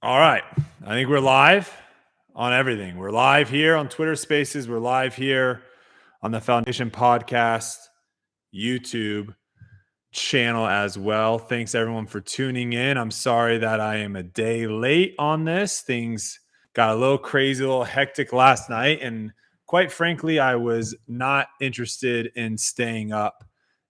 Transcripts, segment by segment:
All right. I think we're live on everything. We're live here on Twitter Spaces. We're live here on the Foundation Podcast YouTube channel as well. Thanks everyone for tuning in. I'm sorry that I am a day late on this. Things got a little crazy, a little hectic last night. And quite frankly, I was not interested in staying up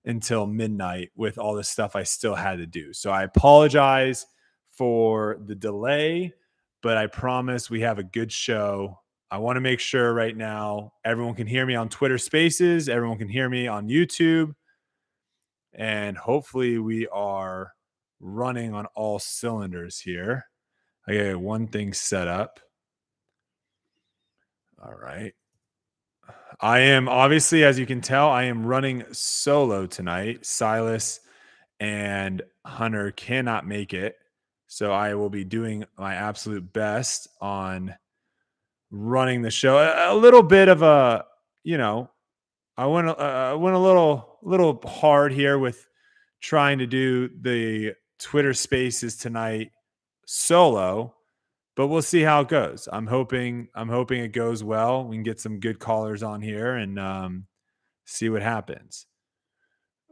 until midnight with all the stuff I still had to do. So I apologize for the delay, but I promise we have a good show. I want to make sure right now everyone can hear me on Twitter Spaces, everyone can hear me on YouTube, and hopefully we are running on all cylinders here. I got one thing set up. All right. I am obviously, as you can tell, I am running solo tonight. Silas and Hunter cannot make it. So I will be doing my absolute best on running the show. A little bit of a, I went a little hard here with trying to do the Twitter Spaces tonight solo, but we'll see how it goes. I'm hoping it goes well. We can get some good callers on here and see what happens.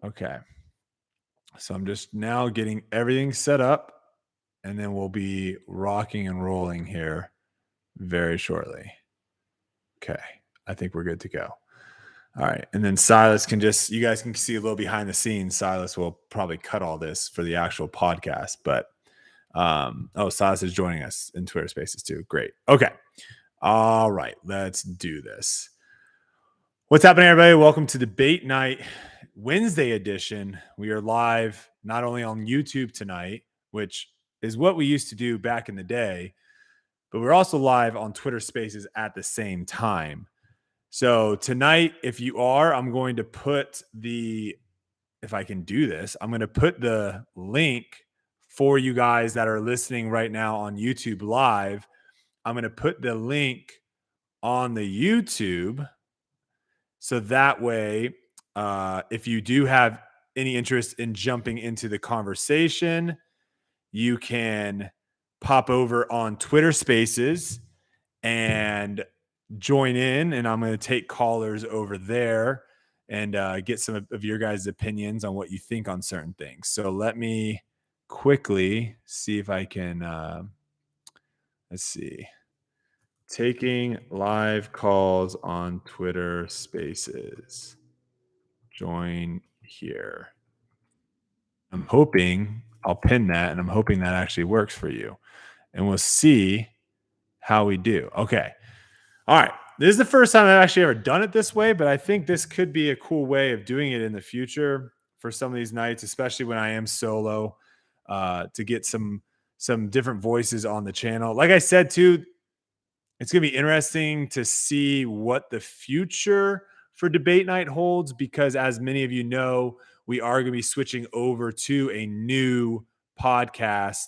Okay. So I'm just now getting everything set up, and then we'll be rocking and rolling here very shortly. Okay. I think we're good to go. All right. And then Silas can you guys can see a little behind the scenes. Silas will probably cut all this for the actual podcast, but Silas is joining us in Twitter Spaces too. Great. Okay. All right. Let's do this. What's happening, everybody? Welcome to Debate Night Wednesday edition. We are live not only on YouTube tonight, which is what we used to do back in the day, but we're also live on Twitter Spaces at the same time. So tonight, if you are, I'm going to put if I can do this, I'm going to put the link for you guys that are listening right now on YouTube Live. I'm going to put the link on the YouTube. So that way, if you do have any interest in jumping into the conversation, you can pop over on Twitter Spaces and join in. And I'm going to take callers over there and get some of your guys' opinions on what you think on certain things. So let me quickly see if I can, let's see. Taking live calls on Twitter Spaces. Join here. I'm hoping I'll pin that, and I'm hoping that actually works for you. And we'll see how we do. Okay. All right. This is the first time I've actually ever done it this way, but I think this could be a cool way of doing it in the future for some of these nights, especially when I am solo, to get some different voices on the channel. Like I said, too, it's going to be interesting to see what the future for Debate Night holds, because as many of you know, we are going to be switching over to a new podcast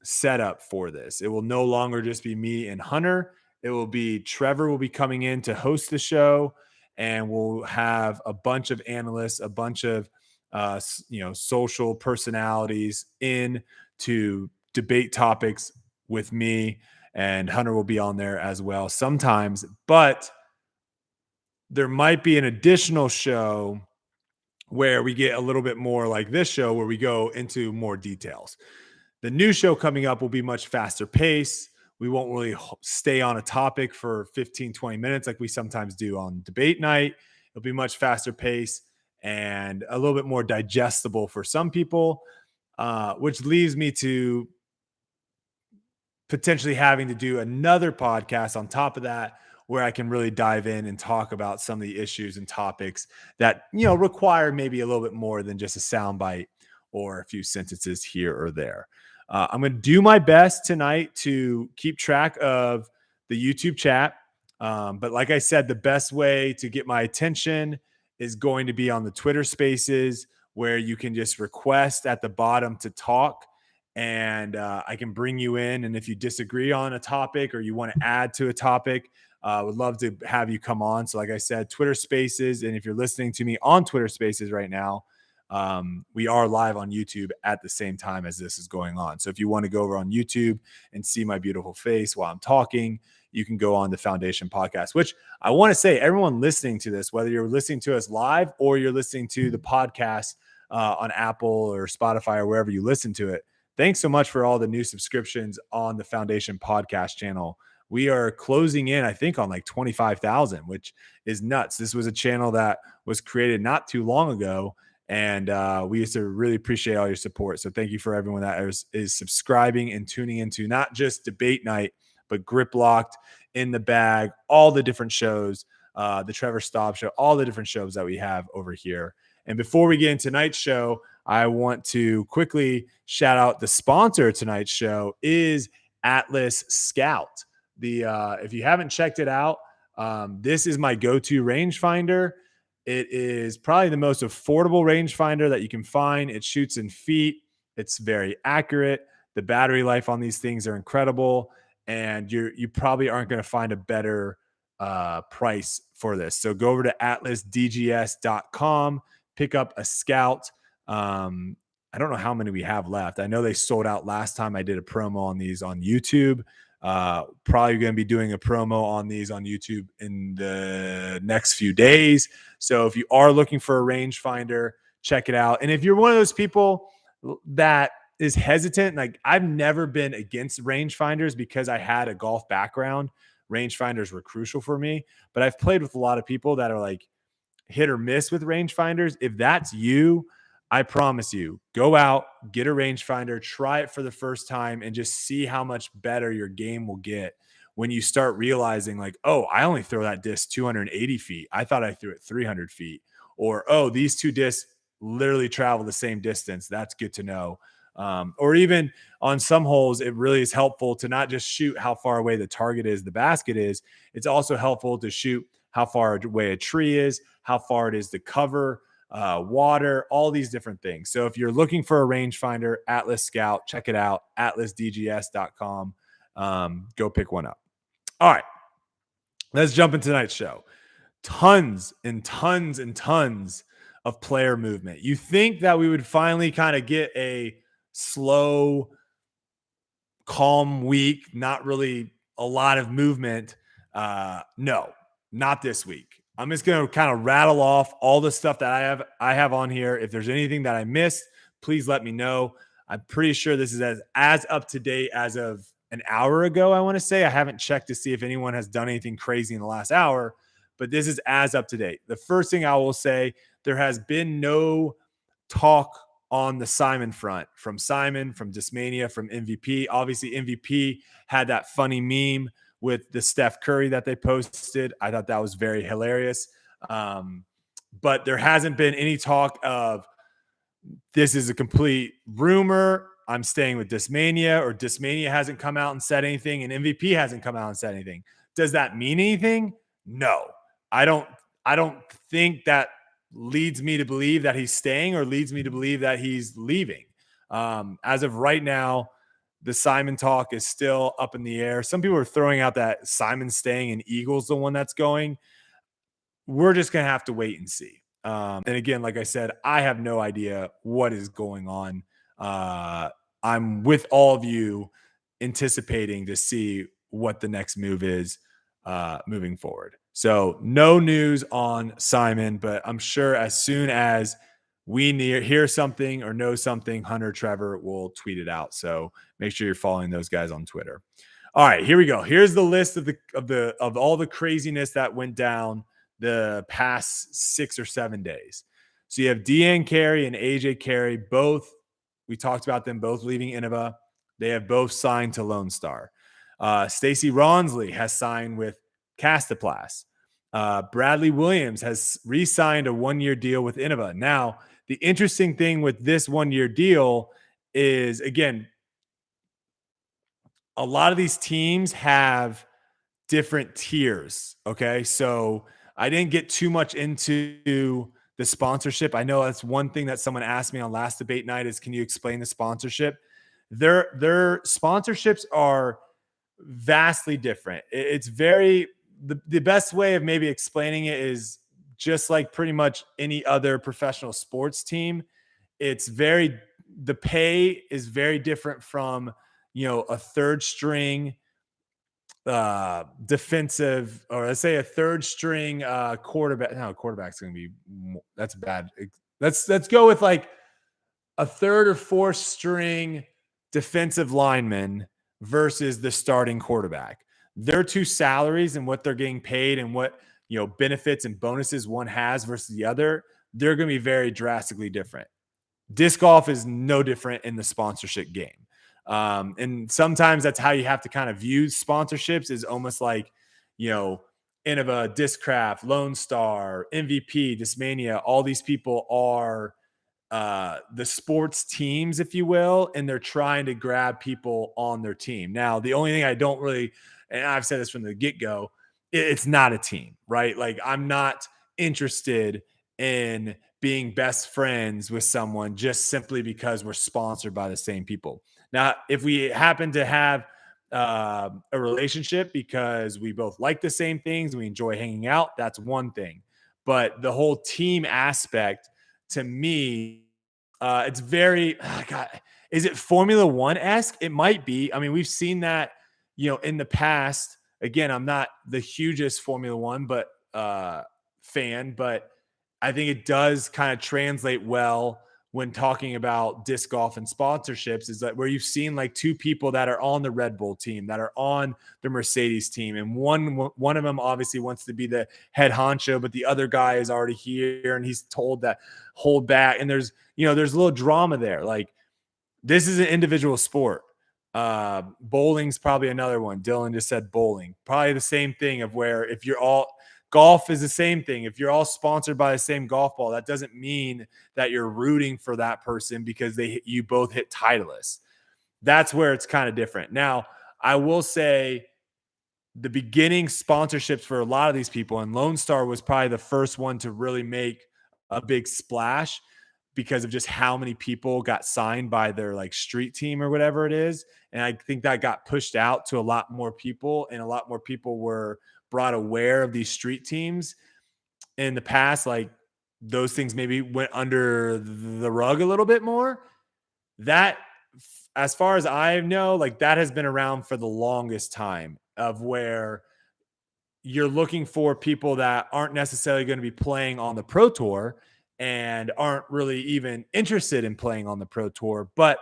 setup for this. It will no longer just be me and Hunter. It will be Trevor will be coming in to host the show, and we'll have a bunch of analysts, a bunch of social personalities in to debate topics with me, and Hunter will be on there as well sometimes. But there might be an additional show where we get a little bit more like this show, where we go into more details. The new show coming up will be much faster pace. We won't really stay on a topic for 15, 20 minutes like we sometimes do on Debate Night. It'll be much faster pace and a little bit more digestible for some people, which leaves me to potentially having to do another podcast on top of that, where I can really dive in and talk about some of the issues and topics that, require maybe a little bit more than just a soundbite or a few sentences here or there. I'm going to do my best tonight to keep track of the YouTube chat. But like I said, the best way to get my attention is going to be on the Twitter Spaces, where you can just request at the bottom to talk, and I can bring you in. And if you disagree on a topic or you want to add to a topic, I would love to have you come on. So like I said, Twitter Spaces. And if you're listening to me on Twitter Spaces right now, we are live on YouTube at the same time as this is going on. So if you want to go over on YouTube and see my beautiful face while I'm talking, you can go on the Foundation podcast, which I want to say, everyone listening to this, whether you're listening to us live or you're listening to the podcast on Apple or Spotify or wherever you listen to it, thanks so much for all the new subscriptions on the Foundation podcast channel. We are closing in, I think, on like 25,000, which is nuts. This was a channel that was created not too long ago, and we used to really appreciate all your support. So thank you for everyone that is subscribing and tuning into not just Debate Night, but Grip Locked, In the Bag, all the different shows, the Trevor Staub Show, all the different shows that we have over here. And before we get into tonight's show, I want to quickly shout out the sponsor of tonight's show is Atlas Scout. If you haven't checked it out, this is my go-to rangefinder. It is probably the most affordable rangefinder that you can find. It shoots in feet. It's very accurate. The battery life on these things are incredible, and you probably aren't going to find a better price for this. So go over to atlasdgs.com, pick up a Scout. I don't know how many we have left. I know they sold out last time I did a promo on these on YouTube. Probably going to be doing a promo on these on YouTube in the next few days. So if you are looking for a rangefinder, check it out. And if you're one of those people that is hesitant, like I've never been against rangefinders because I had a golf background. Rangefinders were crucial for me, but I've played with a lot of people that are like hit or miss with rangefinders. If that's you, I promise you, go out, get a rangefinder, try it for the first time, and just see how much better your game will get when you start realizing like, oh, I only throw that disc 280 feet. I thought I threw it 300 feet. Or, oh, these two discs literally travel the same distance. That's good to know. Or even on some holes, it really is helpful to not just shoot how far away the target is, the basket is. It's also helpful to shoot how far away a tree is, how far it is to cover, water, all these different things. So if you're looking for a rangefinder, Atlas Scout, check it out, atlasdgs.com. Go pick one up. All right, let's jump into tonight's show. Tons and tons and tons of player movement. You think that we would finally kind of get a slow, calm week, not really a lot of movement. No, not this week. I'm just going to kind of rattle off all the stuff that I have on here. If there's anything that I missed, please let me know. I'm pretty sure this is as up to date as of an hour ago, I want to say. I haven't checked to see if anyone has done anything crazy in the last hour, but this is as up to date. The first thing I will say, there has been no talk on the Simon front from Simon, from Discmania, from MVP. Obviously, MVP had that funny meme with the Steph Curry that they posted. I thought that was very hilarious. But there hasn't been any talk of this is a complete rumor, I'm staying with Discmania, or Discmania hasn't come out and said anything, and MVP hasn't come out and said anything. Does that mean anything? No. I don't think that leads me to believe that he's staying or leads me to believe that he's leaving. As of right now, the Simon talk is still up in the air. Some people are throwing out that Simon's staying and Eagle's the one that's going. We're just going to have to wait and see. And again, like I said, I have no idea what is going on. I'm with all of you anticipating to see what the next move is moving forward. So no news on Simon, but I'm sure as soon as we hear something or know something, Hunter Trevor will tweet it out. So make sure you're following those guys on Twitter. All right, here we go. Here's the list of all the craziness that went down the past 6 or 7 days. So you have Deanne Carey and AJ Carey, both. We talked about them both leaving Innova. They have both signed to Lonestar. Stacey Ronsley has signed with Castaplast. Bradley Williams has re-signed a 1-year deal with Innova. Now, the interesting thing with this 1-year deal is, again, a lot of these teams have different tiers. Okay. So I didn't get too much into the sponsorship. I know that's one thing that someone asked me on last debate night is, can you explain the sponsorship? Their sponsorships are vastly different. It's very, the best way of maybe explaining it is just like pretty much any other professional sports team. the pay is very different from, a third string defensive, or let's say a third string quarterback. No, quarterback's going to be that's bad. Let's go with like a third or fourth string defensive lineman versus the starting quarterback. Their two salaries and what they're getting paid and what, benefits and bonuses one has versus the other, they're going to be very drastically different. Disc golf is no different in the sponsorship game. And sometimes that's how you have to kind of view sponsorships, is almost like, Innova, Discraft, Lonestar, MVP, Discmania, all these people are the sports teams, if you will, and they're trying to grab people on their team. Now, the only thing I don't really, and I've said this from the get-go, it's not a team, right? Like, I'm not interested in being best friends with someone just simply because we're sponsored by the same people. Now, if we happen to have a relationship because we both like the same things, we enjoy hanging out, that's one thing. But the whole team aspect, to me, it's very, God, is it Formula One-esque? It might be. I mean, we've seen that, in the past. Again, I'm not the hugest Formula One fan, but I think it does kind of translate well when talking about disc golf and sponsorships, is that where you've seen like two people that are on the Red Bull team, that are on the Mercedes team, and one of them obviously wants to be the head honcho, but the other guy is already here and he's told that hold back, and there's a little drama there. Like, this is an individual sport. Bowling's probably another one. Dylan just said bowling. Probably the same thing, of where if you're all, golf is the same thing. If you're all sponsored by the same golf ball, that doesn't mean that you're rooting for that person because you both hit Titleist. That's where it's kind of different. Now, I will say the beginning sponsorships for a lot of these people, and Lonestar was probably the first one to really make a big splash because of just how many people got signed by their like street team or whatever it is. And I think that got pushed out to a lot more people, and a lot more people were brought aware of these street teams. In the past, like, those things maybe went under the rug a little bit more. That, as far as I know, like, that has been around for the longest time, of where you're looking for people that aren't necessarily going to be playing on the Pro Tour and aren't really even interested in playing on the Pro Tour, but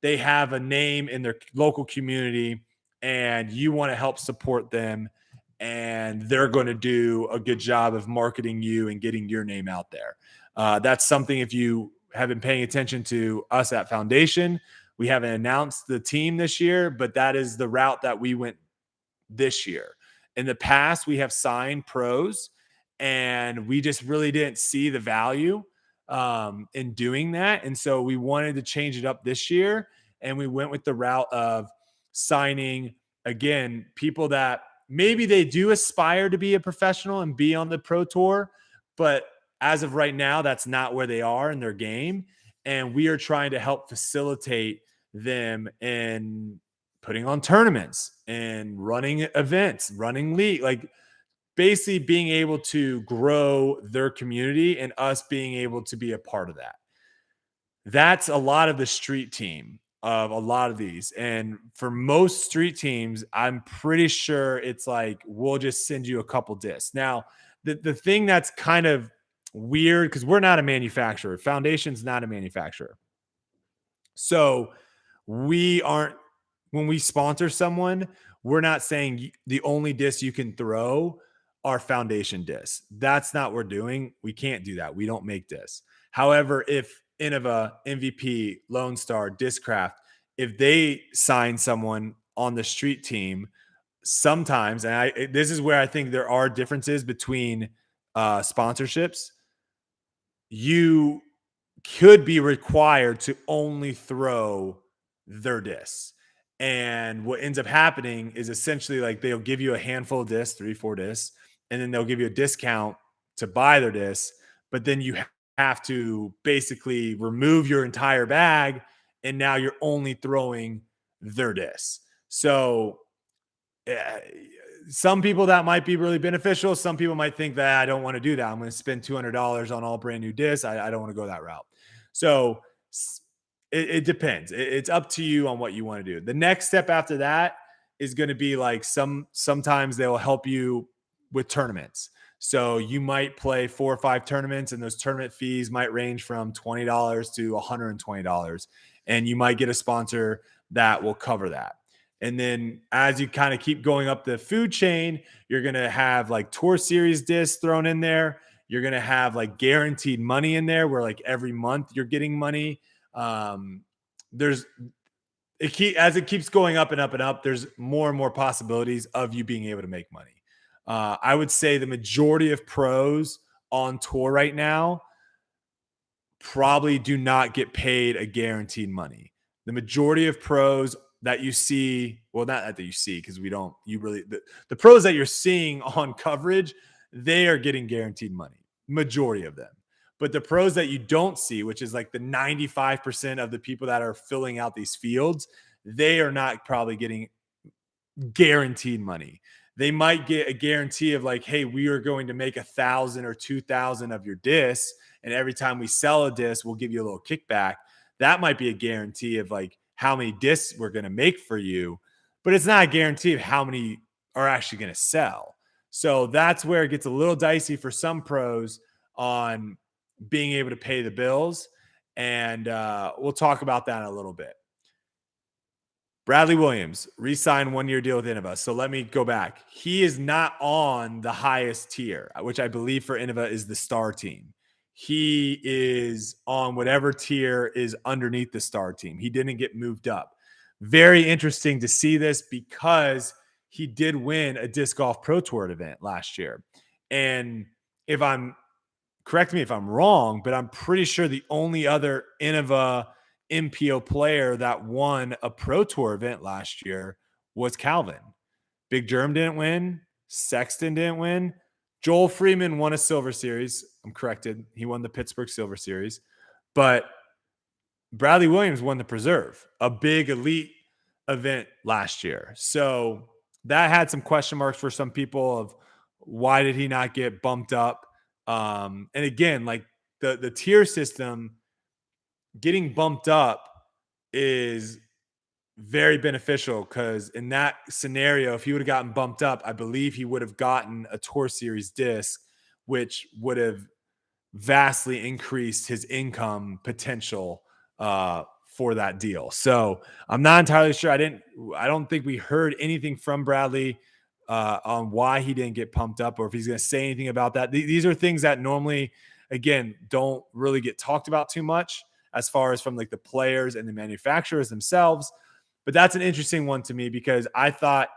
they have a name in their local community and you want to help support them, and they're going to do a good job of marketing you and getting your name out there. That's something, if you have been paying attention to us at Foundation, we haven't announced the team this year, but that is the route that we went this year. In the past, we have signed pros, and we just really didn't see the value in doing that. And so we wanted to change it up this year, and we went with the route of signing, again, people that maybe they do aspire to be a professional and be on the Pro Tour, but as of right now, that's not where they are in their game. And we are trying to help facilitate them in putting on tournaments and running events, running league, like basically being able to grow their community, and us being able to be a part of that. That's a lot of the street team of a lot of these. And for most street teams, I'm pretty sure it's like, we'll just send you a couple discs. Now, the thing that's kind of weird, because we're not a manufacturer, Foundation's not a manufacturer. So we aren't, when we sponsor someone, we're not saying the only discs you can throw are Foundation discs. That's not what we're doing. We can't do that. We don't make discs. However, if Innova, MVP, Lonestar, Discraft, if they sign someone on the street team, sometimes, and this is where I think there are differences between sponsorships, you could be required to only throw their discs. And what ends up happening is essentially like they'll give you a handful of discs, 3-4 discs, and then they'll give you a discount to buy their discs. But then you have to basically remove your entire bag, and now you're only throwing their discs. So some people that might be really beneficial. Some people might think that I don't want to do that. I'm going to spend $200 on all brand new discs. I don't want to go that route. So It depends. It's up to you on what you want to do. The next step after that is going to be like sometimes they'll help you with tournaments. So you might play 4 or 5 tournaments, and those tournament fees might range from $20 to $120. And you might get a sponsor that will cover that. And then as you kind of keep going up the food chain, you're going to have like Tour Series discs thrown in there. You're going to have like guaranteed money in there where like every month you're getting money. There's as it keeps going up and up and up, there's more and more possibilities of you being able to make money. I would say the majority of pros on tour right now probably do not get paid a guaranteed money. The majority of pros that you see, well, not that you see, because the pros that you're seeing on coverage, they are getting guaranteed money, majority of them. But the pros that you don't see, which is like the 95% of the people that are filling out these fields, they are not probably getting guaranteed money. They might get a guarantee of like, hey, we are going to make 1,000 or 2,000 of your discs, and every time we sell a disc, we'll give you a little kickback. That might be a guarantee of like how many discs we're going to make for you, but it's not a guarantee of how many are actually going to sell. So that's where it gets a little dicey for some pros on being able to pay the bills. And we'll talk about that in a little bit. Bradley Williams re-signed 1-year deal with Innova. So let me go back. He is not on the highest tier, which I believe for Innova is the star team. He is on whatever tier is underneath the star team. He didn't get moved up. Very interesting to see this because he did win a Disc Golf Pro Tour event last year. And correct me if I'm wrong, but I'm pretty sure the only other Innova MPO player that won a Pro Tour event last year was Calvin. Big Germ didn't win. Sexton didn't win. Joel Freeman won a Silver Series. I'm corrected. He won the Pittsburgh Silver Series. But Bradley Williams won the Preserve, a big elite event last year. So that had some question marks for some people of why did he not get bumped up? And again, like the tier system, getting bumped up is very beneficial because in that scenario, if he would have gotten bumped up, I believe he would have gotten a Tour Series disc, which would have vastly increased his income potential for that deal. So I'm not entirely sure. I don't think we heard anything from Bradley on why he didn't get pumped up or if he's going to say anything about that. These are things that normally, again, don't really get talked about too much as far as from like the players and the manufacturers themselves. But that's an interesting one to me because I thought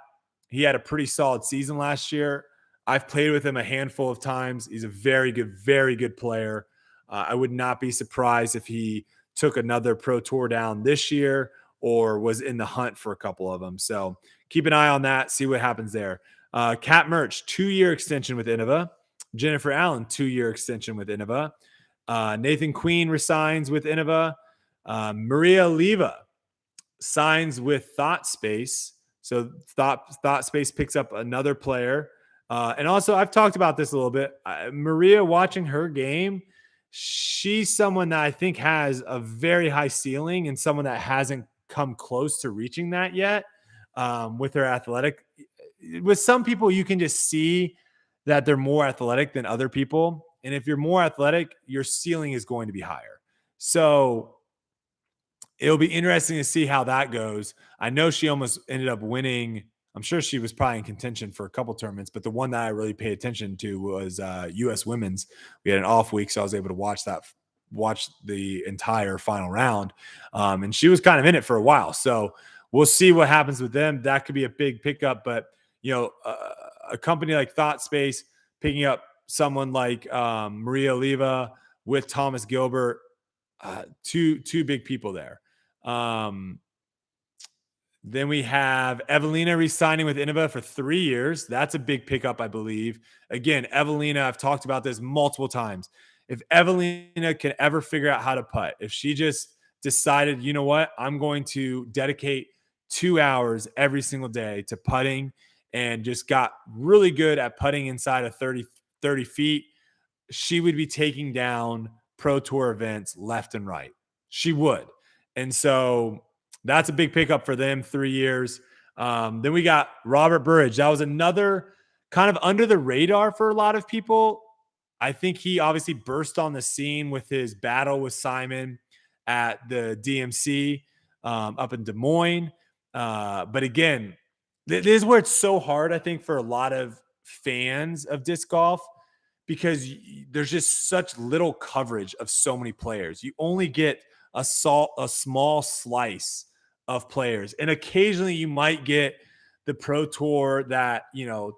he had a pretty solid season last year. I've played with him a handful of times. He's a very good player. I would not be surprised if he took another Pro Tour down this year or was in the hunt for a couple of them. So keep an eye on that, see what happens there. Kat Merch, 2-year extension with Innova. Jennifer Allen, 2-year extension with Innova. Nathan Queen resigns with Innova. Maria Leva signs with ThoughtSpace. So ThoughtSpace picks up another player. And also, I've talked about this a little bit. Maria, watching her game, she's someone that I think has a very high ceiling and someone that hasn't come close to reaching that yet with her athletic. With some people, you can just see that they're more athletic than other people. And if you're more athletic, your ceiling is going to be higher. So it'll be interesting to see how that goes. I know she almost ended up winning. I'm sure she was probably in contention for a couple tournaments, but the one that I really paid attention to was U.S. Women's. We had an off week, so I was able to watch the entire final round. And she was kind of in it for a while. So we'll see what happens with them. That could be a big pickup, but a company like ThoughtSpace picking up someone like Maria Leva with Thomas Gilbert, two big people there. Then we have Evelina re-signing with Innova for 3 years. That's a big pickup, I believe. Again, Evelina, I've talked about this multiple times. If Evelina can ever figure out how to putt, if she just decided, you know what, I'm going to dedicate 2 hours every single day to putting and just got really good at putting inside of 30 feet, she would be taking down Pro Tour events left and right. She would. And so that's a big pickup for them, 3 years. Then we got Robert Burridge. That was another kind of under the radar for a lot of people. I think he obviously burst on the scene with his battle with Simon at the DMC up in Des Moines. But again, this is where it's so hard, I think, for a lot of fans of disc golf because there's just such little coverage of so many players. You only get a small slice of players. And occasionally you might get the pro tour that,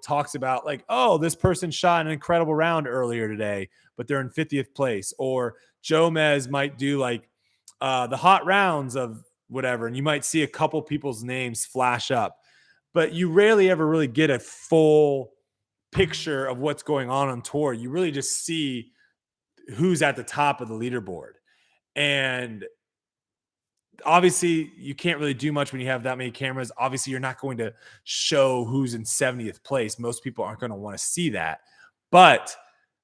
talks about like, oh, this person shot an incredible round earlier today, but they're in 50th place. Or Jomez might do like the hot rounds of whatever. And you might see a couple people's names flash up, but you rarely ever really get a full picture of what's going on tour. You really just see who's at the top of the leaderboard. And obviously you can't really do much when you have that many cameras. Obviously you're not going to show who's in 70th place. Most people aren't going to want to see that. But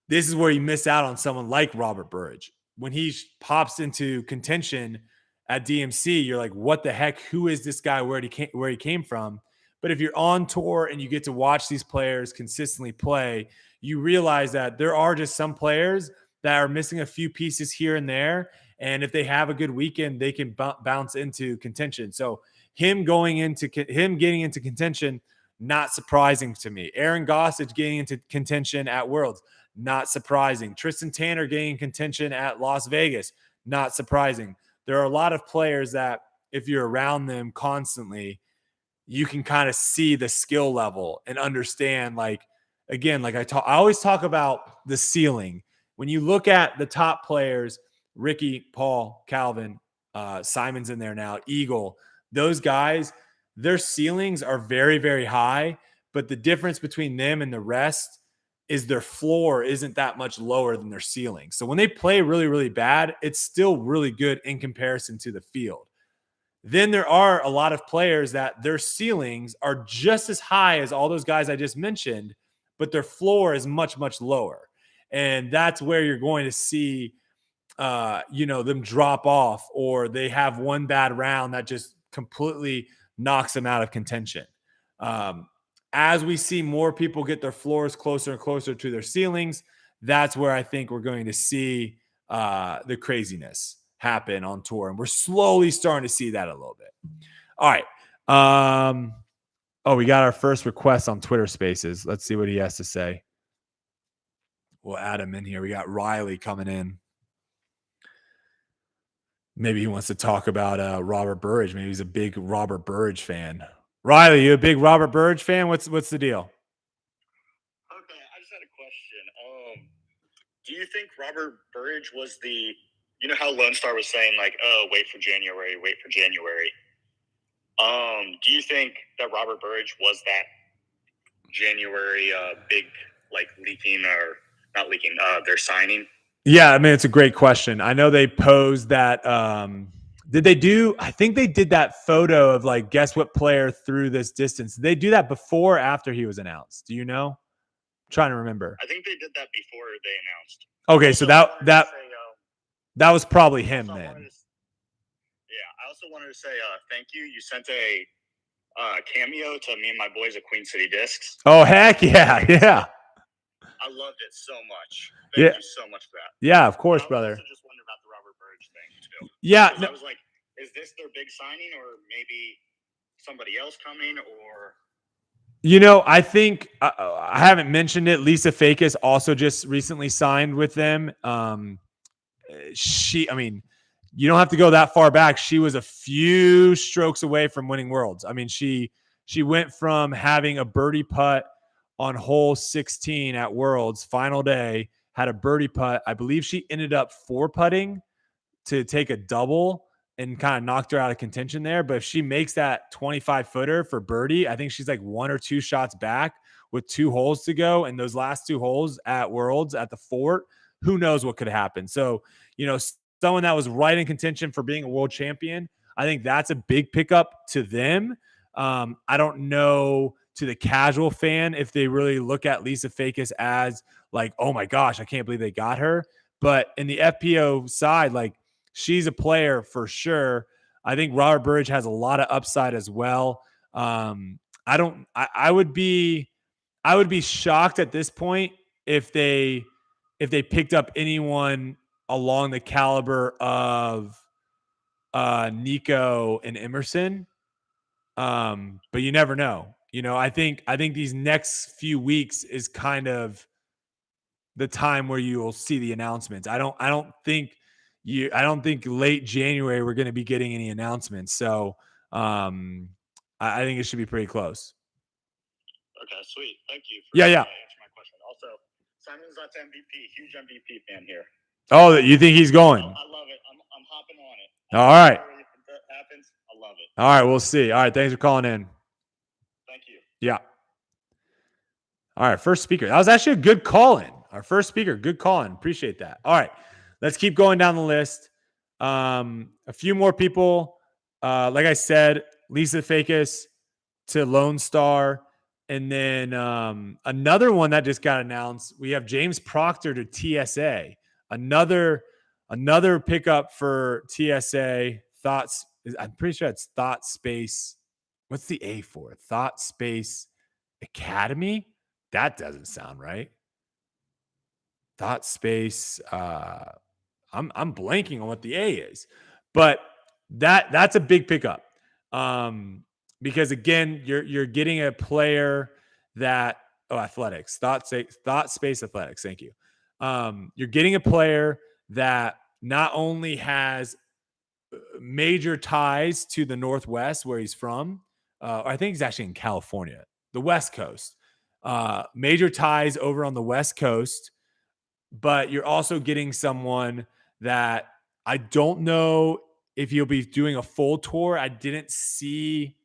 this is where you miss out on someone like Robert Burridge. When he pops into contention at DMC, you're like, what the heck? Who is this guy? Where he came from? But if you're on tour and you get to watch these players consistently play, you realize that there are just some players that are missing a few pieces here and there. And if they have a good weekend, they can bounce into contention. So him getting into contention, not surprising to me. Aaron Gossage getting into contention at Worlds, not surprising. Tristan Tanner getting contention at Las Vegas, not surprising. There are a lot of players that if you're around them constantly, you can kind of see the skill level and understand, like, again, like I always talk about the ceiling. When you look at the top players, Ricky, Paul, Calvin, Simon's in there now, Eagle, those guys, their ceilings are very, very high, but the difference between them and the rest is their floor isn't that much lower than their ceiling. So when they play really, really bad, it's still really good in comparison to the field. Then there are a lot of players that their ceilings are just as high as all those guys I just mentioned, but their floor is much, much lower. And that's where you're going to see, them drop off, or they have one bad round that just completely knocks them out of contention. As we see more people get their floors closer and closer to their ceilings, that's where I think we're going to see the craziness happen on tour. And we're slowly starting to see that a little bit. All right. We got our first request on Twitter Spaces. Let's see what he has to say. We'll add him in here. We got Riley coming in. Maybe he wants to talk about Robert Burridge. Maybe he's a big Robert Burridge fan. Riley, you a big Robert Burridge fan? What's the deal? Okay, I just had a question. Do you think Robert Burridge was you know how Lonestar was saying, like, oh, wait for January. Do you think that Robert Burridge was that January big, like, leaking or not leaking, their signing? Yeah, I mean, it's a great question. I know they posed that. I think they did that photo of like, guess what player threw this distance. Did they do that before or after he was announced? Do you know? I'm trying to remember. I think they did that before they announced. Okay, so that was probably him then. I also wanted to say thank you. You sent a cameo to me and my boys at Queen City Discs. Oh, heck yeah. I loved it so much. Thank you so much for that. Yeah, of course, brother. I also just wondered about the Robert Burridge thing too. Yeah. I was like, is this their big signing, or maybe somebody else coming, or? I think I haven't mentioned it. Lisa Fakis also just recently signed with them. You don't have to go that far back. She was a few strokes away from winning Worlds. I mean, she went from having a birdie putt on hole 16 at Worlds, final day, had a birdie putt. I believe she ended up 4-putting to take a double and kind of knocked her out of contention there. But if she makes that 25-footer for birdie, I think she's like 1 or 2 shots back with 2 holes to go. And those last 2 holes at Worlds at the Fort, who knows what could happen. So, someone that was right in contention for being a world champion, I think that's a big pickup to them. I don't know to the casual fan if they really look at Lisa Fakis as like, oh my gosh, I can't believe they got her. But in the FPO side, like, she's a player for sure. I think Robert Burridge has a lot of upside as well. I would be shocked at this point if they picked up anyone along the caliber of Nico and Emerson. But you never know. I think these next few weeks is kind of the time where you will see the announcements. I don't think late January we're going to be getting any announcements. So I think it should be pretty close. Okay, sweet. Thank you for yeah. answering my question. Also, Simon's Nuts MVP, huge MVP fan here. Oh, you think he's going? I love it. I'm hopping on it. All right. If that happens, I love it. All right, we'll see. All right, thanks for calling in. Thank you. Yeah. All right, first speaker. That was actually a good call-in. Our first speaker, good call-in. Appreciate that. All right, let's keep going down the list. A few more people. Like I said, Lisa Fakis to Lonestar. And then another one that just got announced. We have James Proctor to TSA. Another pickup for TSA. Thoughts. I'm pretty sure it's Thought Space. What's the A for? Thought Space Academy? That doesn't sound right. Thought Space. I'm blanking on what the A is, but that's a big pickup. Because again, you're getting a player that athletics, thought space athletics. Thank you. You're getting a player that not only has major ties to the Northwest where he's from. I think he's actually in California, the West Coast. Major ties over on the West Coast, but you're also getting someone that I don't know if he'll be doing a full tour. I didn't see.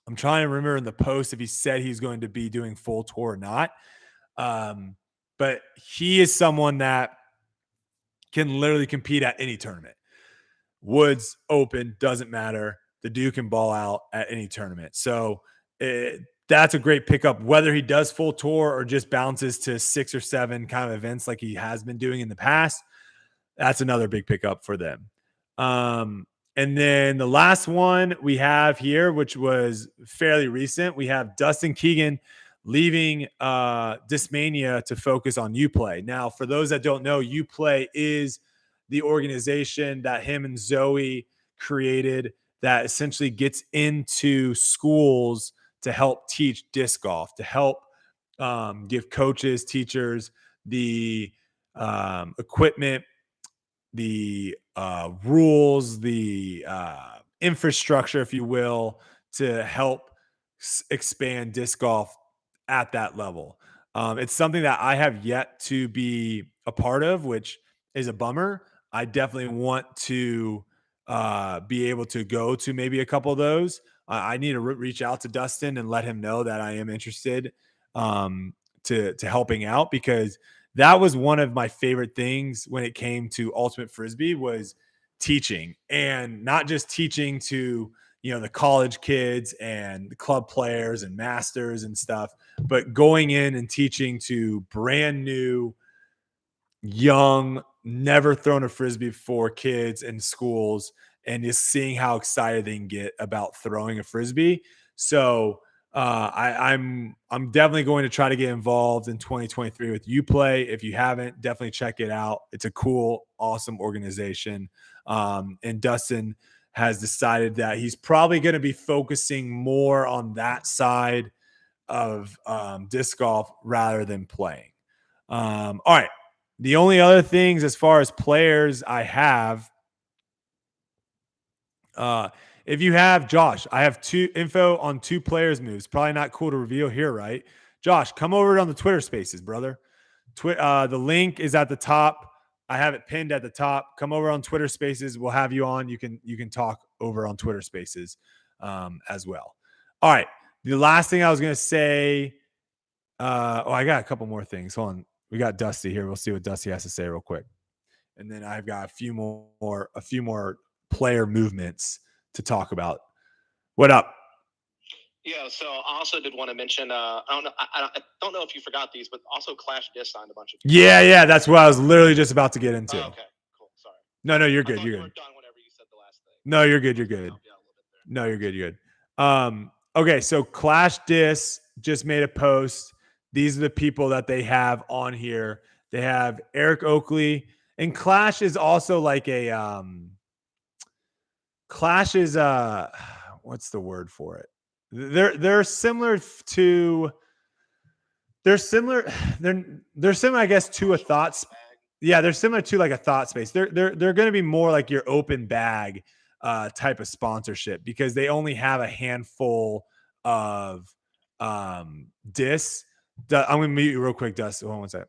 I'm trying to remember in the post if he said he's going to be doing full tour or not. But he is someone that can literally compete at any tournament. Woods Open, doesn't matter. The dude can ball out at any tournament. So that's a great pickup, whether he does full tour or just bounces to 6 or 7 kind of events like he has been doing in the past. That's another big pickup for them. And then the last one we have here, which was fairly recent, we have Dustin Keegan leaving Discmania to focus on UPlay. Now, for those that don't know, UPlay is the organization that him and Zoe created that essentially gets into schools to help teach disc golf, to help give coaches, teachers the equipment, the rules, the infrastructure, if you will, to help expand disc golf at that level. It's something that I have yet to be a part of, which is a bummer. I definitely want to be able to go to maybe a couple of those. I need to reach out to Dustin and let him know that I am interested to helping out, because that was one of my favorite things when it came to Ultimate Frisbee was teaching, and not just teaching to, the college kids and the club players and masters and stuff, but going in and teaching to brand new, young, never thrown a Frisbee before kids in schools, and just seeing how excited they can get about throwing a Frisbee. So I'm definitely going to try to get involved in 2023 with UPlay. If you haven't, definitely check it out. It's a cool, awesome organization. And Dustin has decided that he's probably going to be focusing more on that side of disc golf rather than playing. All right. The only other things as far as players I have, if you have Josh, I have info on 2 players' moves. Probably not cool to reveal here, right? Josh, come over on the Twitter Spaces, brother. The link is at the top. I have it pinned at the top. Come over on Twitter Spaces. We'll have you on. You can talk over on Twitter Spaces as well. All right. The last thing I was going to say. I got a couple more things. Hold on. We got Dusty here. We'll see what Dusty has to say real quick. And then I've got a few more player movements to talk about. What up? Yeah, so I also did want to mention, I don't know if you forgot these, but also Clash Disc signed a bunch of people. Yeah, that's what I was literally just about to get into. Oh, okay, cool. Sorry. No, you're good. I thought You're you good. were done whenever you said the last thing. No, you're good. You're I was gonna good. help you out a little bit there. No, you're good. You're good. Okay, so Clash Dis just made a post. These are the people that they have on here. They have Eric Oakley, and Clash is also like a Clash is what's the word for it? They're similar to they're similar I guess to a thought. Yeah, they're similar to like a thought space. They're going to be more like your open bag type of sponsorship because they only have a handful of discs. I'm going to mute you real quick, Dust. Hold on one second.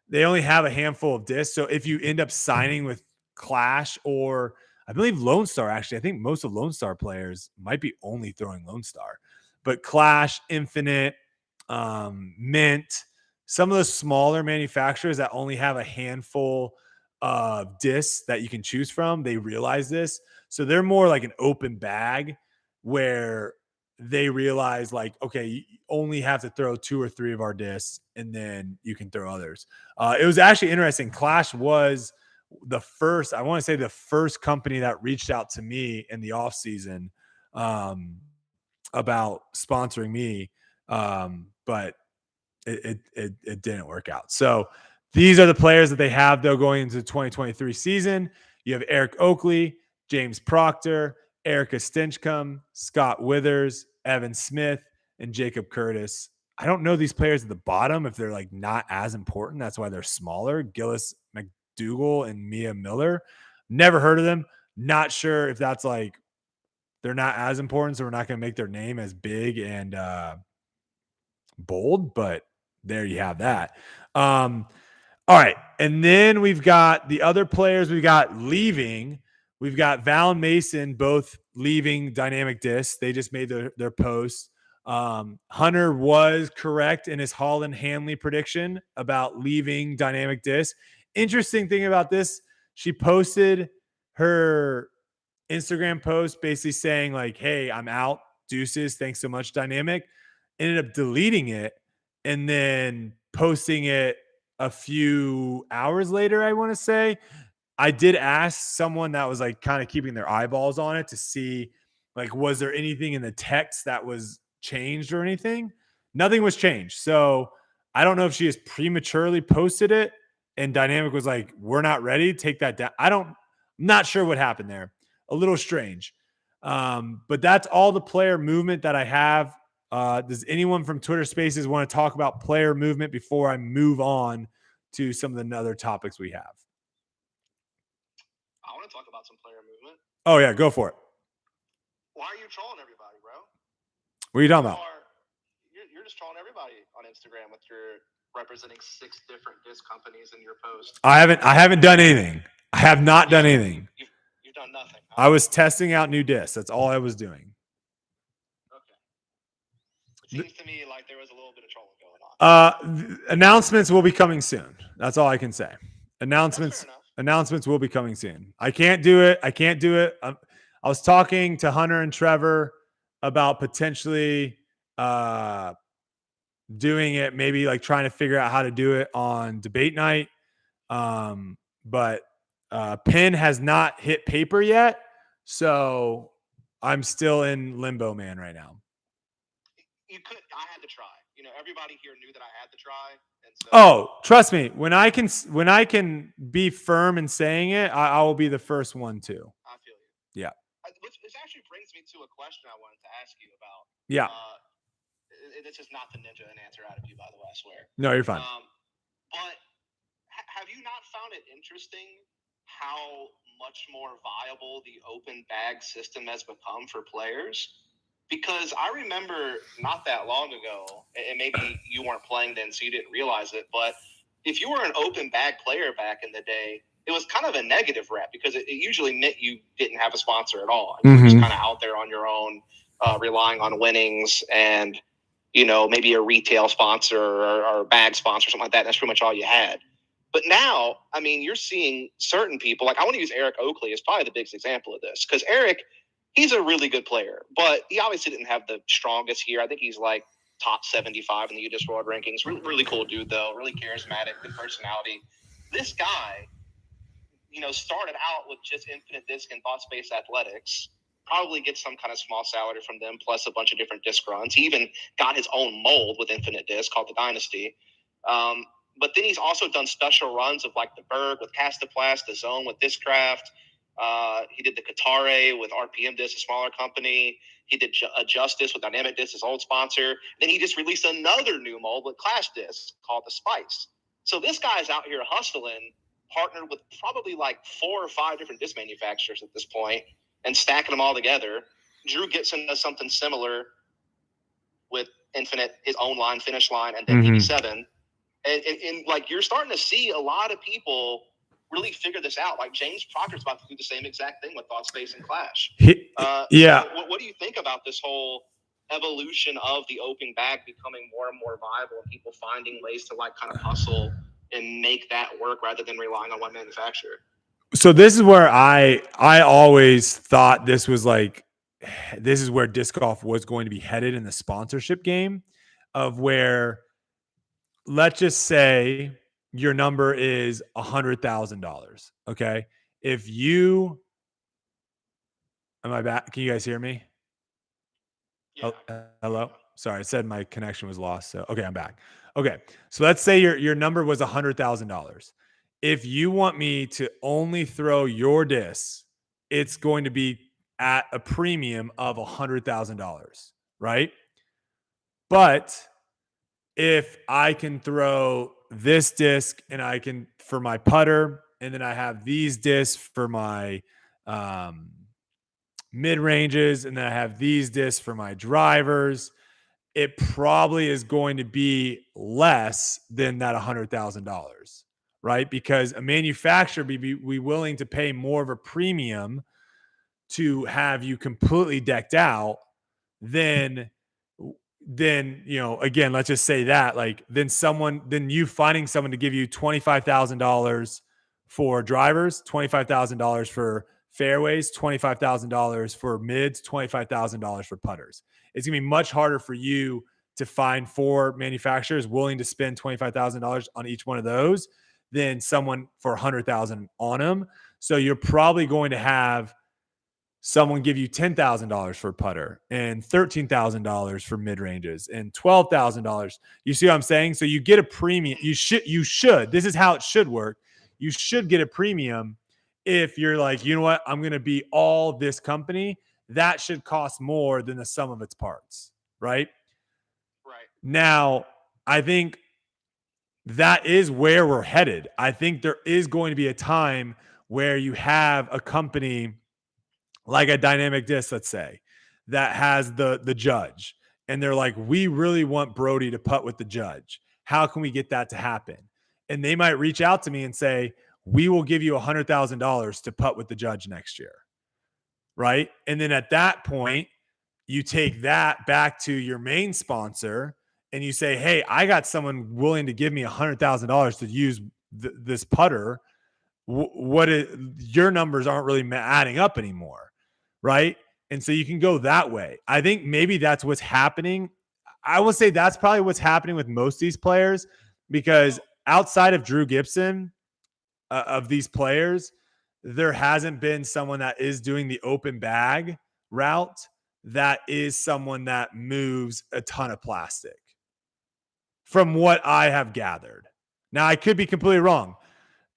They only have a handful of discs. So if you end up signing with Clash or I believe Lonestar, actually, I think most of Lonestar players might be only throwing Lonestar, but Clash, Infinite, Mint, some of the smaller manufacturers that only have a handful of discs that you can choose from, they realize this. So they're more like an open bag where they realize like, okay, you only have to throw 2 or 3 of our discs and then you can throw others. It was actually interesting. Clash was the first, I want to say the first company that reached out to me in the off season about sponsoring me. But it didn't work out. So these are the players that they have though going into the 2023 season. You have Eric Oakley, James Proctor, Erica Stinchcomb, Scott Withers, Evan Smith, and Jacob Curtis. I don't know these players at the bottom if they're like not as important. That's why they're smaller. Gillis McDougall and Mia Miller. Never heard of them. Not sure if that's like they're not as important, so we're not going to make their name as big and bold, but there you have that. All right. And then we've got the other players we got leaving. We've got Val and Mason both leaving Dynamic Disc. They just made their posts. Hunter was correct in his Holland Hanley prediction about leaving Dynamic Disc. Interesting thing about this, she posted her Instagram post basically saying like, hey, I'm out. Deuces. Thanks so much, Dynamic. Ended up deleting it and then posting it a few hours later, I want to say. I did ask someone that was like kind of keeping their eyeballs on it to see like, was there anything in the text that was changed or anything? Nothing was changed. So I don't know if she just prematurely posted it and Dynamic was like, we're not ready. Take that down. I'm not sure what happened there. A little strange. But that's all the player movement that I have. Does anyone from Twitter Spaces want to talk about player movement before I move on to some of the other topics we have? I want to talk about some player movement. Oh, yeah, go for it. Why are you trolling everybody, bro? What are you talking about? You're just trolling everybody on Instagram with your representing 6 different disc companies in your post. I haven't done anything. I have not done anything. You've done nothing. I was testing out new discs. That's all I was doing. It seems to me like there was a little bit of trolling going on. Announcements will be coming soon. That's all I can say. Announcements will be coming soon. I can't do it. I was talking to Hunter and Trevor about potentially doing it, maybe like trying to figure out how to do it on debate night. But Penn has not hit paper yet. So I'm still in limbo, man, right now. I had to try. You know, everybody here knew that I had to try. And so, trust me, when I can be firm in saying it, I will be the first one too. I feel you. Yeah. Which actually brings me to a question I wanted to ask you about. Yeah. This is not the ninja an answer out of you, by the way, I swear. No, you're fine. But have you not found it interesting how much more viable the open bag system has become for players? Because I remember not that long ago, and maybe you weren't playing then, so you didn't realize it, but if you were an open bag player back in the day, it was kind of a negative rep because it usually meant you didn't have a sponsor at all. You were just kind of out there on your own, relying on winnings and, you know, maybe a retail sponsor or a bag sponsor, something like that. That's pretty much all you had. But now, I mean, you're seeing certain people, like I want to use Eric Oakley as probably the biggest example of this because Eric, he's a really good player, but he obviously didn't have the strongest year. I think he's like top 75 in the UDisc World Rankings. Really, really cool dude, though. Really charismatic, good personality. This guy started out with just Infinite Disc and Thought Space Athletics, probably gets some kind of small salary from them, plus a bunch of different disc runs. He even got his own mold with Infinite Disc called the Dynasty. But then he's also done special runs of like the Berg with Castaplast, the Zone with Discraft. He did the Tattar with RPM Disc, a smaller company. He did Justice with Dynamic Disc, his old sponsor. Then he just released another new mold with Clash Disc called the Spice. So this guy's out here hustling, partnered with probably like 4 or 5 different disc manufacturers at this point, and stacking them all together. Drew Gibson does something similar with Infinite, his own line, Finish Line, and then PB7. And like you're starting to see a lot of people really figure this out. Like James Proctor's about to do the same exact thing with Thought Space and Clash. Yeah. So what do you think about this whole evolution of the open bag becoming more and more viable, and people finding ways to like kind of hustle and make that work rather than relying on one manufacturer? So this is where I always thought this is where disc golf was going to be headed in the sponsorship game, of where, let's just say your number is $100,000. Okay. Am I back? Can you guys hear me? Yeah. Hello. Sorry. I said my connection was lost. So, okay, I'm back. Okay. So let's say your number was $100,000. If you want me to only throw your disc, it's going to be at a premium of $100,000, right? But if I can throw this disc and I can for my putter, and then I have these discs for my mid ranges, and then I have these discs for my drivers, it probably is going to be less than that $100,000, right? Because a manufacturer would be willing to pay more of a premium to have you completely decked out than again, let's just say that, like, then you finding someone to give you $25,000 for drivers, $25,000 for fairways, $25,000 for mids, $25,000 for putters. It's gonna be much harder for you to find 4 manufacturers willing to spend $25,000 on each one of those than someone for $100,000 on them. So you're probably going to have someone give you $10,000 for putter and $13,000 for mid ranges and $12,000. You see what I'm saying? So you get a premium. You should. This is how it should work. You should get a premium if you're like, you know what? I'm going to be all this company. That should cost more than the sum of its parts, right? Right. Now, I think that is where we're headed. I think there is going to be a time where you have a company like a Dynamic Disc, let's say, that has the judge, and they're like, we really want Brodie to putt with the judge. How can we get that to happen? And they might reach out to me and say, we will give you $100,000 to putt with the judge next year, right? And then at that point, you take that back to your main sponsor and you say, hey, I got someone willing to give me $100,000 to use this putter. Your numbers aren't really adding up anymore, right? And so you can go that way. I think maybe that's what's happening. I will say that's probably what's happening with most of these players, because outside of Drew Gibson, of these players, there hasn't been someone that is doing the open bag route that is someone that moves a ton of plastic, from what I have gathered. Now, I could be completely wrong.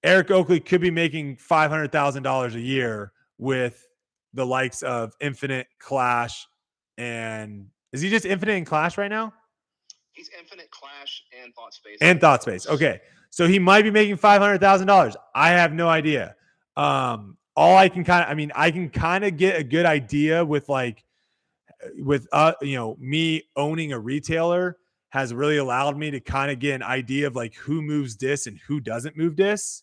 Eric Oakley could be making $500,000 a year with the likes of Infinite, Clash, and is he just Infinite and Clash right now? He's Infinite, Clash, and Thought Space. And Thought Space. Okay. So he might be making $500,000. I have no idea. All I can I can kind of get a good idea with me owning a retailer has really allowed me to kind of get an idea of like who moves discs and who doesn't move discs.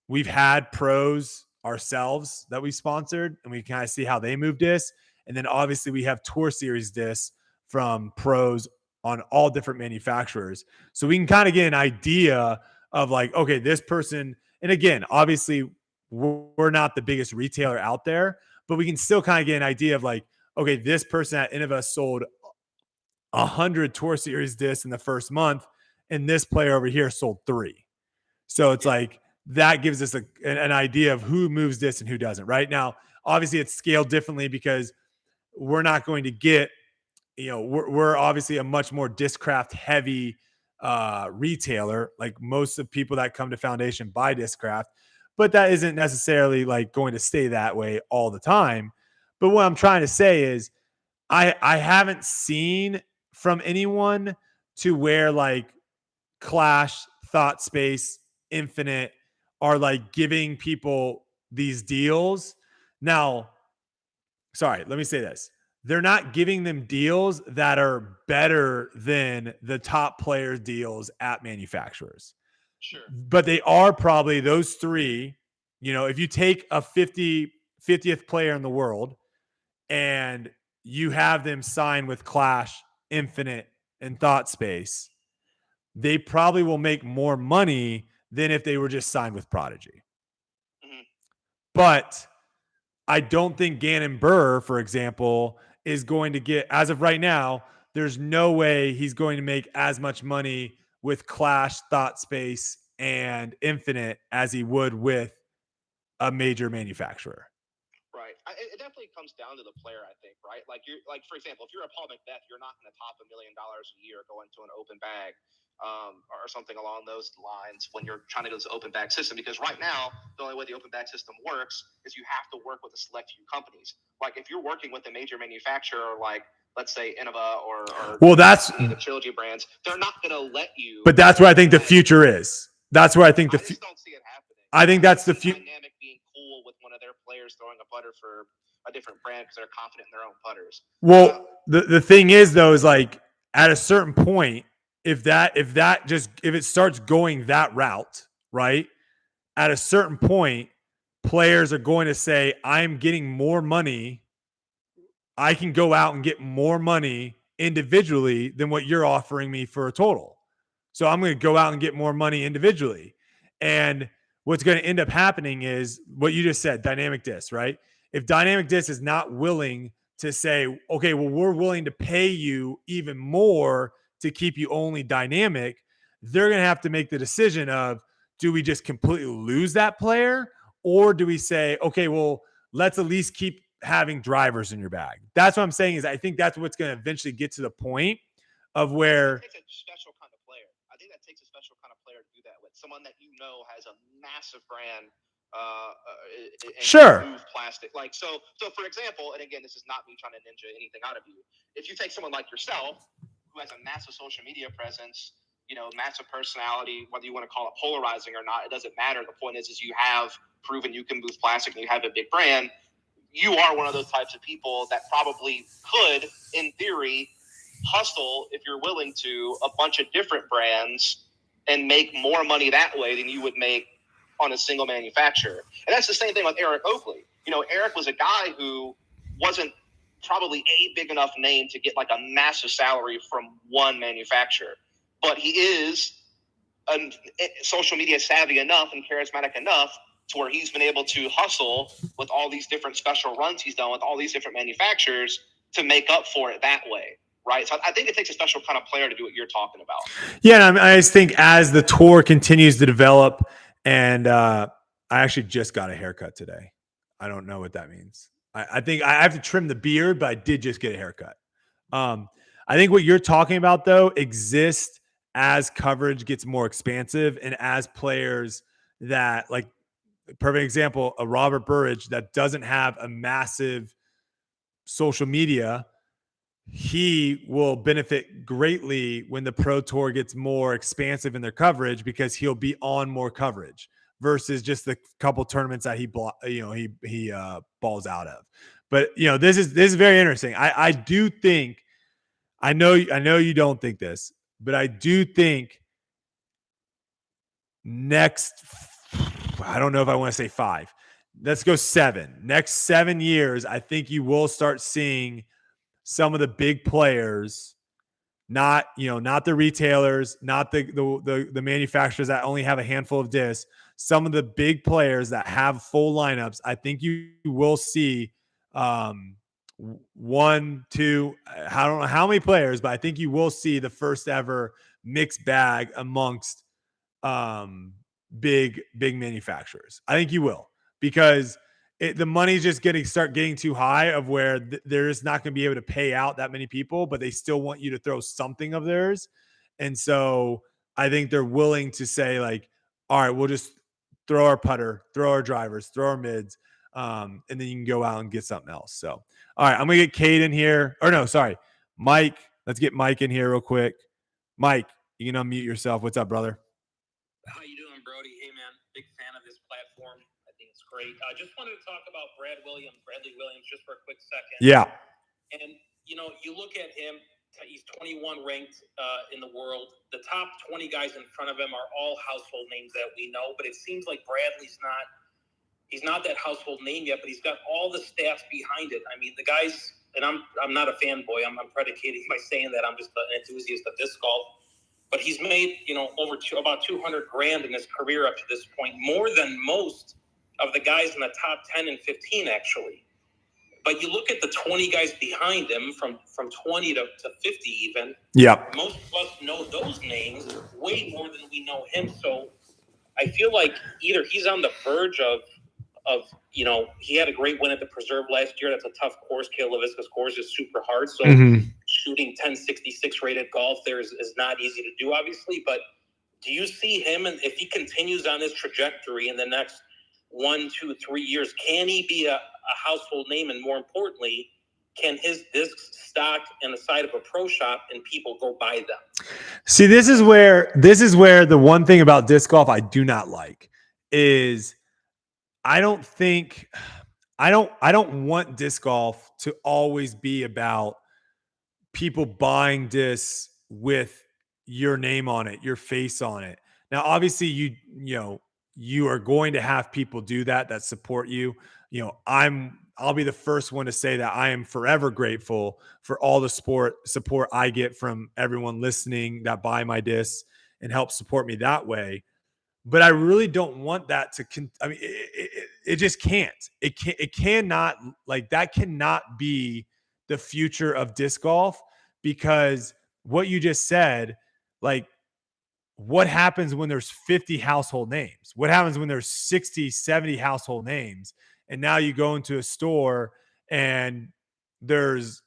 We've had pros ourselves that we sponsored, and we kind of see how they move discs. And then obviously we have Tour Series discs from pros on all different manufacturers. So we can kind of get an idea of like, okay, this person, and again, obviously we're not the biggest retailer out there, but we can still kind of get an idea of like, okay, this person at Innova sold 100 Tour Series discs in the first month, and this player over here sold 3. So it's like that gives us an idea of who moves disc and who doesn't. Right now, obviously, it's scaled differently because we're not going to get, we're obviously a much more Discraft heavy retailer. Like most of people that come to Foundation buy Discraft, but that isn't necessarily like going to stay that way all the time. But what I'm trying to say is I haven't seen from anyone to where like Clash, Thought Space, Infinite are like giving people these deals. Now, sorry, let me say this. They're not giving them deals that are better than the top players' deals at manufacturers. Sure. But they are probably those three. If you take a 50th player in the world and you have them sign with Clash, Infinite, and Thought Space, they probably will make more money than if they were just signed with Prodigy. Mm-hmm. But I don't think Gannon Burr, for example, is going to get, as of right now, there's no way he's going to make as much money with Clash, Thought Space, and Infinite as he would with a major manufacturer. Right. It definitely comes down to the player, I think, right? Like, for example, if you're a Paul McBeth, you're not going to top $1 million a year going to an open bag or something along those lines when you're trying to go to this open bag system. Because right now, the only way the open bag system works is you have to work with a select few companies. Like, if you're working with a major manufacturer, like, let's say Innova or that's the Trilogy brands, they're not going to let you. But that's where I think the future is. That's where I think I just don't see it happening. I think that's the future. Dynamic being cool with one of their players throwing a putter for a different brand because they're confident in their own putters. Well, the thing is though, is like at a certain point, if it starts going that route, right? At a certain point, players are going to say, I'm getting more money. I can go out and get more money individually than what you're offering me for a total. So I'm going to go out and get more money individually. And what's going to end up happening is what you just said, dynamic disc, right? If dynamic disc is not willing to say, okay, well, we're willing to pay you even more to keep you only dynamic, they're going to have to make the decision of, do we just completely lose that player? Or do we say, okay, well, let's at least keep having drivers in your bag? That's what I'm saying is I think that's what's going to eventually get to the point of where it takes a special kind of player. I think that takes a special kind of player to do that with someone that has a massive brand. Sure. Move plastic. Like so for example, and again, this is not me trying to ninja anything out of you. If you take someone like yourself who has a massive social media presence, massive personality, whether you want to call it polarizing or not, it doesn't matter. The point is you have proven you can move plastic and you have a big brand. You are one of those types of people that probably could, in theory, hustle, if you're willing to, a bunch of different brands and make more money that way than you would make on a single manufacturer. And that's the same thing with Eric Oakley. Eric was a guy who wasn't probably a big enough name to get like a massive salary from one manufacturer, but he is social media savvy enough and charismatic enough to where he's been able to hustle with all these different special runs he's done with all these different manufacturers to make up for it that way. Right. So I think it takes a special kind of player to do what you're talking about. Yeah. And I just think as the tour continues to develop, and I actually just got a haircut today. I don't know what that means. I think I have to trim the beard, but I did just get a haircut. I think what you're talking about, though, exists as coverage gets more expansive and as players that, like, perfect example, a Robert Burridge that doesn't have a massive social media, he will benefit greatly when the Pro Tour gets more expansive in their coverage because he'll be on more coverage versus just the couple tournaments that he balls out of. But this is very interesting. I do think, I know you don't think this, but I do think I don't know if I want to say 5. Let's go 7. Next 7 years, I think you will start seeing some of the big players, not the retailers, not the manufacturers that only have a handful of discs, some of the big players that have full lineups. I think you will see 1, 2, I don't know how many players, but I think you will see the first ever mixed bag amongst big manufacturers. I think you will, because the money's just start getting too high of where they're just not going to be able to pay out that many people, but they still want you to throw something of theirs. And so I think they're willing to say like, all right, we'll just throw our putter, throw our drivers, throw our mids, and then you can go out and get something else. So, all right, I'm going to get Cade in here. Or no, sorry, Mike. Let's get Mike in here real quick. Mike, you can unmute yourself. What's up, brother? How you doing, Brodie? Hey, man, big fan of this platform. I think it's great. I just wanted to talk about Bradley Williams, just for a quick second. Yeah. And, you know, you look at him, he's 21 ranked in the world. The top 20 guys in front of him are all household names that we know, but it seems like Bradley's he's not that household name yet, but he's got all the stats behind it. I mean, the guys, and I'm not a fanboy. I'm predicating by saying that I'm just an enthusiast of disc golf. But he's made, you know, about $200,000 in his career up to this point, more than most of the guys in the top 10 and 15, actually. But you look at the 20 guys behind him, from 20 to 50 even. Yeah. Most of us know those names way more than we know him. So I feel like either he's on the verge of you know, he had a great win at the Preserve last year. That's a tough course. Cayo Lavisca's course is super hard. So shooting 1066 rated golf there is not easy to do, obviously. But do you see him, and if he continues on this trajectory in the next 1, 2, 3 years, can he be a household name? And more importantly, can his discs stock in the side of a pro shop and people go buy them? See, this is where the one thing about disc golf I do not like is I don't want disc golf to always be about people buying discs with your name on it, your face on it. Now, obviously, you are going to have people do that support you. You know, I'll be the first one to say that I am forever grateful for all the support I get from everyone listening that buy my discs and help support me that way. But I really don't want that to. It just can't. It cannot, like, that cannot be the future of disc golf, because what you just said, like, what happens when there's 50 household names? What happens when there's 60, 70 household names? And now you go into a store and there's,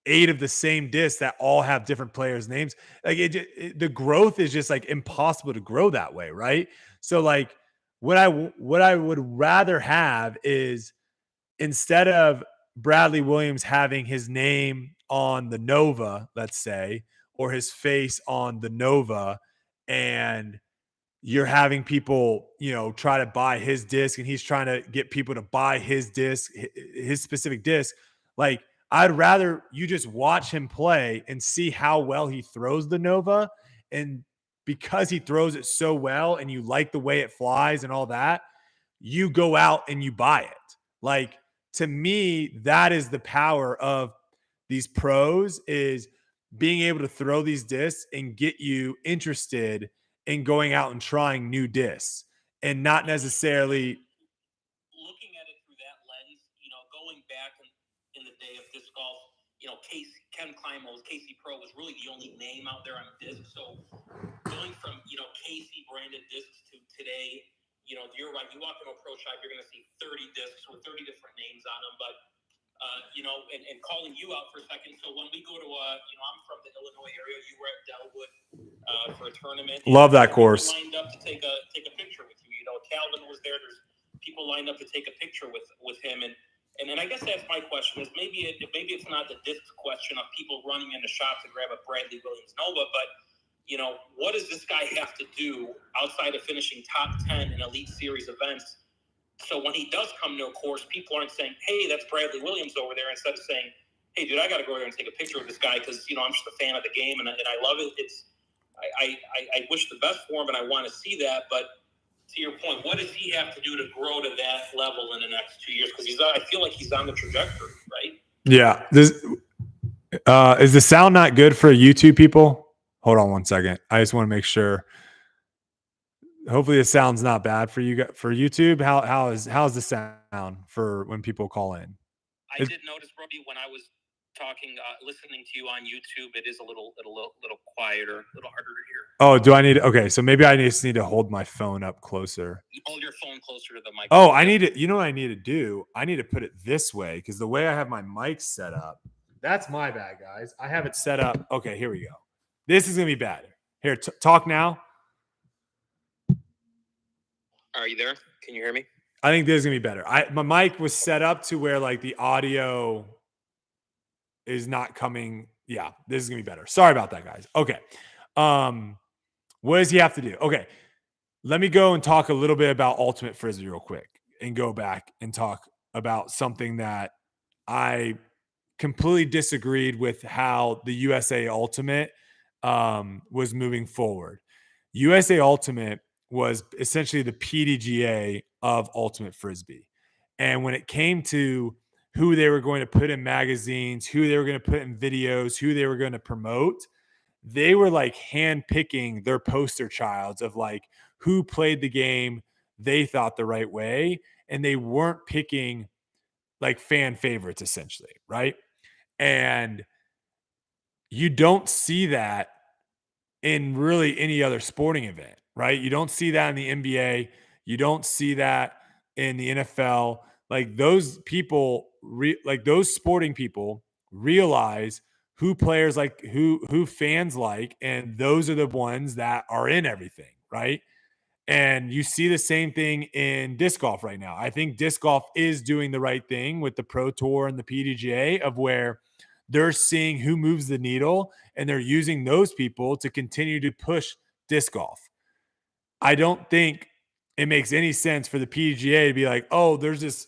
8 of the same discs that all have different players' names. Like, the growth is just like impossible to grow that way, right? So, like, what I would rather have is, instead of Bradley Williams having his name on the Nova, let's say, or his face on the Nova, and you're having people, try to buy his disc, and he's trying to get people to buy his disc, his specific disc. Like, I'd rather you just watch him play and see how well he throws the Nova. And because he throws it so well and you like the way it flies and all that, you go out and you buy it. Like, to me, that is the power of these pros, is being able to throw these discs and get you interested in going out and trying new discs, and not necessarily looking at it through that lens. Going back in the day of disc golf, Ken Climo's Casey Pro was really the only name out there on disc. So going from Casey branded discs to today, you're right. You walk into a pro shop, you're going to see 30 discs with 30 different names on them. But and calling you out for a second. So when we go to I'm from the Illinois area. You were at Delwood for a tournament. Love that course. Lined up to take a picture with you. Calvin was there. There's people lined up to take a picture with him. And then I guess that's my question, is maybe it's not the disc question of people running in the shop to grab a Bradley Williams Nova, but what does this guy have to do outside of finishing top 10 in Elite Series events? So when he does come to a course, people aren't saying, hey, that's Bradley Williams over there, instead of saying, hey, dude, I got to go there and take a picture with this guy because, I'm just a fan of the game and I love it. I wish the best for him and I want to see that. But to your point, what does he have to do to grow to that level in the next 2 years? Because I feel like he's on the trajectory, right? Yeah. Is the sound not good for YouTube people? Hold on one second. I just want to make sure. Hopefully the sound's not bad for you, for YouTube. How's the sound for when people call in? I did notice, Brodie, when I was talking, listening to you on YouTube, it is a little quieter, a little harder to hear. Oh, do I need? Okay, so maybe I just need to hold my phone up closer. You hold your phone closer to the mic. Oh, I need to. You know what I need to do? I need to put it this way because the way I have my mic set up, that's my bad, guys. I have it set up. Okay, here we go. This is gonna be bad. Here, talk now. Are you there? Can you hear me? I think this is gonna be better. My mic was set up to where like the audio is not coming. Yeah, this is gonna be better. Sorry about that, guys. Okay. What does he have to do? Okay. Let me go and talk a little bit about Ultimate Frisbee real quick and go back and talk about something that I completely disagreed with how the USA Ultimate was moving forward. USA Ultimate was essentially the PDGA of Ultimate Frisbee. And when it came to who they were going to put in magazines, who they were going to put in videos, who they were going to promote, they were like handpicking their poster childs of like who played the game they thought the right way. And they weren't picking like fan favorites essentially, right? And you don't see that in really any other sporting event, right? You don't see that in the NBA. You don't see that in the NFL. Like those people, like those sporting people realize who players like, who fans like, and those are the ones that are in everything, right? And you see the same thing in disc golf right now. I think disc golf is doing the right thing with the Pro Tour and the PDGA of where they're seeing who moves the needle and they're using those people to continue to push disc golf. I don't think it makes any sense for the PDGA to be like, oh, there's this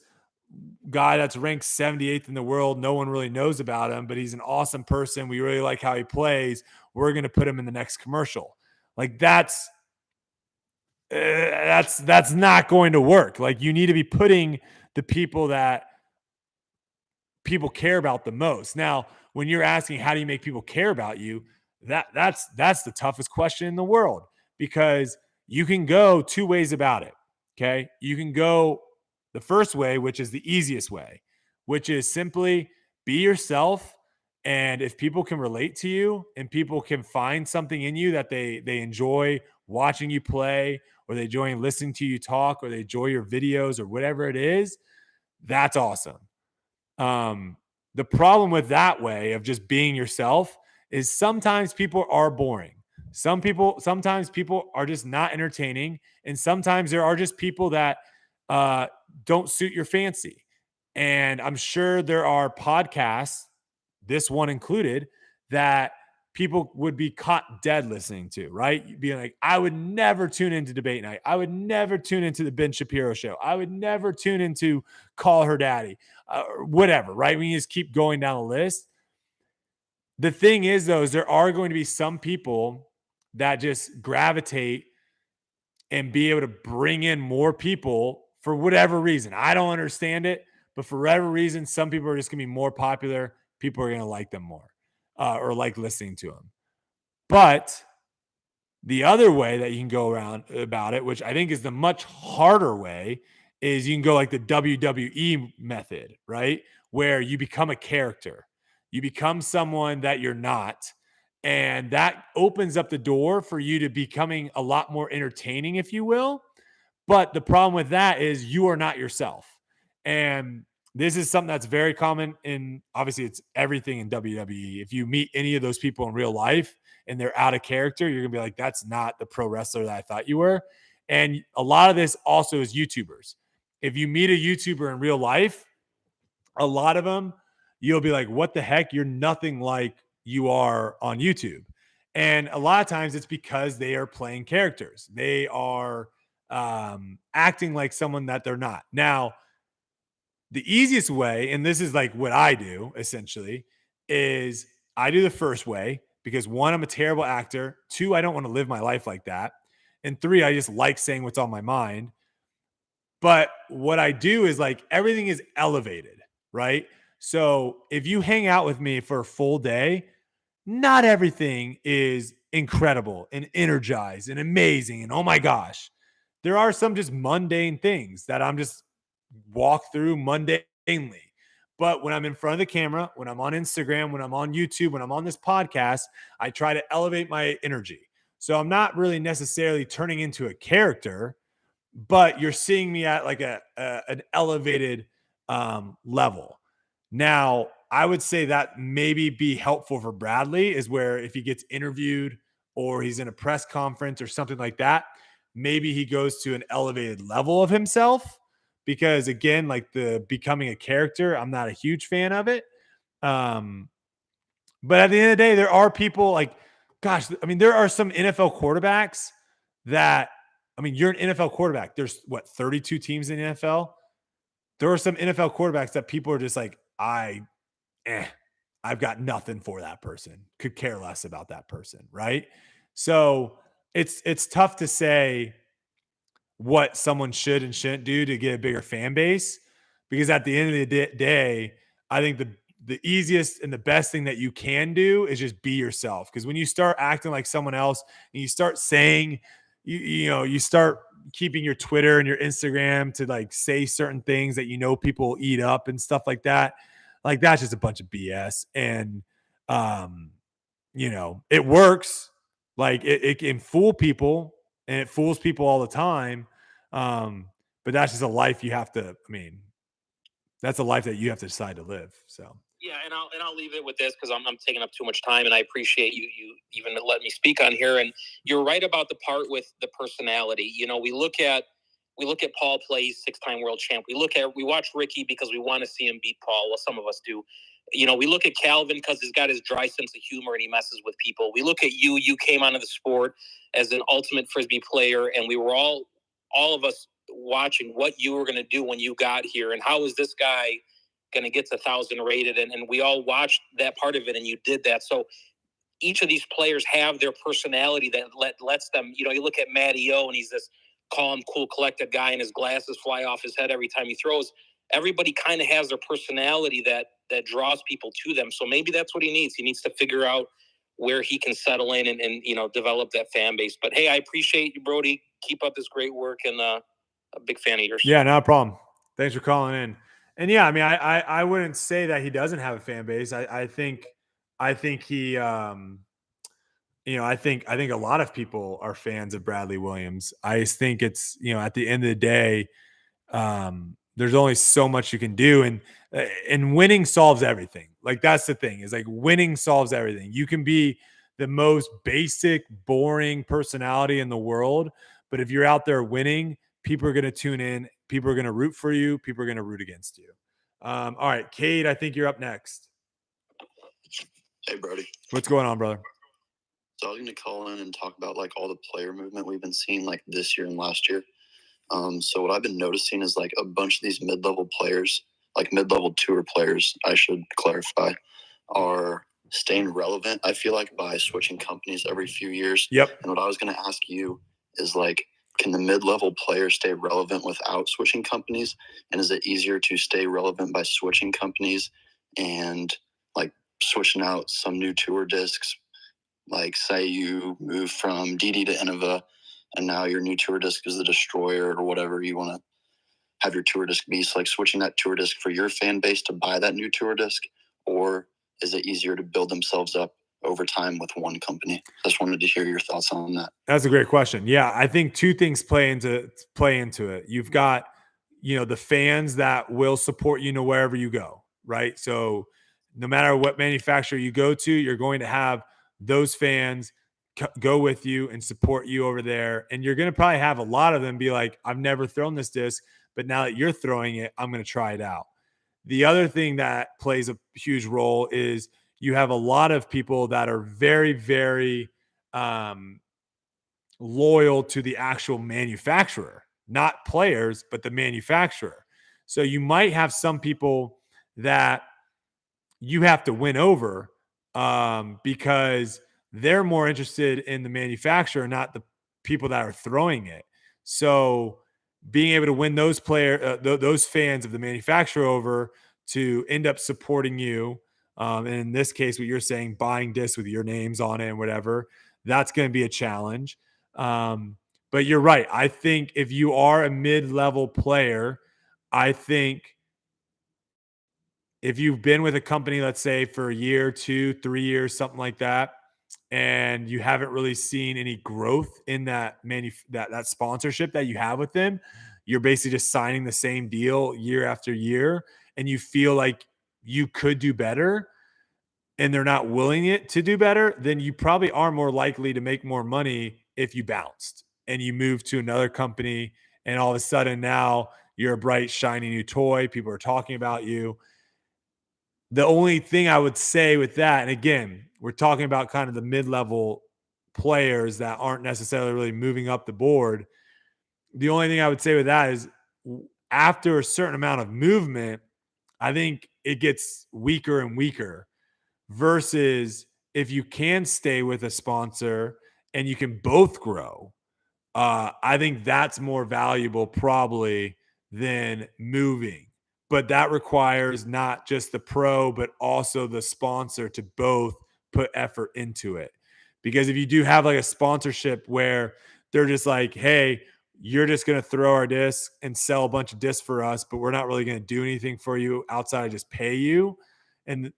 guy that's ranked 78th in the world. No one really knows about him, but he's an awesome person. We really like how he plays. We're going to put him in the next commercial. Like that's not going to work. Like you need to be putting the people that people care about the most. Now, when you're asking how do you make people care about you, that's the toughest question in the world because you can go two ways about it. Okay. You can go the first way, which is the easiest way, which is simply be yourself. And if people can relate to you and people can find something in you that they enjoy watching you play, or they enjoy listening to you talk, or they enjoy your videos or whatever it is, that's awesome. The problem with that way of just being yourself is sometimes people are boring. Sometimes people are just not entertaining. And sometimes there are just people that don't suit your fancy. And I'm sure there are podcasts, this one included, that people would be caught dead listening to, right? Being like, I would never tune into Debate Night. I would never tune into the Ben Shapiro Show. I would never tune into Call Her Daddy, or whatever, right? When you just keep going down the list. The thing is, though, is there are going to be some people that just gravitate and be able to bring in more people for whatever reason. I don't understand it, but for whatever reason, some people are just going to be more popular. People are going to like them more. Or like listening to them. But the other way that you can go around about it, which I think is the much harder way, is you can go like the WWE method, right? Where you become a character. You become someone that you're not. And that opens up the door for you to becoming a lot more entertaining, if you will. But the problem with that is you are not yourself. And this is something that's very common in, obviously, it's everything in WWE. If you meet any of those people in real life and they're out of character, you're going to be like, that's not the pro wrestler that I thought you were. And a lot of this also is YouTubers. If you meet a YouTuber in real life, a lot of them, you'll be like, what the heck? You're nothing like you are on YouTube. And a lot of times it's because they are playing characters. They are acting like someone that they're not. Now, the easiest way, and this is like what I do essentially, is I do the first way because one, I'm a terrible actor. Two, I don't want to live my life like that. And three, I just like saying what's on my mind. But what I do is like everything is elevated, right? So if you hang out with me for a full day, not everything is incredible and energized and amazing. And oh my gosh, there are some just mundane things that I'm just walk through mundanely. But when I'm in front of the camera, when I'm on Instagram, when I'm on YouTube, when I'm on this podcast, I try to elevate my energy. So I'm not really necessarily turning into a character, but you're seeing me at like an elevated level. Now, I would say that maybe be helpful for Bradley is where if he gets interviewed or he's in a press conference or something like that, maybe he goes to an elevated level of himself. Because again, like the becoming a character, I'm not a huge fan of it. But at the end of the day, there are people like, gosh, I mean, there are some NFL quarterbacks that, I mean, you're an NFL quarterback. There's what, 32 teams in the NFL? There are some NFL quarterbacks that people are just like, I've got nothing for that person. Could care less about that person, right? So it's tough to say what someone should and shouldn't do to get a bigger fan base, because at the end of the day, I think the easiest and the best thing that you can do is just be yourself. Because when you start acting like someone else and you start saying, you start keeping your Twitter and your Instagram to like say certain things that people eat up and stuff like that. Like that's just a bunch of BS. And it works. Like it can fool people and it fools people all the time. But that's just a life you have to, that's a life that you have to decide to live. So. Yeah, and I'll leave it with this because I'm taking up too much time, and I appreciate you even let me speak on here. And you're right about the part with the personality. We look at Paul play, 6-time world champ. We watch Ricky because we want to see him beat Paul. Well, some of us do. We look at Calvin because he's got his dry sense of humor and he messes with people. We look at you. You came onto the sport as an ultimate Frisbee player, and we were all of us watching what you were going to do when you got here, and how is this guy going to get to 1,000 rated, and we all watched that part of it, and you did that. So each of these players have their personality that lets them, you look at Matty O, and he's this calm, cool, collected guy, and his glasses fly off his head every time he throws. Everybody kind of has their personality that draws people to them. So maybe that's what he needs. He needs to figure out where he can settle in and develop that fan base. But hey, I appreciate you, Brodie. Keep up this great work, and a big fan of yours. Yeah, no problem. Thanks for calling in. And yeah, I wouldn't say that he doesn't have a fan base. I think he, I think a lot of people are fans of Bradley Williams. I just think it's, at the end of the day, there's only so much you can do, and winning solves everything. Like that's the thing, is like winning solves everything. You can be the most basic, boring personality in the world, but if you're out there winning, people are going to tune in. People are going to root for you. People are going to root against you. All right, Cade, I think you're up next. Hey, Brodie. What's going on, brother? So I was going to call in and talk about like all the player movement we've been seeing like this year and last year. So what I've been noticing is like a bunch of these mid-level players, like mid-level tour players, I should clarify, are staying relevant, I feel like, by switching companies every few years. Yep. And what I was going to ask you is like, can the mid-level player stay relevant without switching companies? And is it easier to stay relevant by switching companies and like switching out some new tour discs? Like say you move from DD to Innova and now your new tour disc is the Destroyer or whatever you want to have your tour disc be. So like switching that tour disc for your fan base to buy that new tour disc, or is it easier to build themselves up over time with one company? I just wanted to hear your thoughts on that. That's a great question. Yeah, I think two things play into it. You've got, the fans that will support you wherever you go, right? So no matter what manufacturer you go to, you're going to have those fans go with you and support you over there. And you're going to probably have a lot of them be like, I've never thrown this disc, but now that you're throwing it, I'm going to try it out. The other thing that plays a huge role is you have a lot of people that are very, very loyal to the actual manufacturer, not players, but the manufacturer. So you might have some people that you have to win over because they're more interested in the manufacturer, not the people that are throwing it. So being able to win those those fans of the manufacturer over to end up supporting you, and in this case, what you're saying, buying discs with your names on it and whatever, that's going to be a challenge. But you're right. I think if you are a mid-level player, I think if you've been with a company, let's say for a year, 2, 3 years, something like that, and you haven't really seen any growth in that that sponsorship that you have with them, you're basically just signing the same deal year after year, and you feel like you could do better, and they're not willing it to do better, then you probably are more likely to make more money if you bounced and you move to another company, and all of a sudden now you're a bright, shiny new toy. People are talking about you. The only thing I would say with that, and again, we're talking about kind of the mid-level players that aren't necessarily really moving up the board. The only thing I would say with that is after a certain amount of movement, I think it gets weaker and weaker versus if you can stay with a sponsor and you can both grow. I think that's more valuable probably than moving. But that requires not just the pro, but also the sponsor to both put effort into it. Because if you do have like a sponsorship where they're just like, hey, you're just going to throw our disc and sell a bunch of discs for us, but we're not really going to do anything for you outside of just pay you. And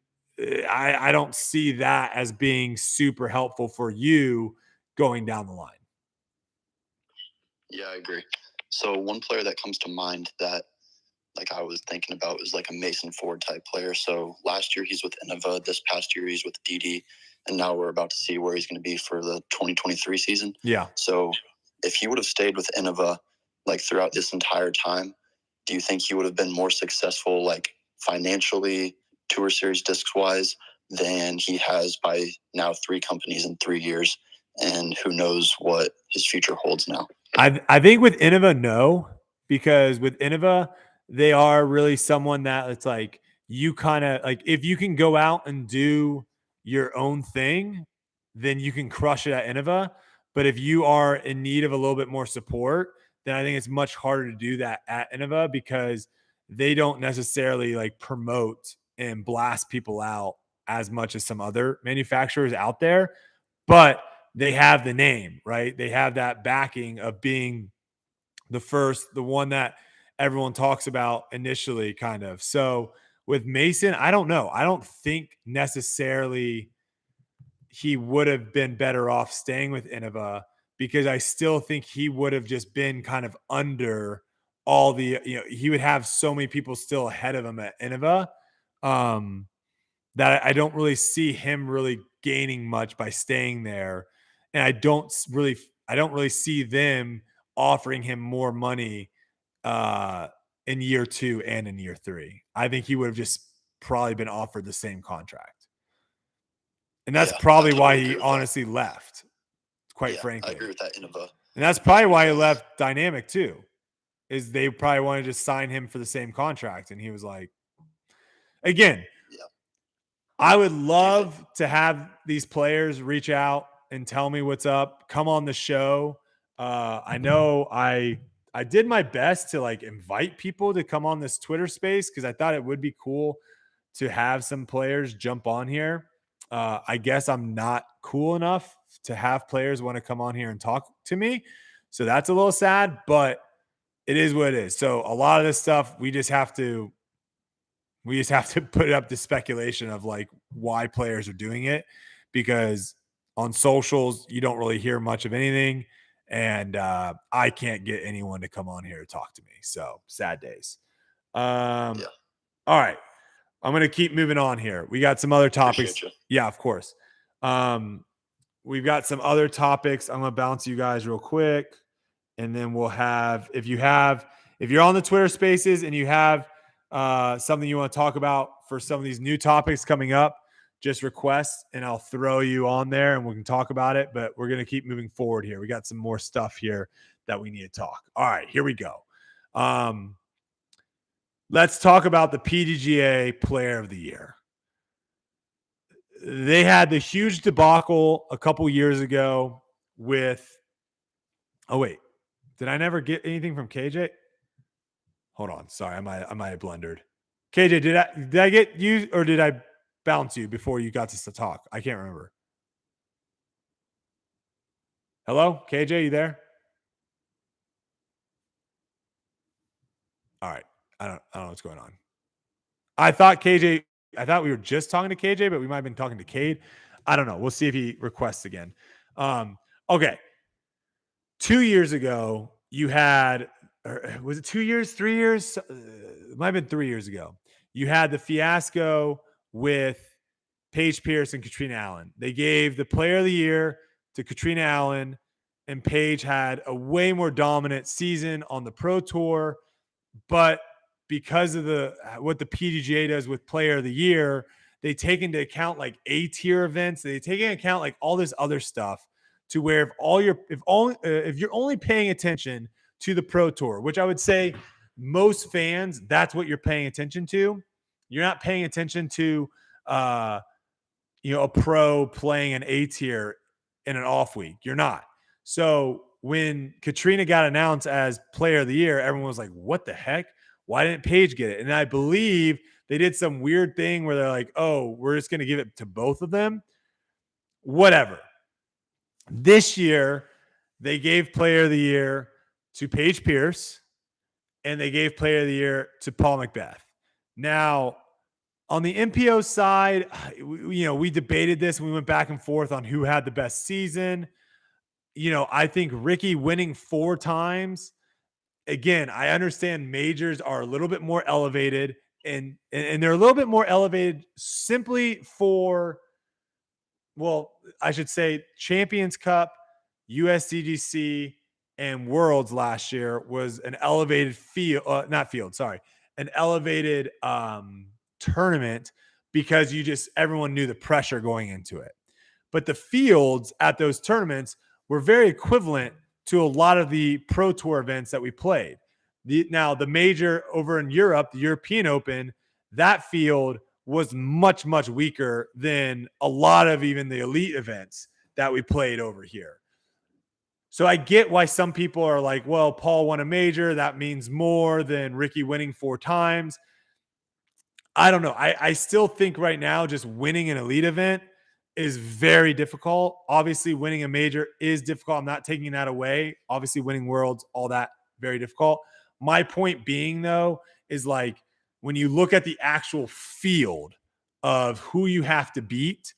I don't see that as being super helpful for you going down the line. Yeah, I agree. So one player that comes to mind that like I was thinking about is like a Mason Ford type player. So last year he's with Innova. This past year he's with DD. And now we're about to see where he's going to be for the 2023 season. Yeah. So if he would have stayed with Innova like throughout this entire time, do you think he would have been more successful like financially, Tour Series discs wise, than he has by now 3 companies in 3 years? And who knows what his future holds now. I think with Innova, no, because with Innova, they are really someone that it's like you kind of like if you can go out and do your own thing, then you can crush it at Innova. But if you are in need of a little bit more support, then I think it's much harder to do that at Innova because they don't necessarily like promote and blast people out as much as some other manufacturers out there. But they have the name, right? They have that backing of being the one that everyone talks about initially, kind of. So with Mason, I don't know. I don't think necessarily he would have been better off staying with Innova because I still think he would have just been kind of under all the, he would have so many people still ahead of him at Innova. That I don't really see him really gaining much by staying there. And I don't really see them offering him more money in year 2 and in year 3. I think he would have just probably been offered the same contract. And that's probably why he honestly left, quite frankly. I agree with that, Innova. And that's probably why he left Dynamic too, is they probably wanted to just sign him for the same contract. And he was like, again, I would love to have these players reach out and tell me what's up, come on the show. I know I did my best to like invite people to come on this Twitter space because I thought it would be cool to have some players jump on here. I guess I'm not cool enough to have players want to come on here and talk to me. So that's a little sad, but it is what it is. So a lot of this stuff, we just have to put up the speculation of like why players are doing it, because on socials, you don't really hear much of anything. And I can't get anyone to come on here to talk to me. So sad days. All right. I'm going to keep moving on here. We got some other topics. Yeah, of course. We've got some other topics. I'm going to bounce you guys real quick. And then we'll have, if you're on the Twitter spaces and you have something you want to talk about for some of these new topics coming up, just request and I'll throw you on there and we can talk about it. But we're going to keep moving forward here. We got some more stuff here that we need to talk. All right, here we go. Let's talk about the PDGA Player of the Year. They had the huge debacle a couple years ago with, oh wait, did I never get anything from KJ? Hold on. Sorry, I might have blundered. KJ, did I get you or did I bounce you before you got to talk? I can't remember. Hello? KJ, you there? All right. I don't know what's going on. I thought we were just talking to KJ, but we might have been talking to Cade. I don't know. We'll see if he requests again. Okay. 2 years ago, you had, or was it 2 years, 3 years? It might have been 3 years ago. You had the fiasco with Paige Pierce and Katrina Allen. They gave the player of the year to Katrina Allen, and Paige had a way more dominant season on the Pro Tour. But because of what the PDGA does with player of the year, they take into account like A-tier events. They take into account like all this other stuff to where if you're only paying attention to the Pro Tour, which I would say most fans, that's what you're paying attention to. You're not paying attention to a pro playing an A-tier in an off week. You're not. So when Katrina got announced as player of the year, everyone was like, what the heck? Why didn't Paige get it? And I believe they did some weird thing where they're like, oh, we're just going to give it to both of them. Whatever. This year, they gave player of the year to Paige Pierce, and they gave player of the year to Paul McBeth. Now, on the MPO side, we debated this and we went back and forth on who had the best season. I think Ricky winning 4 times. Again, I understand majors are a little bit more elevated, and they're a little bit more elevated simply for, well, I should say Champions Cup, USDGC, and Worlds last year was an elevated an elevated tournament because everyone knew the pressure going into it. But the fields at those tournaments were very equivalent to a lot of the Pro Tour events that we played. Now, the major over in Europe, the European Open, that field was much, much weaker than a lot of even the elite events that we played over here. So I get why some people are like, well, Paul won a major. That means more than Ricky winning 4 times. I don't know. I still think right now just winning an elite event is very difficult. Obviously, winning a major is difficult. I'm not taking that away. Obviously, winning Worlds, all that, very difficult. My point being, though, is like when you look at the actual field of who you have to beat,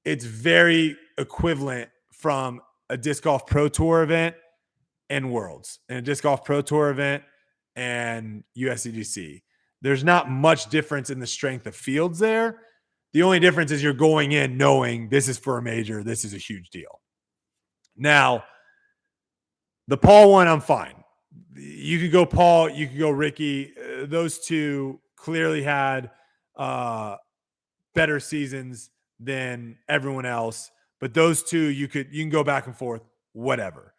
it's very equivalent from a Disc Golf Pro Tour event and Worlds, and a Disc Golf Pro Tour event and USDGC. There's not much difference in the strength of fields there. The only difference is you're going in knowing this is for a major. This is a huge deal. Now, the Paul one, I'm fine. You could go Paul. You could go Ricky. Those two clearly had better seasons than everyone else. But those two, you can go back and forth, whatever.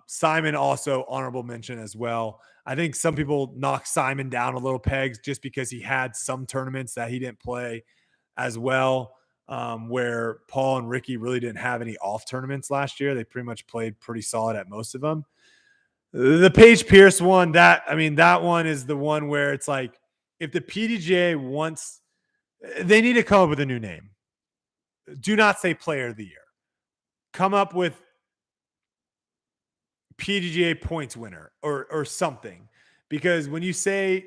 Simon also honorable mention as well. I think some people knock Simon down a little pegs just because he had some tournaments that he didn't play as well, where Paul and Ricky really didn't have any off tournaments last year. They pretty much played pretty solid at most of them. The Paige Pierce one, that one is the one where it's like, if the PDGA wants, they need to come up with a new name. Do not say player of the year. Come up with PDGA points winner or something. Because when you say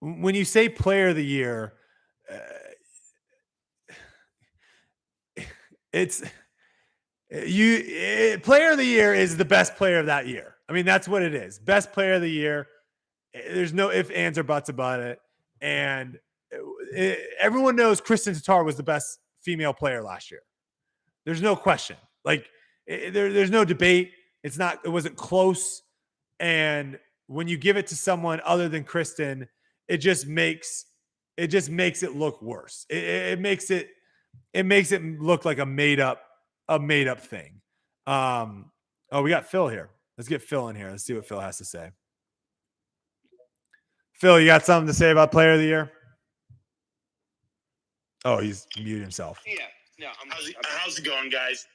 player of the year, player of the year is the best player of that year. I mean, that's what it is. Best player of the year. There's no ifs, ands, or buts about it. And everyone knows Kristin Tattar was the best female player last year. There's no question. Like there's no debate. It wasn't close. And when you give it to someone other than Kristin, it just makes it look worse. It makes it look like a made up thing. We got Phil here. Let's get Phil in here. Let's see what Phil has to say. Phil, you got something to say about player of the year? Oh, he's muted himself. Yeah. No, How's it going, guys?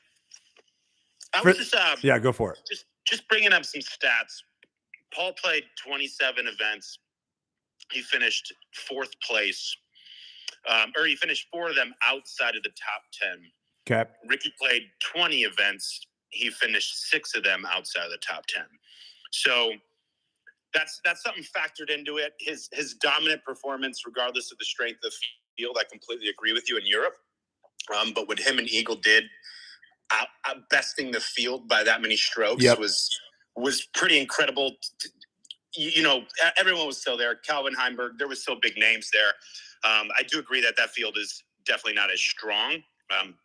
Yeah, go for it. Just bringing up some stats. Paul played 27 events. He finished 4th place. Or he finished 4 of them outside of the top 10. Okay. Ricky played 20 events. He finished 6 of them outside of the top 10. So that's something factored into it. His dominant performance, regardless of the strength of the field, I completely agree with you in Europe. But what him and Eagle did, besting the field by that many strokes, was pretty incredible. Everyone was still there. Calvin Heimberg, there was still big names there. I do agree that field is definitely not as strong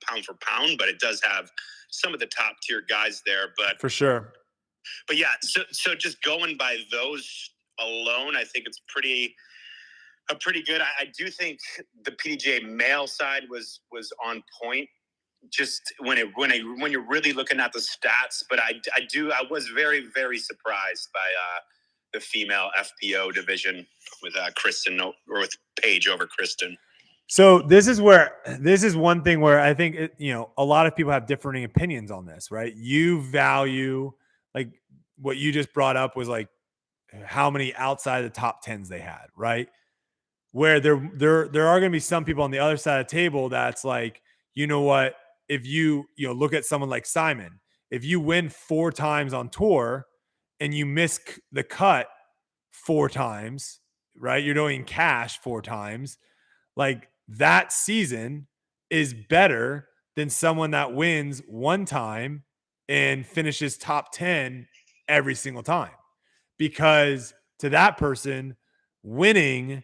pound for pound, but it does have some of the top tier guys there. But for sure. But yeah, so just going by those alone, I think it's pretty good. I do think the PDGA male side was on point. Just when you're really looking at the stats, but I was very, very surprised by the female FPO division with Kristin or with Paige over Kristin. So this is one thing where I think a lot of people have differing opinions on this, right? You value, like what you just brought up was like how many outside of the top 10s they had, right? Where there are going to be some people on the other side of the table that's like, you know what? If you look at someone like Simon, if you win 4 times on tour and you miss the cut 4 times, right? You're doing cash 4 times, like that season is better than someone that wins 1 time and finishes top 10 every single time. Because to that person, winning,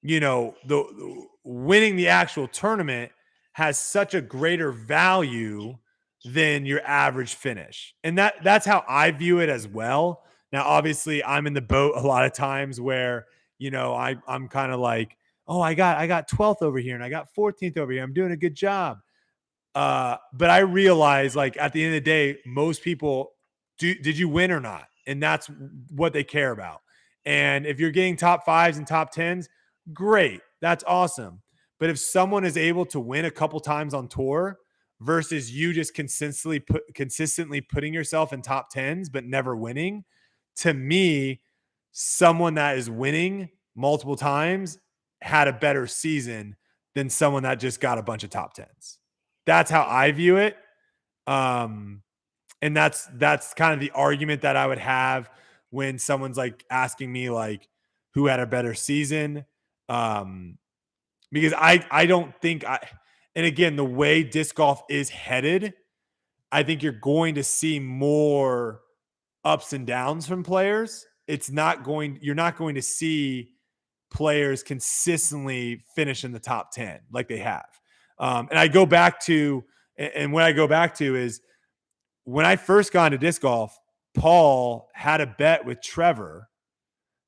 winning the actual tournament has such a greater value than your average finish. And that's how I view it as well. Now, obviously, I'm in the boat a lot of times where, I'm kind of like, oh, I got 12th over here and I got 14th over here. I'm doing a good job. But I realize, like, at the end of the day, most people did you win or not? And that's what they care about. And if you're getting top 5s and top 10s, great. That's awesome. But if someone is able to win a couple times on tour versus you just consistently putting yourself in top 10s but never winning, to me, someone that is winning multiple times had a better season than someone that just got a bunch of top 10s. That's how I view it. And that's kind of the argument that I would have when someone's like asking me like who had a better season. Because I don't think and again, the way disc golf is headed, I think you're going to see more ups and downs from players. You're not going to see players consistently finish in the top 10 like they have. And I go back to, and what I go back to is when I first got into disc golf, Paul had a bet with Trevor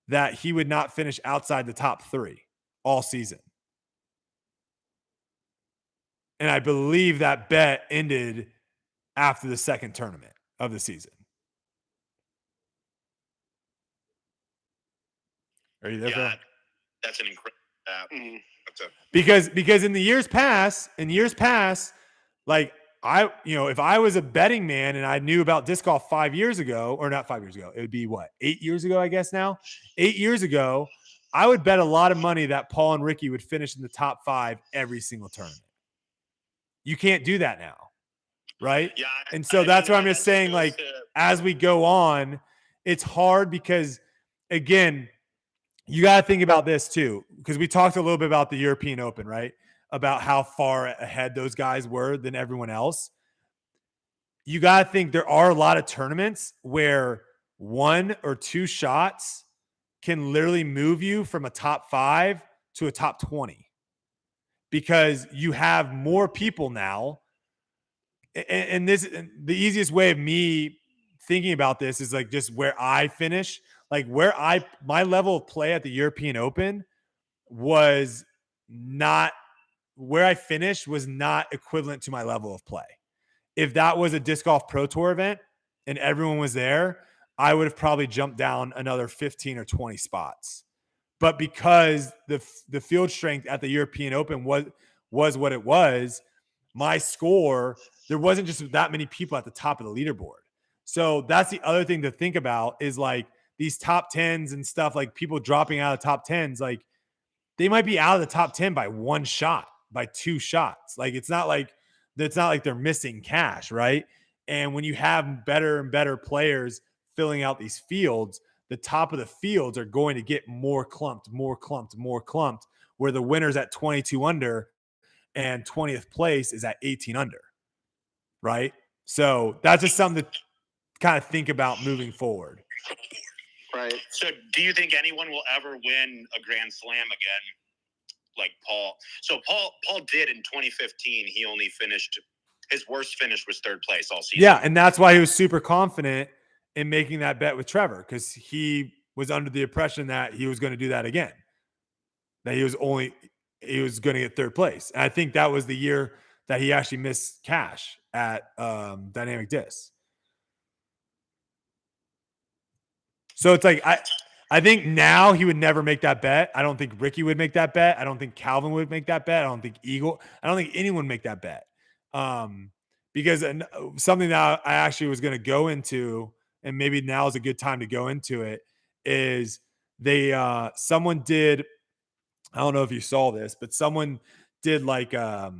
that he would not finish outside the top 3 all season. And I believe that bet ended after the second tournament of the season. Are you there, Phil? That's an incredible because in the years past, like if I was a betting man and I knew about disc golf 5 years ago, or not 5 years ago, it would be 8 years ago, I guess now. 8 years ago, I would bet a lot of money that Paul and Ricky would finish in the top 5 every single tournament. You can't do that now, right? Yeah. And so that's what I'm just saying, like, as we go on, it's hard because, again, you got to think about this too, because we talked a little bit about the European Open, right? About how far ahead those guys were than everyone else. You got to think there are a lot of tournaments where 1 or 2 shots can literally move you from a top 5 to a top 20 because you have more people now. And the easiest way of me thinking about this is like just where I finish. Like my level of play at the European Open was not where I finished was not equivalent to my level of play. If that was a disc golf pro tour event and everyone was there, I would have probably jumped down another 15 or 20 spots. But because the field strength at the European Open was what it was, my score, there wasn't just that many people at the top of the leaderboard. So that's the other thing to think about is like these top 10s and stuff, like people dropping out of top 10s, like they might be out of the top 10 by 1 shot, by 2 shots. Like it's not like they're missing cash, right? And when you have better and better players filling out these fields, the top of the fields are going to get more clumped, where the winner's at 22 under and 20th place is at 18 under, right? So that's just something to kind of think about moving forward. Right. So do you think anyone will ever win a Grand Slam again like Paul? So Paul did in 2015. He only finished – his worst finish was third place all season. Yeah, and that's why he was super confident in making that bet with Trevor, because he was under the impression that he was going to do that again, that he was going to get third place. And I think that was the year that he actually missed cash at Dynamic Disc. So it's like I think now he would never make that bet. I don't think Ricky would make that bet. I don't think Calvin would make that bet. I don't think anyone would make that bet. Because something that I actually was going to go into, and maybe now is a good time to go into it, is someone did, I don't know if you saw this, but someone did like a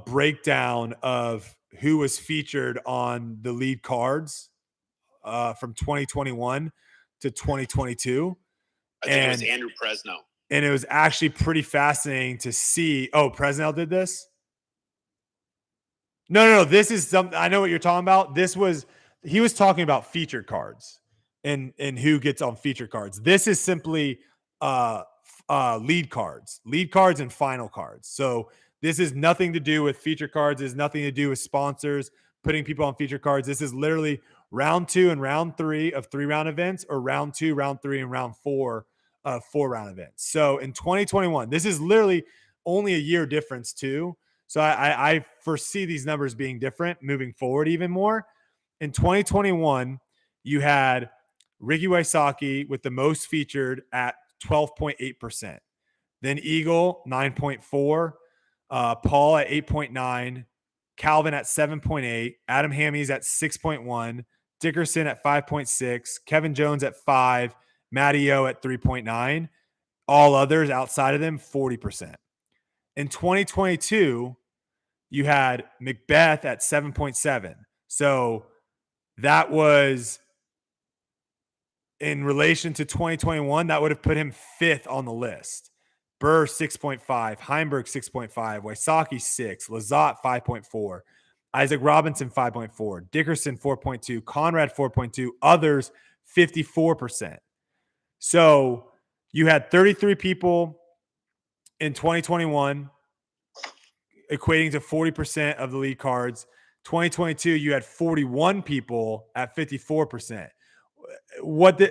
breakdown of who was featured on the lead cards from 2021 to 2022. I think it was Andrew Presnell. And it was actually pretty fascinating to see. Oh, Presnell did this? No. This is something, I know what you're talking about. He was talking about featured cards and who gets on featured cards. This is simply lead cards and final cards. So this is nothing to do with feature cards. It's nothing to do with sponsors putting people on feature cards. This is literally round 2 and round 3 of 3-round events, or round 2, round 3, and round 4 of 4-round events. So in 2021, this is literally only a year difference too. So I foresee these numbers being different moving forward even more. In 2021, you had Ricky Wysocki with the most featured at 12.8%. Then Eagle, 9.4. Paul at 8.9. Calvin at 7.8. Adam Hammies at 6.1. Dickerson at 5.6. Kevin Jones at 5. Matty O at 3.9. All others outside of them, 40%. In 2022, you had McBeth at 7.7. So that was, in relation to 2021, that would have put him 5th on the list. Burr, 6.5. Heimberg, 6.5. Wysocki, 6. Lizotte, 5.4. Isaac Robinson, 5.4. Dickerson, 4.2. Conrad, 4.2. Others, 54%. So you had 33 people in 2021, equating to 40% of the lead cards. 2022, you had 41 people at 54%.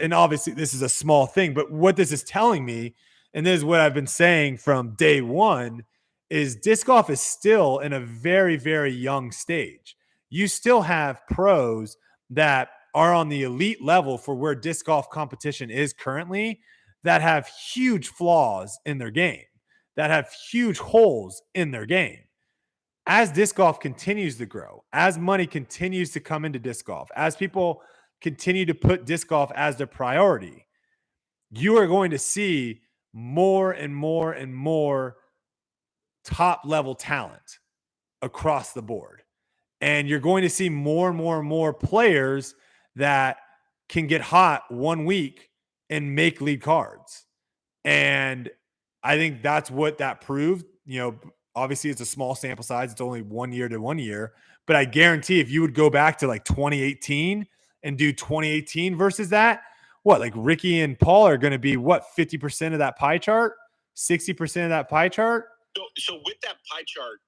And obviously this is a small thing, but what this is telling me, and this is what I've been saying from day one, is disc golf is still in a very, very young stage. You still have pros that are on the elite level for where disc golf competition is currently, that have huge flaws in their game, that have huge holes in their game. As disc golf continues to grow, as money continues to come into disc golf, as people continue to put disc golf as their priority, you are going to see more and more and more top level talent across the board. And you're going to see more and more and more players that can get hot 1 week and make lead cards. And I think that's what that proved. You know, obviously it's a small sample size. It's only 1 year to 1 year, but I guarantee if you would go back to like 2018 and do 2018 versus that, like Ricky and Paul are going to be 50% of that pie chart, 60% of that pie chart. So with that pie chart,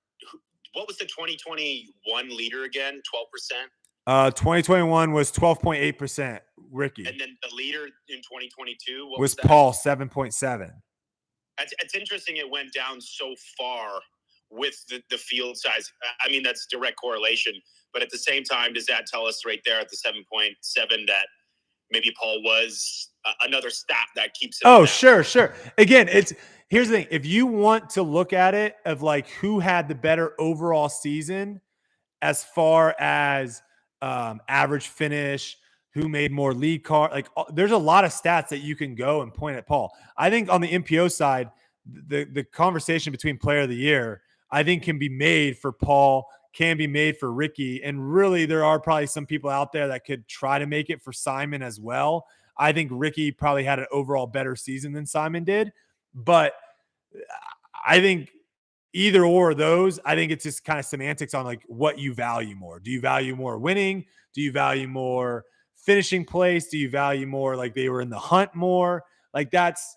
what was the 2021 leader again? 12%? 2021 was 12.8%, Ricky. And then the leader in 2022 was Paul, 7.7. It's interesting it went down so far with the field size. I mean, that's direct correlation. But at the same time, does that tell us right there at the 7.7 that maybe Paul was another stat that keeps it down? Sure. Again, here's the thing. If you want to look at it of like who had the better overall season as far as average finish, who made more lead card, like there's a lot of stats that you can go and point at Paul. I think on the MPO side, the conversation between player of the year, I think can be made for Paul, can be made for Ricky. And really there are probably some people out there that could try to make it for Simon as well. I think Ricky probably had an overall better season than Simon did, but I think either or those, I think it's just kind of semantics on like what you value more. Do you value more winning? Do you value more finishing place? Do you value more like they were in the hunt more? Like that's,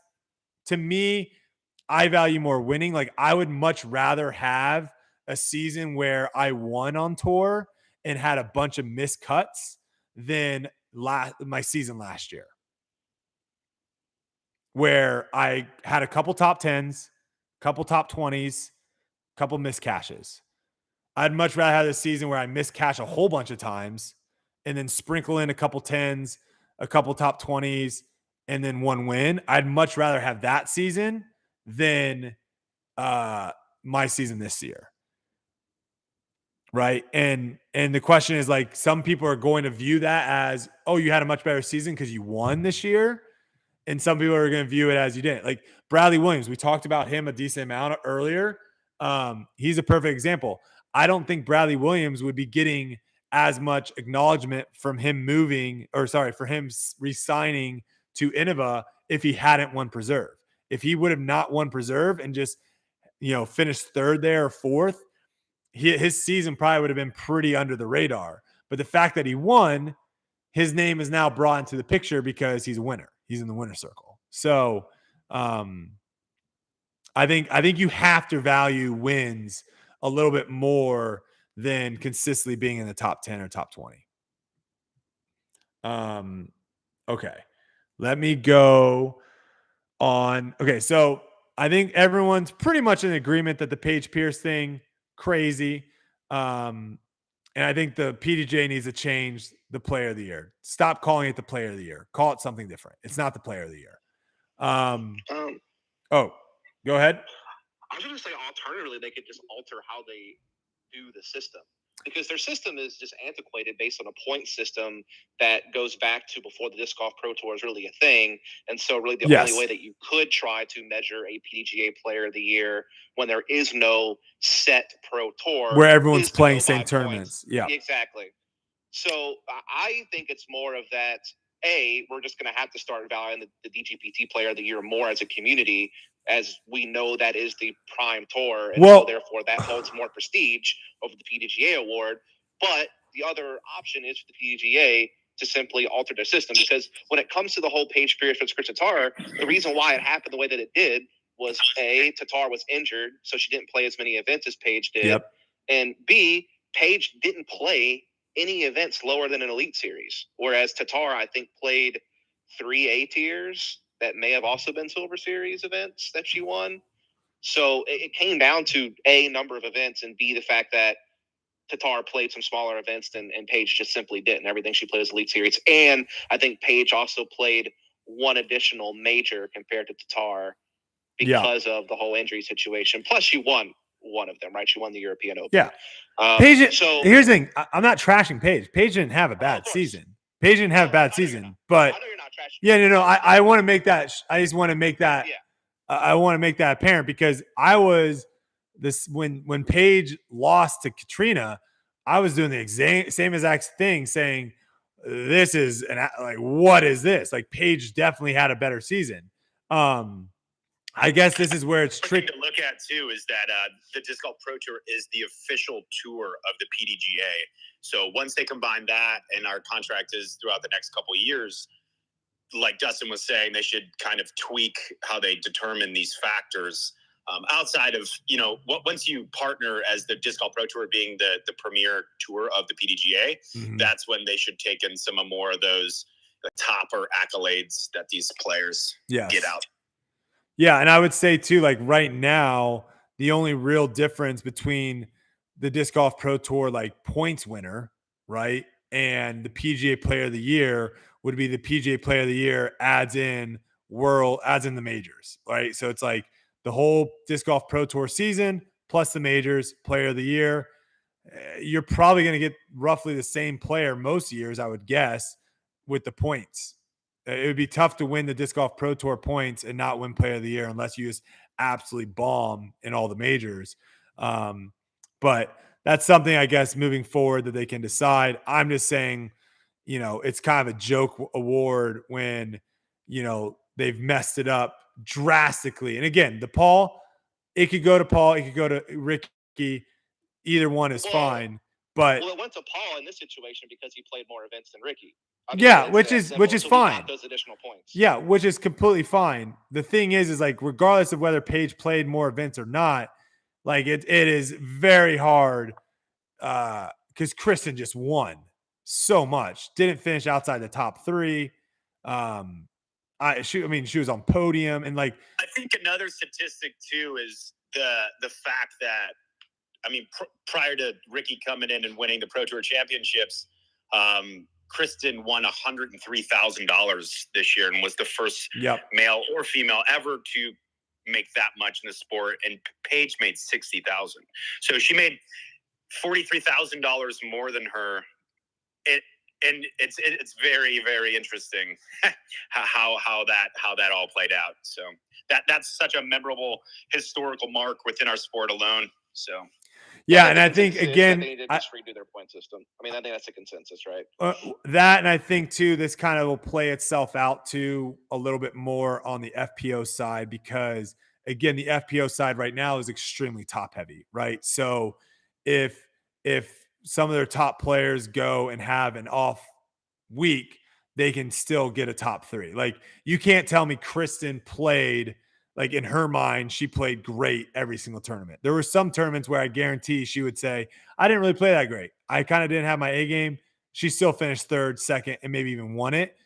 to me, I value more winning. Like I would much rather have a season where I won on tour and had a bunch of missed cuts than my season last year, where I had a couple top 10s, couple top 20s, couple missed caches. I'd much rather have a season where I missed cache a whole bunch of times and then sprinkle in a couple 10s, a couple top 20s, and then one win. I'd much rather have that season than my season this year. Right. And the question is like, some people are going to view that as, oh, you had a much better season because you won this year. And some people are going to view it as you didn't. Like Bradley Williams, we talked about him a decent amount earlier. He's a perfect example. I don't think Bradley Williams would be getting as much acknowledgement from him for him re-signing to Innova if he hadn't won Preserve. If he would have not won Preserve and just, finished third there or fourth, his season probably would have been pretty under the radar. But the fact that he won, his name is now brought into the picture because he's a winner. He's in the winner circle. So I think you have to value wins a little bit more than consistently being in the top 10 or top 20. Okay. Let me go on. Okay. So I think everyone's pretty much in agreement that the Paige Pierce thing, crazy. And I think the PDGA needs to change the player of the year. Stop calling it the player of the year. Call it something different. It's not the player of the year. Go ahead. I was going to say, alternatively, they could just alter how they do the system, because their system is just antiquated based on a point system that goes back to before the Disc Golf Pro Tour is really a thing. And so really the only way that you could try to measure a PDGA player of the year when there is no set pro tour where everyone's playing same tournaments. Yeah, exactly. So I think it's more of that. We're just going to have to start valuing the DGPT player of the year more as a community, as we know that is the prime tour. And so therefore that holds more prestige over the PDGA award. But the other option is for the PDGA to simply alter their system, because when it comes to the whole Paige Pierce versus Chris Tattar, the reason why it happened the way that it did was Tattar was injured, so she didn't play as many events as Paige did. Yep. And B, Paige didn't play any events lower than an Elite Series, whereas Tattar, I think, played 3 A tiers that may have also been Silver Series events that she won. So it came down to A, number of events, and B, the fact that Tattar played some smaller events and Paige just simply didn't. Everything she played was Elite Series. And I think Paige also played one additional major compared to Tattar because of the whole injury situation. Plus, she won one of them, right? She won the European Open. Yeah. Paige, so here's the thing. I'm not trashing Paige. Paige didn't have a bad season. Paige didn't have a bad season, but I want to make that. I just want to make that. Yeah. I want to make that apparent, because I was when Paige lost to Katrina, I was doing the same exact thing, saying this is what is this? Like Paige definitely had a better season. I guess this is where it's tricky to look at too, is that the Disc Golf Pro Tour is the official tour of the PDGA. So once they combine that, and our contract is throughout the next couple of years, like Dustin was saying, they should kind of tweak how they determine these factors outside of, once you partner as the Disc Golf Pro Tour being the premier tour of the PDGA, that's when they should take in some more of those topper accolades that these players get out. Yeah, and I would say too, like right now, the only real difference between the Disc Golf Pro Tour points winner, right, and the PGA Player of the Year would be the PGA Player of the Year adds in the majors, right? So it's like the whole Disc Golf Pro Tour season plus the majors, Player of the Year. You're probably going to get roughly the same player most years, I would guess, with the points. It would be tough to win the Disc Golf Pro Tour points and not win Player of the Year unless you just absolutely bomb in all the majors. But that's something, I guess, moving forward that they can decide. I'm just saying, it's kind of a joke award when, they've messed it up drastically. And again, it could go to Paul, it could go to Ricky. Either one is fine. But it went to Paul in this situation because he played more events than Ricky. Which is fine. Those additional points. Yeah, which is completely fine. The thing is like, regardless of whether Paige played more events or not, like it is very hard because Kristin just won so much. Didn't finish outside the top 3. She was on podium, and like I think another statistic too is the fact that prior to Ricky coming in and winning the Pro Tour Championships, Kristin won $103,000 this year and was the first male or female ever to make that much in the sport. And Paige made $60,000, so she made $43,000 more than her. And it's very, very interesting how that all played out. So that's such a memorable historical mark within our sport alone. So. Yeah, and I think again, they need to just redo their point system. I think that's a consensus, right? That, and I think too, this kind of will play itself out too a little bit more on the FPO side, because again, the FPO side right now is extremely top heavy, right? So if some of their top players go and have an off week, they can still get a top 3. Like, you can't tell me Kristin played, like in her mind, she played great every single tournament. There were some tournaments where I guarantee she would say, I didn't really play that great. I kind of didn't have my A game. She still finished 3rd, 2nd, and maybe even won it.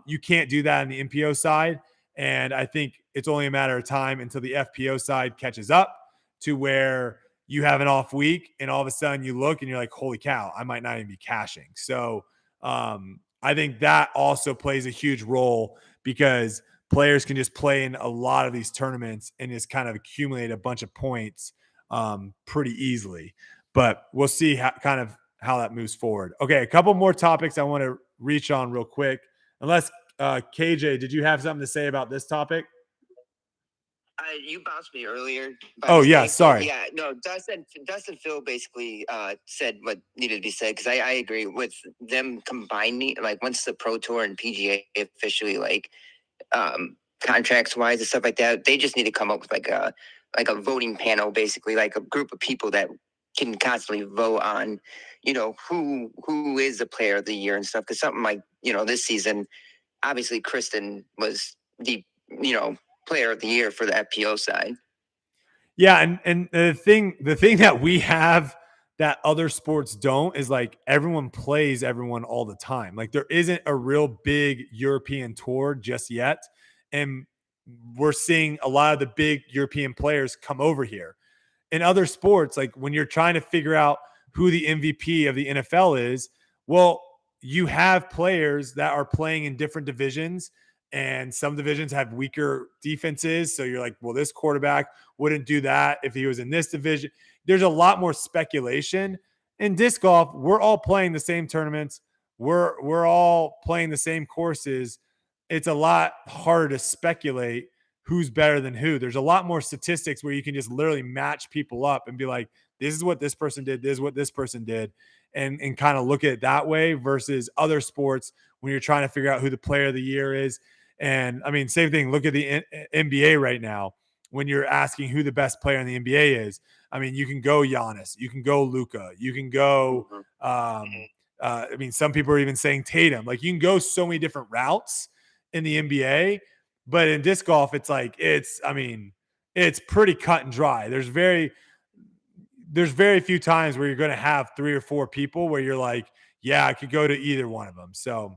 You can't do that on the MPO side. And I think it's only a matter of time until the FPO side catches up to where you have an off week and all of a sudden you look and you're like, holy cow, I might not even be cashing. So I think that also plays a huge role, because players can just play in a lot of these tournaments and just kind of accumulate a bunch of points pretty easily. But we'll see how that moves forward. Okay, a couple more topics I want to reach on real quick. Unless, KJ, did you have something to say about this topic? You bounced me earlier. Oh, yeah, sorry. Yeah, no, Dustin Phil basically said what needed to be said, because I agree with them combining, like once the Pro Tour and PGA officially contracts wise and stuff like that, they just need to come up with like a voting panel, basically like a group of people that can constantly vote on, who is the player of the year and stuff. Because something like, this season, obviously Kristin was the, player of the year for the FPO side. Yeah, and the thing that we have that other sports don't is like everyone plays everyone all the time. Like, there isn't a real big European tour just yet. And we're seeing a lot of the big European players come over here. In other sports, like when you're trying to figure out who the MVP of the NFL is, well, you have players that are playing in different divisions, and some divisions have weaker defenses. So you're like, well, this quarterback wouldn't do that if he was in this division. There's a lot more speculation. In disc golf, we're all playing the same tournaments. We're all playing the same courses. It's a lot harder to speculate who's better than who. There's a lot more statistics where you can just literally match people up and be like, this is what this person did, this is what this person did, and kind of look at it that way, versus other sports when you're trying to figure out who the player of the year is. And same thing. Look at the NBA right now. When you're asking who the best player in the NBA is, you can go Giannis, you can go Luka, you can go. Some people are even saying Tatum. Like, you can go so many different routes in the NBA, but in disc golf, it's like it's pretty cut and dry. There's very few times where you're going to have 3 or 4 people where you're like, yeah, I could go to either one of them. So.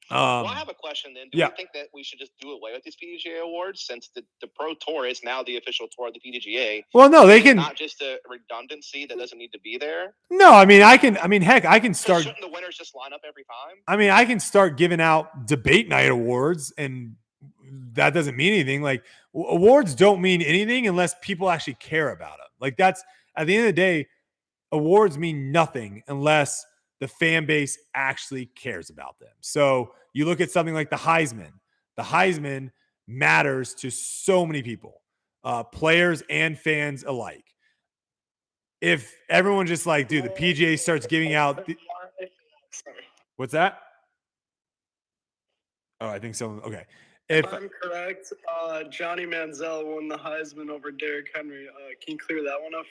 Well, I have a question then. Do you think that we should just do away with these PDGA awards, since the Pro Tour is now the official tour of the PDGA? Well, no, they can. Not just a redundancy that doesn't need to be there. No, I can start. Shouldn't the winners just line up every time? I can start giving out debate night awards, and that doesn't mean anything. Like, awards don't mean anything unless people actually care about them. Like, that's, at the end of the day, awards mean nothing unless the fan base actually cares about them. So you look at something like the Heisman. The Heisman matters to so many people, players and fans alike. If everyone just like, dude, the PGA starts giving out. What's that? Oh, I think so. Okay. If I'm correct, Johnny Manziel won the Heisman over Derrick Henry. Can you clear that one up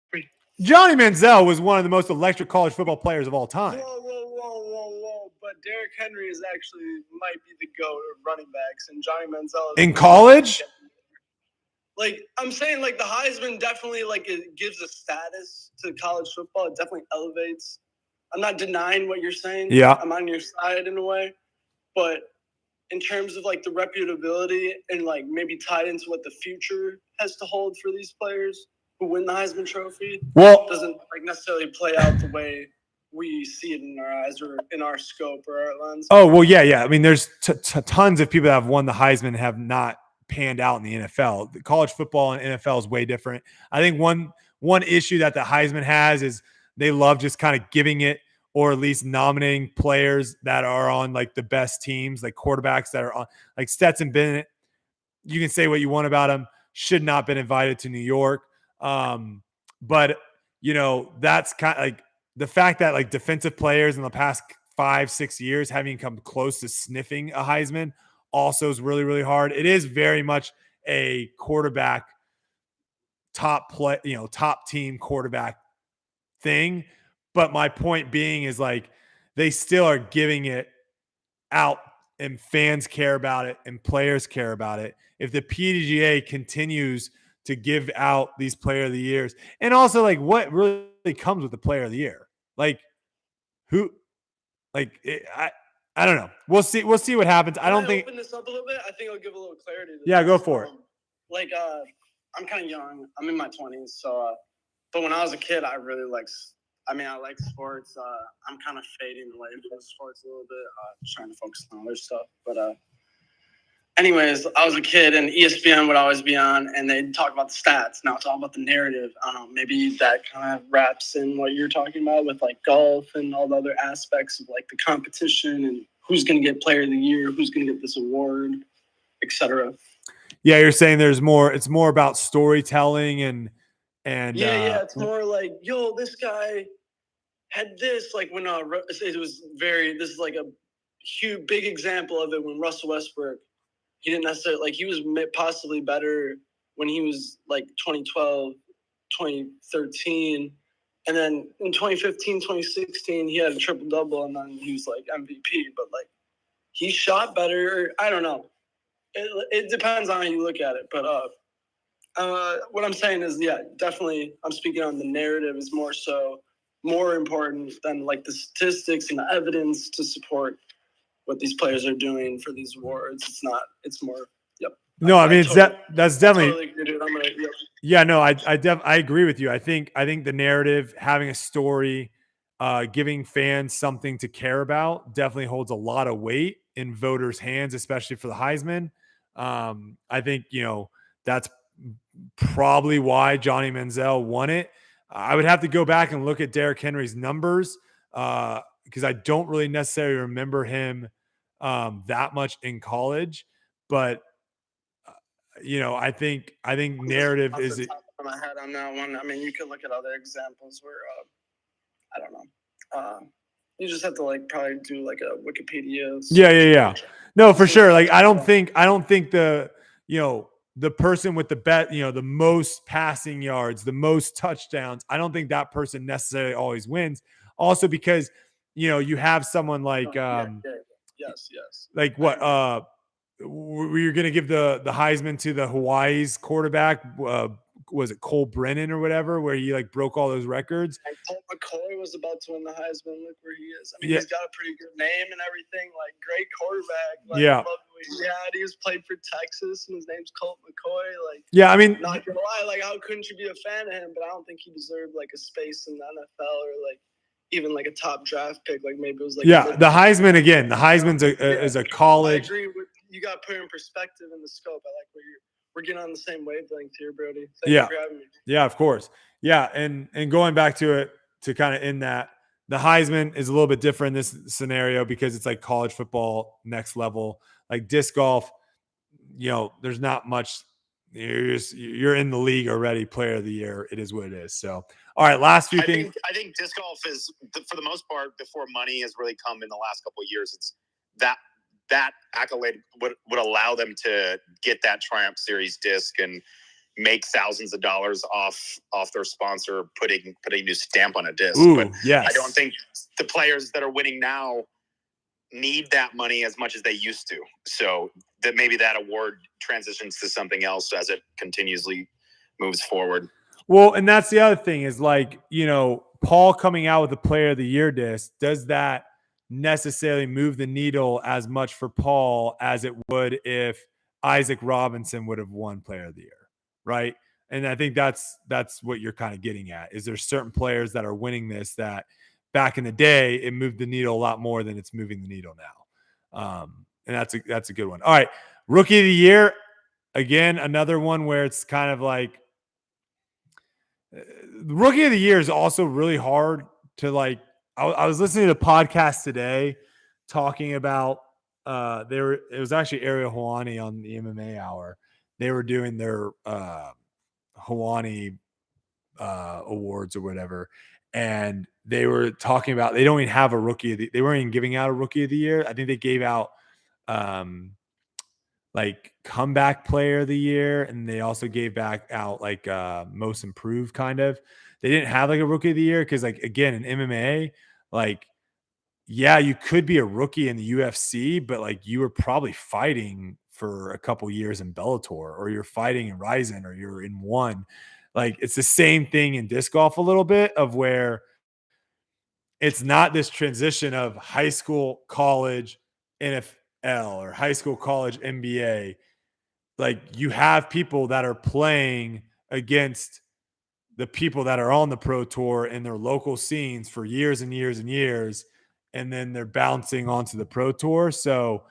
for me? Johnny Manziel was one of the most electric college football players of all time. Whoa. But Derrick Henry is actually might be the GOAT of running backs, and Johnny Manziel in college? Like, I'm saying, like, the Heisman definitely, like, it gives a status to college football. It definitely elevates. I'm not denying what you're saying. Yeah. I'm on your side in a way. But in terms of, like, the reputability and, like, maybe tied into what the future has to hold for these players who win the Heisman Trophy, doesn't, like, necessarily play out the way we see it in our eyes or in our scope or our lens. Oh, well, yeah. I mean, there's tons of people that have won the Heisman and have not panned out in the NFL. The college football and NFL is way different. I think one issue that the Heisman has is they love just kind of giving it, or at least nominating players that are on like the best teams, like quarterbacks that are on, like Stetson Bennett. You can say what you want about him, should not been invited to New York. But you know, that's kind of like the fact that like defensive players in the past 5-6 years haven't come close to sniffing a Heisman also is really, really hard. It is very much a quarterback top team quarterback thing. But my point being is like they still are giving it out and fans care about it and players care about it. If the PDGA continues to give out these player of the years, and also like what really comes with the player of the year, like who, like I don't know. We'll see what happens. I don't think. Open this up a little bit. I think I'll give a little clarity. Yeah, go for it. Like, I'm kind of young. I'm in my 20s. So, but when I was a kid, I really I like sports. I'm kind of fading away from sports a little bit. Just trying to focus on other stuff. But anyways, I was a kid and ESPN would always be on and they'd talk about the stats. Now it's all about the narrative. I don't know, maybe that kind of wraps in what you're talking about with like golf and all the other aspects of like the competition and who's going to get player of the year, who's going to get this award, etc. Yeah, you're saying there's more, it's more about storytelling and it's more like, yo, this guy had this, like when it was this is like a huge, big example of it when Russell Westbrook, he didn't necessarily, like he was possibly better when he was like 2012, 2013. And then in 2015, 2016, he had a triple-double and then he was like MVP. But like he shot better. I don't know. It depends on how you look at it. But what I'm saying is, yeah, definitely I'm speaking on the narrative is more important than like the statistics and the evidence to support what these players are doing for these awards. It's more. Yep. No, I mean, that's definitely. Totally agree, dude. Yep. Yeah, no, I agree with you. I think the narrative, having a story, giving fans something to care about, definitely holds a lot of weight in voters' hands, especially for the Heisman. I think that's probably why Johnny Manziel won it. I would have to go back and look at Derrick Henry's numbers because I don't really necessarily remember him that much in college, but I think narrative is it. My head on that one. I mean, you could look at other examples where I don't know. You just have to like probably do like a Wikipedia. Yeah. No, for sure. Like I don't think the person with the the most passing yards, the most touchdowns, I don't think that person necessarily always wins. Also because you have someone like yes. Like what were you going to give the Heisman to the Hawaii's quarterback? Was it Cole Brennan or whatever, where he like broke all those records? And Colt McCoy was about to win the Heisman. Look where he is. I mean, he's got a pretty good name and everything. Like great quarterback. Like, yeah. He was played for Texas, and his name's Colt McCoy. Like, yeah, I mean, not gonna lie. Like, how couldn't you be a fan of him? But I don't think he deserved like a space in the NFL or like even like a top draft pick. Like maybe it was like the Heisman again. The Heisman's is a college. I agree with you. Got to put in perspective in the scope. I like what we're getting on the same wavelength here, Brodie. Thank you for having me. Yeah, of course. Yeah, and going back to it to kind of end that, the Heisman is a little bit different in this scenario because it's like college football next level. Like disc golf, there's not much you're in the league already, player of the year. It is what it is. So, all right, last few things. I think disc golf is, for the most part, before money has really come in the last couple of years, it's that accolade would allow them to get that Triumph Series disc and make thousands of dollars off their sponsor putting a new stamp on a disc. Ooh, but yes. I don't think the players that are winning now need that money as much as they used to. So that maybe that award transitions to something else as it continuously moves forward. Well, and that's the other thing is like, Paul coming out with the player of the year disc, does that necessarily move the needle as much for Paul as it would if Isaac Robinson would have won player of the year, right? And I think that's what you're kind of getting at, is there's certain players that are winning this that back in the day, it moved the needle a lot more than it's moving the needle now. And that's a good one. All right. Rookie of the year. Again, another one where it's kind of like rookie of the year is also really hard to like. I was listening to a podcast today talking about it was actually Ariel Helwani on the MMA Hour. They were doing their Helwani awards or whatever. And they were talking about they don't even have a rookie. They weren't even giving out a rookie of the year. I think they gave out like comeback player of the year, and they also gave back out like most improved kind of. They didn't have like a rookie of the year because like again in MMA, like yeah, you could be a rookie in the UFC, but like you were probably fighting for a couple years in Bellator, or you're fighting in Ryzen, or you're in one. Like it's the same thing in disc golf a little bit of where it's not this transition of high school, college, NFL, or high school, college, NBA. Like you have people that are playing against the people that are on the pro tour in their local scenes for years and years and years, and then they're bouncing onto the pro tour. So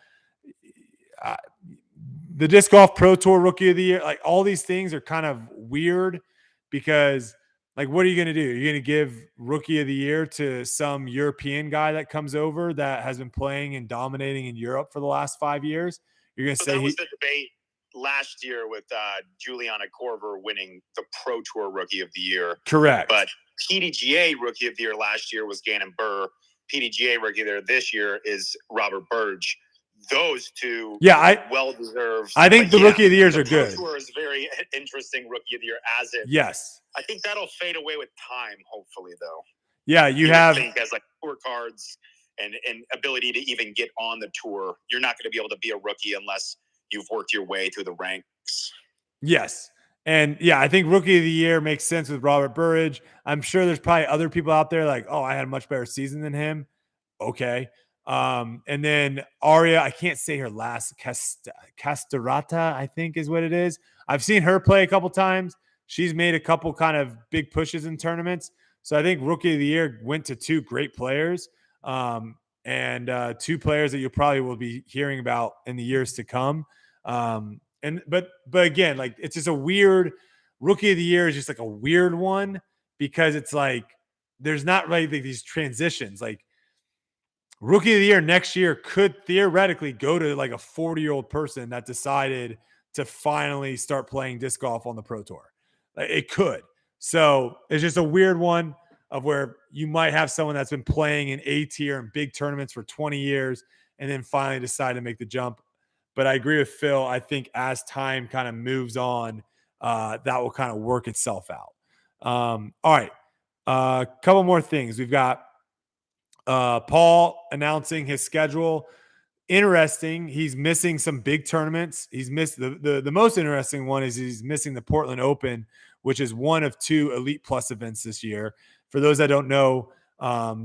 the disc golf pro tour rookie of the year, like all these things are kind of weird because like, what are you going to do? You're going to give rookie of the year to some European guy that comes over that has been playing and dominating in Europe for the last 5 years. You're going to say that was the debate last year with Juliana Korver winning the Pro Tour Rookie of the Year. Correct. But PDGA Rookie of the Year last year was Gannon Burr. PDGA Rookie of the Year this year is Robert Burridge. Those two, well deserved. I think the Rookie of the Years are good. Pro Tour is very interesting Rookie of the Year as it. Yes. I think that'll fade away with time, hopefully, though. Yeah, you have. I think as like tour cards and ability to even get on the tour, you're not going to be able to be a rookie unless you've worked your way through the ranks. Yes. And yeah, I think Rookie of the Year makes sense with Robert Burridge. I'm sure there's probably other people out there like, oh, I had a much better season than him. Okay. And then Aria, I can't say her last, Castorata, I think is what it is. I've seen her play a couple times. She's made a couple kind of big pushes in tournaments. So I think Rookie of the Year went to two great players, and two players that you probably will be hearing about in the years to come. But again, like it's just a weird Rookie of the Year is just like a weird one because it's like there's not really like these transitions. Like Rookie of the Year next year could theoretically go to like a 40-year-old person that decided to finally start playing disc golf on the Pro Tour. It could. So it's just a weird one of where you might have someone that's been playing in A tier and big tournaments for 20 years and then finally decide to make the jump. But I agree with Phil. I think as time kind of moves on, that will kind of work itself out. All right. A couple more things. We've got Paul announcing his schedule. Interesting. He's missing some big tournaments. He's missed the most interesting one is he's missing the Portland Open, which is one of two Elite Plus events this year. For those that don't know,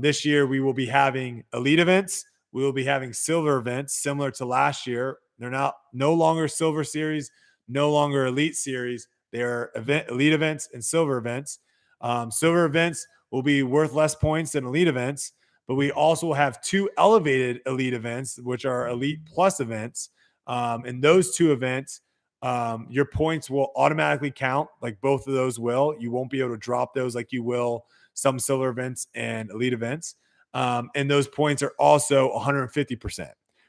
this year we will be having Elite events. We will be having Silver events similar to last year. They're no longer Silver Series, no longer Elite Series. They are Elite events and Silver events. Silver events will be worth less points than Elite events. But we also have two elevated elite events, which are Elite Plus events. And those two events, your points will automatically count, like both of those will. You won't be able to drop those like you will some silver events and elite events. And those points are also 150%.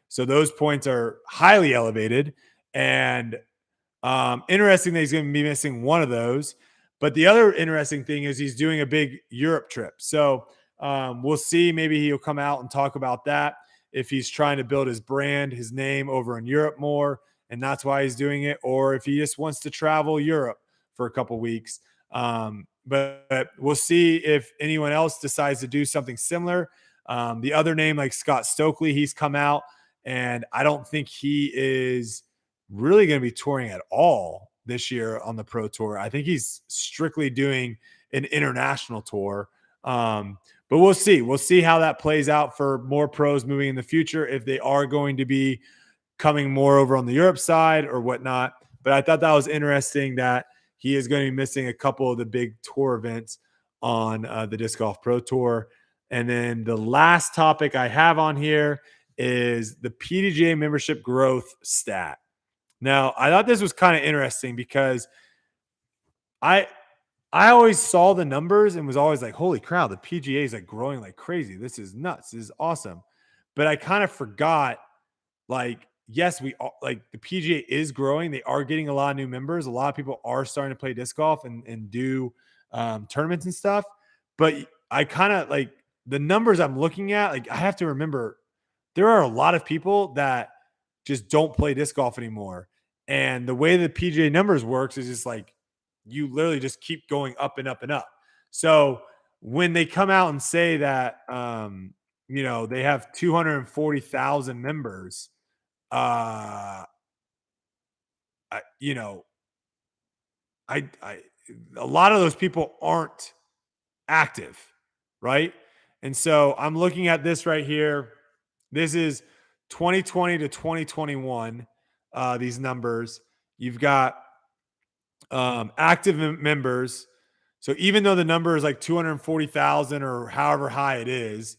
So those points are highly elevated. And Interesting that he's going to be missing one of those. But the other interesting thing is he's doing a big Europe trip. So we'll see. Maybe he'll come out and talk about that if he's trying to build his brand, his name over in Europe more, and that's why he's doing it, or if he just wants to travel Europe for a couple weeks. But we'll see if anyone else decides to do something similar. The other name, like Scott Stokely, he's come out, and I don't think he is really going to be touring at all this year on the Pro Tour. I think he's strictly doing an international tour. But we'll see. We'll see how that plays out for more pros moving in the future, if they are going to be coming more over on the Europe side or whatnot. But I thought that was interesting that he is going to be missing a couple of the big tour events on the Disc Golf Pro Tour. And then the last topic I have on here is the PDGA membership growth stat. Now, I thought this was kind of interesting because I always saw the numbers and was always like, holy crap, the PGA is like growing like crazy. This is nuts. This is awesome. But I kind of forgot, like, yes, we are, like, the PGA is growing. They are getting a lot of new members. A lot of people are starting to play disc golf and do tournaments and stuff. But I kind of like the numbers I'm looking at, like, I have to remember there are a lot of people that just don't play disc golf anymore. And the way the PGA numbers works is just like, you literally just keep going up and up and up. So when they come out and say that, they have 240,000 members, a lot of those people aren't active, right? And so I'm looking at this right here. This is 2020 to 2021, these numbers. You've got active members. So even though the number is like 240,000 or however high it is,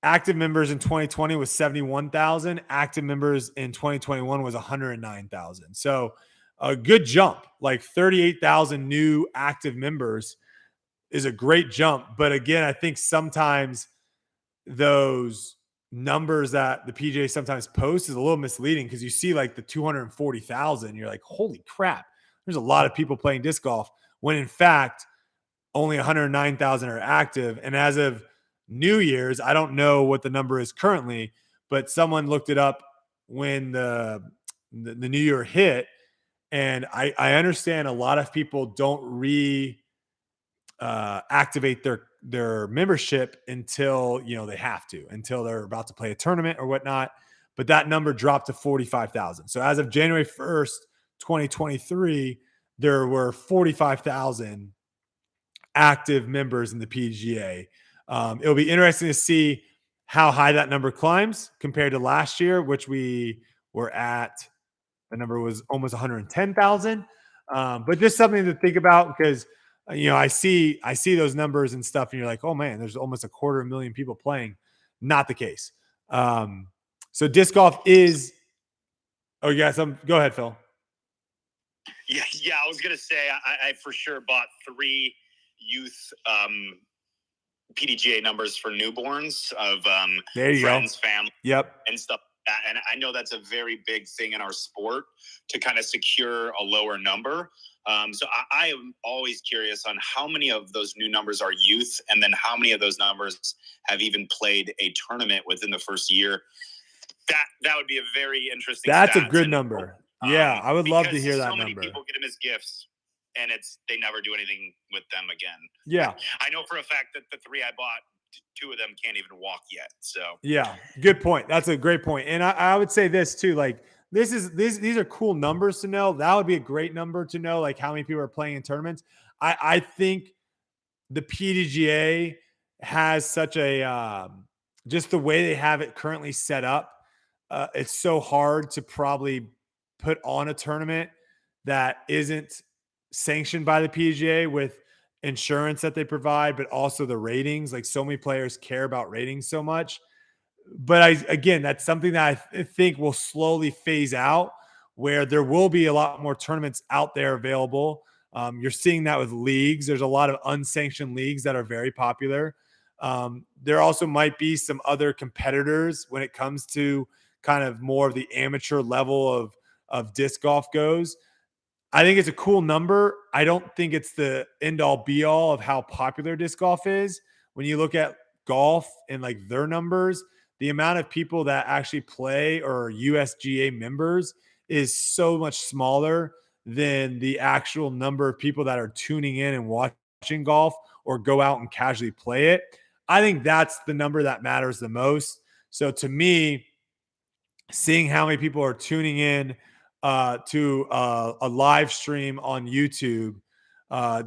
active members in 2020 was 71,000. Active members in 2021 was 109,000. So a good jump, like 38,000 new active members is a great jump. But again, I think sometimes those numbers that the PGA sometimes posts is a little misleading because you see like the 240,000, you're like, holy crap, there's a lot of people playing disc golf, when in fact only 109,000 are active. And as of New Year's, I don't know what the number is currently, but someone looked it up when the New Year hit, and I understand a lot of people don't activate their membership until they have to, until they're about to play a tournament or whatnot. But that number dropped to 45,000. So as of January 1st, 2023, there were 45,000 active members in the PGA. It'll be interesting to see how high that number climbs compared to last year, which we were at. The number was almost 110,000. But just something to think about, because I see those numbers and stuff, and you're like, oh man, there's almost 250,000 people playing. Not the case. So disc golf is. Oh yeah, go ahead, Phil. Yeah. I was gonna say I for sure bought 3 youth PDGA numbers for newborns of there you friends, go. family, yep, and stuff. And I know that's a very big thing in our sport to kind of secure a lower number. So I am always curious on how many of those new numbers are youth, and then how many of those numbers have even played a tournament within the first year. That would be a very interesting. That's a good number. Yeah, I would love to hear that number. So many people get them as gifts, and they never do anything with them again. Yeah, I know for a fact that the 3 I bought, 2 of them can't even walk yet. So yeah, good point. That's a great point. And I would say this too, like these are cool numbers to know. That would be a great number to know, like how many people are playing in tournaments. I think the PDGA has such a just the way they have it currently set up. It's so hard to probably put on a tournament that isn't sanctioned by the PDGA with insurance that they provide, but also the ratings. Like, so many players care about ratings so much. But again, that's something that I think will slowly phase out, where there will be a lot more tournaments out there available. You're seeing that with leagues. There's a lot of unsanctioned leagues that are very popular. There also might be some other competitors when it comes to kind of more of the amateur level of disc golf goes. I think it's a cool number. I don't think it's the end all be all of how popular disc golf is. When you look at golf and like their numbers, the amount of people that actually play or USGA members is so much smaller than the actual number of people that are tuning in and watching golf or go out and casually play it. I think that's the number that matters the most. So to me, seeing how many people are tuning in to a live stream on YouTube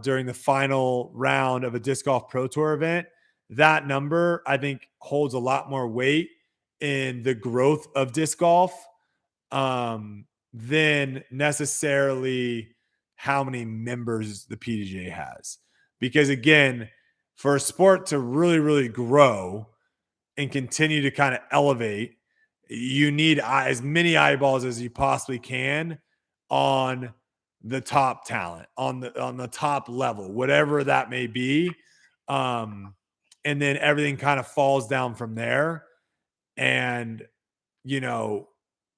during the final round of a Disc Golf Pro Tour event, that number, I think, holds a lot more weight in the growth of disc golf than necessarily how many members the PDGA has. Because again, for a sport to really, really grow and continue to kind of elevate, you need as many eyeballs as you possibly can on the top talent, on the top level, whatever that may be. And then everything kind of falls down from there. And, you know,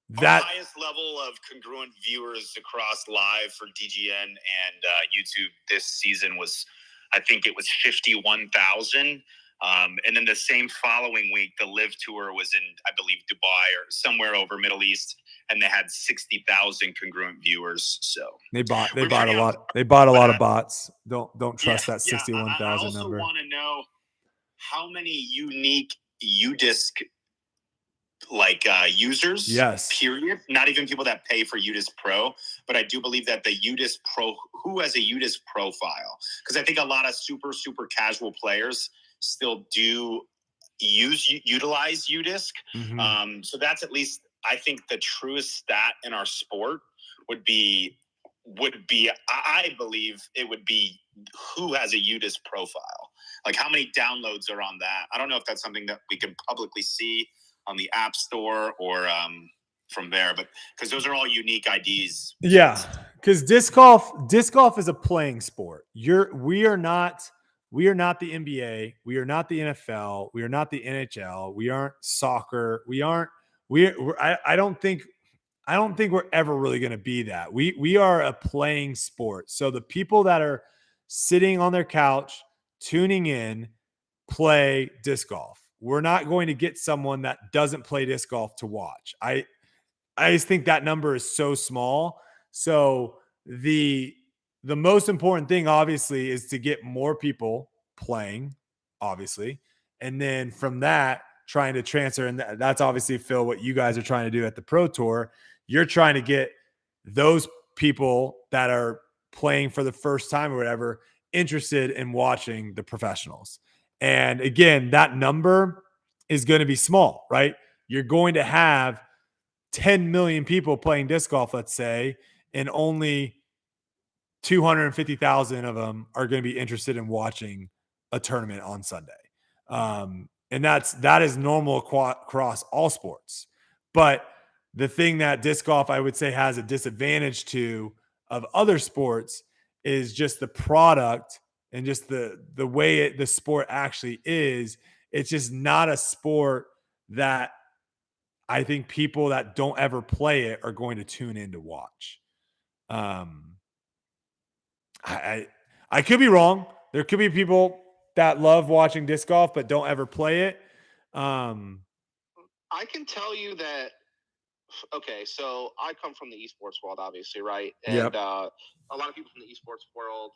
that the highest level of congruent viewers across live for DGN and YouTube this season was, I think it was 51,000. And then the same following week, the Live Tour was in, I believe, Dubai or somewhere over Middle East, and they had 60,000 congruent viewers. So they bought a lot. They bought a lot of bots. Don't trust that 61,000 number. I also want to know how many unique UDisc users, period, not even people that pay for UDisc Pro, but I do believe that the UDisc Pro, who has a UDisc profile, because I think a lot of super casual players still do utilize UDisc. So that's at least, I think, the truest stat in our sport would be, I believe it would be who has a UDisc profile. Like how many downloads are on that? I don't know if that's something that we can publicly see on the App Store or from there, but because those are all unique IDs. Yeah, because disc golf is a playing sport. We are not the NBA. We are not the NFL. We are not the NHL. We aren't soccer. I don't think we're ever really going to be that. We are a playing sport. So the people that are sitting on their couch tuning in play disc golf. We're not going to get someone that doesn't play disc golf to watch. I just think that number is so small. So the most important thing, obviously, is to get more people playing, obviously. And then from that, trying to transfer. And that's obviously, Phil, what you guys are trying to do at the Pro Tour. You're trying to get those people that are playing for the first time or whatever interested in watching the professionals. And again, that number is going to be small, right? You're going to have 10 million people playing disc golf, let's say, and only 250,000 of them are going to be interested in watching a tournament on Sunday. And that is normal across all sports. But the thing that disc golf, I would say, has a disadvantage to of other sports is just the product and just the way the sport actually is. It's just not a sport that I think people that don't ever play it are going to tune in to watch. I could be wrong. There could be people that love watching disc golf but don't ever play it. I can tell you that. Okay, so I come from the esports world, obviously, right? And a lot of people from the esports world,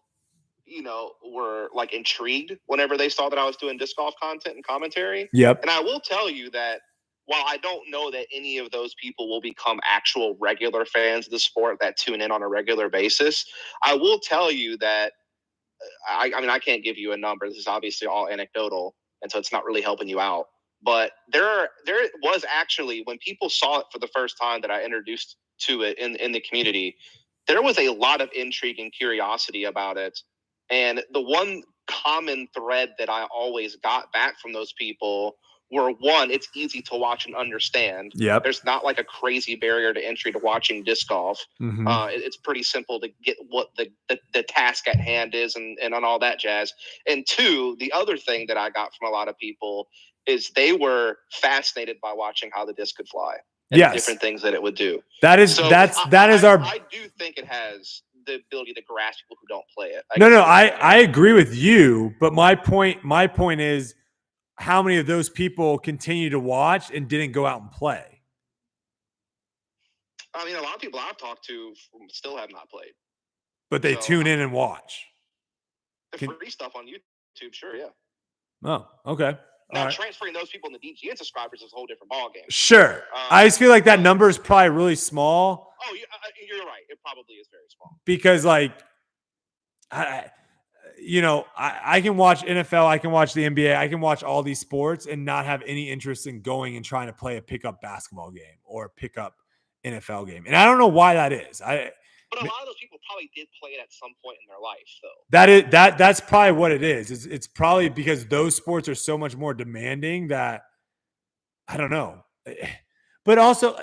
were like intrigued whenever they saw that I was doing disc golf content and commentary. Yep. And I will tell you that while I don't know that any of those people will become actual regular fans of the sport that tune in on a regular basis, I will tell you that I can't give you a number. This is obviously all anecdotal, and so it's not really helping you out. But there was actually, when people saw it for the first time that I introduced to it in the community, there was a lot of intrigue and curiosity about it. And the one common thread that I always got back from those people were, one, it's easy to watch and understand. Yep. There's not like a crazy barrier to entry to watching disc golf. Mm-hmm. It's pretty simple to get what the task at hand is and on all that jazz. And two, the other thing that I got from a lot of people is they were fascinated by watching how the disc could fly. and Yes. different things that it would do. That is So that is our. I do think it has the ability to grasp people who don't play it. I agree with you, but my point is, how many of those people continue to watch and didn't go out and play? I mean, a lot of people I've talked to still have not played, but they tune in and watch. The free stuff on YouTube, sure, yeah. Oh, okay. Now, transferring those people into DGN subscribers is a whole different ballgame. Sure. I just feel like that number is probably really small. Oh, you're right. It probably is very small. Because, like, I can watch NFL, I can watch the NBA, I can watch all these sports and not have any interest in going and trying to play a pickup basketball game or a pickup NFL game. And I don't know why that is. But a lot of those people probably did play it at some point in their life, though. That's probably what it is. It's probably because those sports are so much more demanding that I don't know. But also,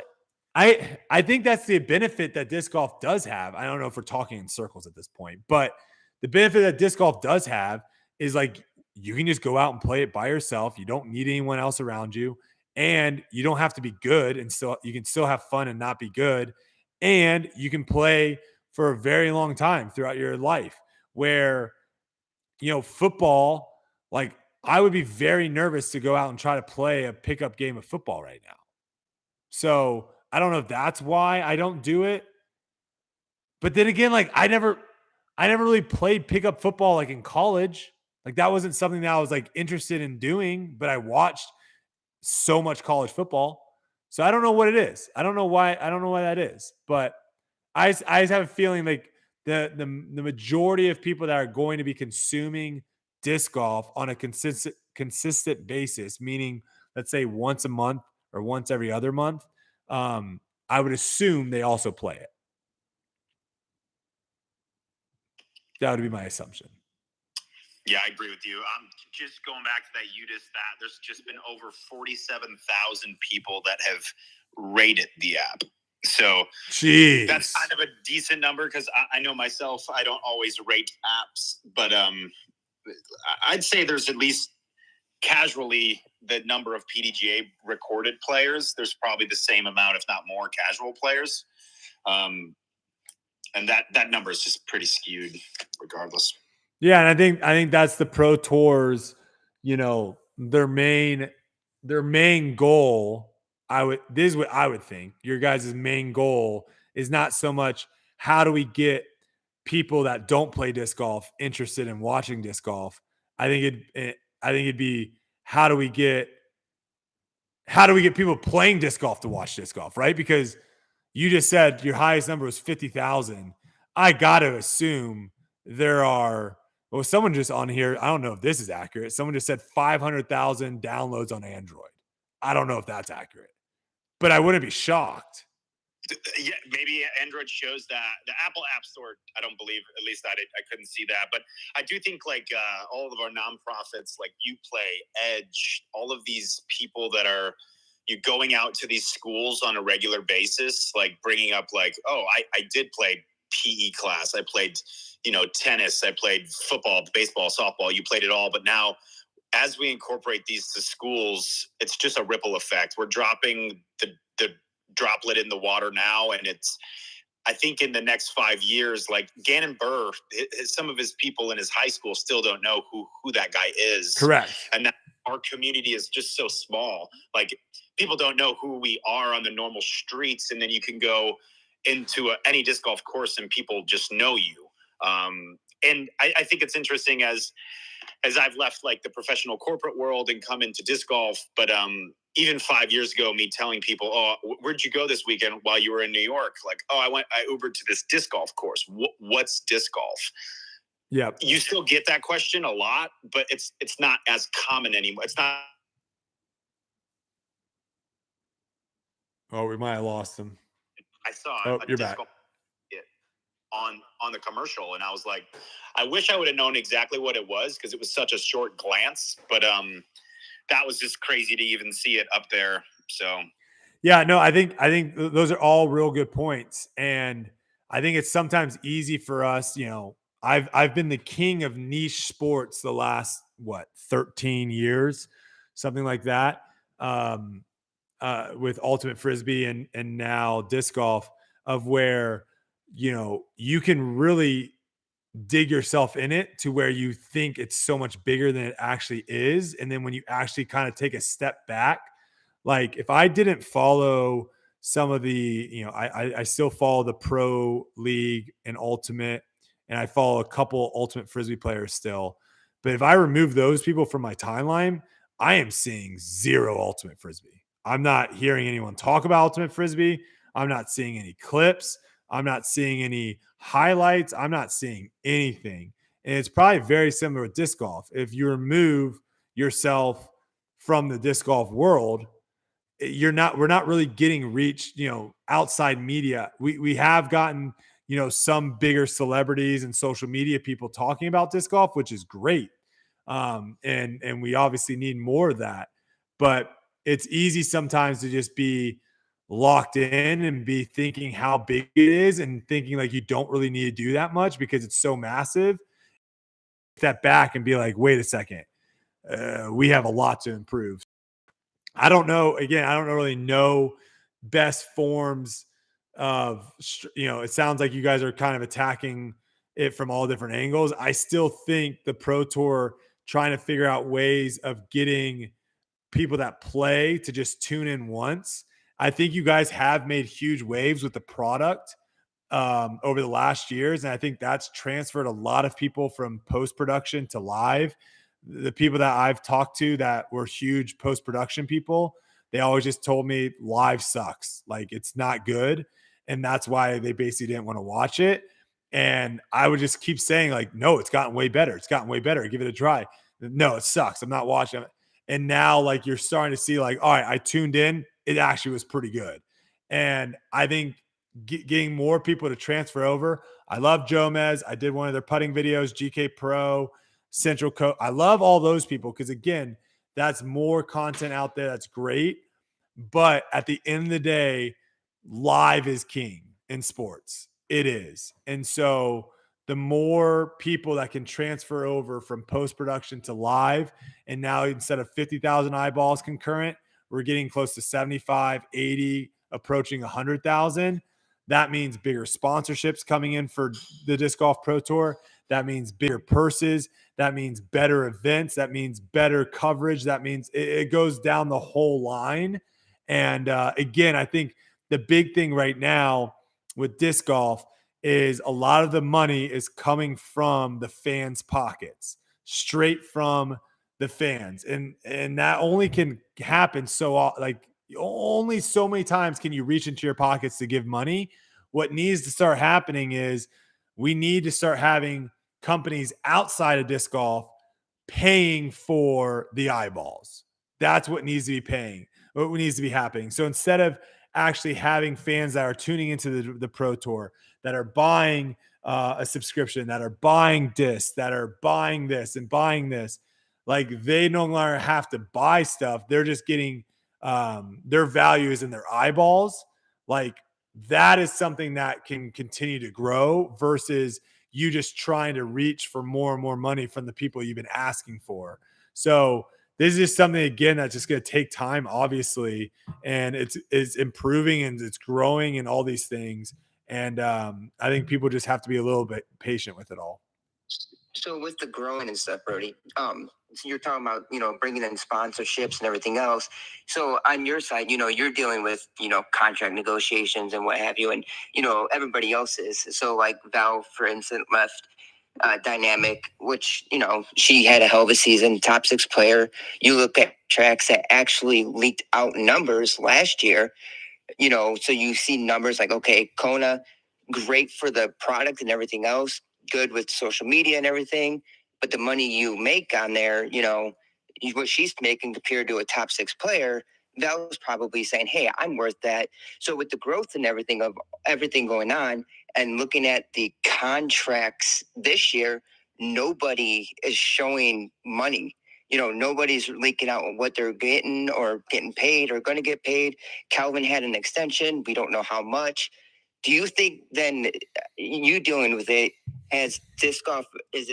I think that's the benefit that disc golf does have. I don't know if we're talking in circles at this point, but the benefit that disc golf does have is like you can just go out and play it by yourself. You don't need anyone else around you, and you don't have to be good, and still you can still have fun and not be good. And you can play for a very long time throughout your life where, football, like I would be very nervous to go out and try to play a pickup game of football right now. So I don't know if that's why I don't do it. But then again, like I never really played pickup football like in college. Like that wasn't something that I was like interested in doing, but I watched so much college football. So I don't know what it is. I don't know why that is. But I just have a feeling like the majority of people that are going to be consuming disc golf on a consistent basis, meaning let's say once a month or once every other month, I would assume they also play it. That would be my assumption. Yeah, I agree with you. Just going back to that UDisc stat, there's just been over 47,000 people that have rated the app. So Jeez. That's kind of a decent number because I know myself, I don't always rate apps, but I'd say there's at least casually the number of PDGA recorded players. There's probably the same amount, if not more, casual players. And that number is just pretty skewed regardless. Yeah, and I think that's the Pro Tour's, their main goal. This is what I would think. Your guys' main goal is not so much how do we get people that don't play disc golf interested in watching disc golf. I think it'd be how do we get people playing disc golf to watch disc golf, right? Because you just said your highest number was 50,000. I got to assume there are. Well, someone just on here, I don't know if this is accurate. Someone just said 500,000 downloads on Android. I don't know if that's accurate, but I wouldn't be shocked. Yeah, maybe Android shows that. The Apple App Store, I don't believe, at least I couldn't see that. But I do think like all of our nonprofits like UPlay, Edge, all of these people that are going out to these schools on a regular basis, like bringing up like, oh, I did play PE class. I played, tennis. I played football, baseball, softball. You played it all. But now as we incorporate these to schools, it's just a ripple effect. We're dropping the droplet in the water now. And I think in the next 5 years, like Gannon Burr, some of his people in his high school still don't know who that guy is. Correct. And that our community is just so small. Like people don't know who we are on the normal streets. And then you can go into any disc golf course and people just know you. And I think it's interesting as I've left like the professional corporate world and come into disc golf. But even 5 years ago, me telling people, oh, where'd you go this weekend while you were in New York? Like, oh, I Ubered to this disc golf course. What's disc golf? Yeah. You still get that question a lot, but it's not as common anymore. It's not. Oh, we might have lost him. I saw you're back. On the commercial, and I was like, I wish I would have known exactly what it was because it was such a short glance, but that was just crazy to even see it up there. So yeah, no, I think those are all real good points, and I think it's sometimes easy for us. I've been the king of niche sports the last 13 years, something like that. with Ultimate Frisbee and now disc golf, of where, you know, you can really dig yourself in it to where you think it's so much bigger than it actually is. And then when you actually kind of take a step back, like if I didn't follow some of the, you know, I still follow the Pro League and Ultimate, and I follow a couple Ultimate Frisbee players still. But if I remove those people from my timeline, I am seeing zero Ultimate Frisbee. I'm not hearing anyone talk about Ultimate Frisbee. I'm not seeing any clips. I'm not seeing any highlights. I'm not seeing anything. And it's probably very similar with disc golf. If you remove yourself from the disc golf world, we're not really getting reach, you know, outside media. We have gotten, you know, some bigger celebrities and social media people talking about disc golf, which is great. And we obviously need more of that. But it's easy sometimes to just be locked in and be thinking how big it is and thinking like you don't really need to do that much because it's so massive. Step back and be like, wait a second, we have a lot to improve. I don't know. Again, I don't really know best forms of, you know, it sounds like you guys are kind of attacking it from all different angles. I still think the Pro Tour trying to figure out ways of getting people that play to just tune in once. I think you guys have made huge waves with the product over the last years. And I think that's transferred a lot of people from post-production to live. The people that I've talked to that were huge post-production people, they always just told me live sucks. Like it's not good. And that's why they basically didn't want to watch it. And I would just keep saying like, no, it's gotten way better. It's gotten way better. Give it a try. No, it sucks. I'm not watching it. And now like you're starting to see like, all right, I tuned in. It actually was pretty good. And I think getting more people to transfer over. I love Jomez. I did one of their putting videos, GK Pro, Central Coast. I love all those people because, again, that's more content out there. That's great. But at the end of the day, live is king in sports. It is. And so the more people that can transfer over from post-production to live, and now instead of 50,000 eyeballs concurrent, we're getting close to 75, 80, approaching 100,000. That means bigger sponsorships coming in for the Disc Golf Pro Tour. That means bigger purses. That means better events. That means better coverage. That means it goes down the whole line. And again, I think the big thing right now with disc golf is a lot of the money is coming from the fans' pockets, straight from the fans. And that only can happen like only so many times can you reach into your pockets to give money. What needs to start happening is we need to start having companies outside of disc golf paying for the eyeballs. That's what needs to be paying, what needs to be happening. So instead of actually having fans that are tuning into the Pro Tour, that are buying a subscription, that are buying discs, that are buying this and buying this, like they no longer have to buy stuff. They're just getting their value is in their eyeballs. Like that is something that can continue to grow versus you just trying to reach for more and more money from the people you've been asking for. So this is something, again, that's just going to take time, obviously, and it's improving and it's growing and all these things. And I think people just have to be a little bit patient with it all. So with the growing and stuff, Brodie, so you're talking about, bringing in sponsorships and everything else. So on your side, you're dealing with, contract negotiations and what have you, and, everybody else is. So like Val, for instance, left Dynamic, which, she had a hell of a season, top 6 player. You look at tracks that actually leaked out numbers last year, so you see numbers like, okay, Kona, great for the product and everything else, good with social media and everything, but the money you make on there, what she's making compared to a top 6 player, Val's probably saying, hey, I'm worth that. So with the growth and everything of everything going on and looking at the contracts this year, nobody is showing money. Nobody's leaking out what they're getting or getting paid or going to get paid. Calvin had an extension. We don't know how much. Do you think then you dealing with it as disc golf,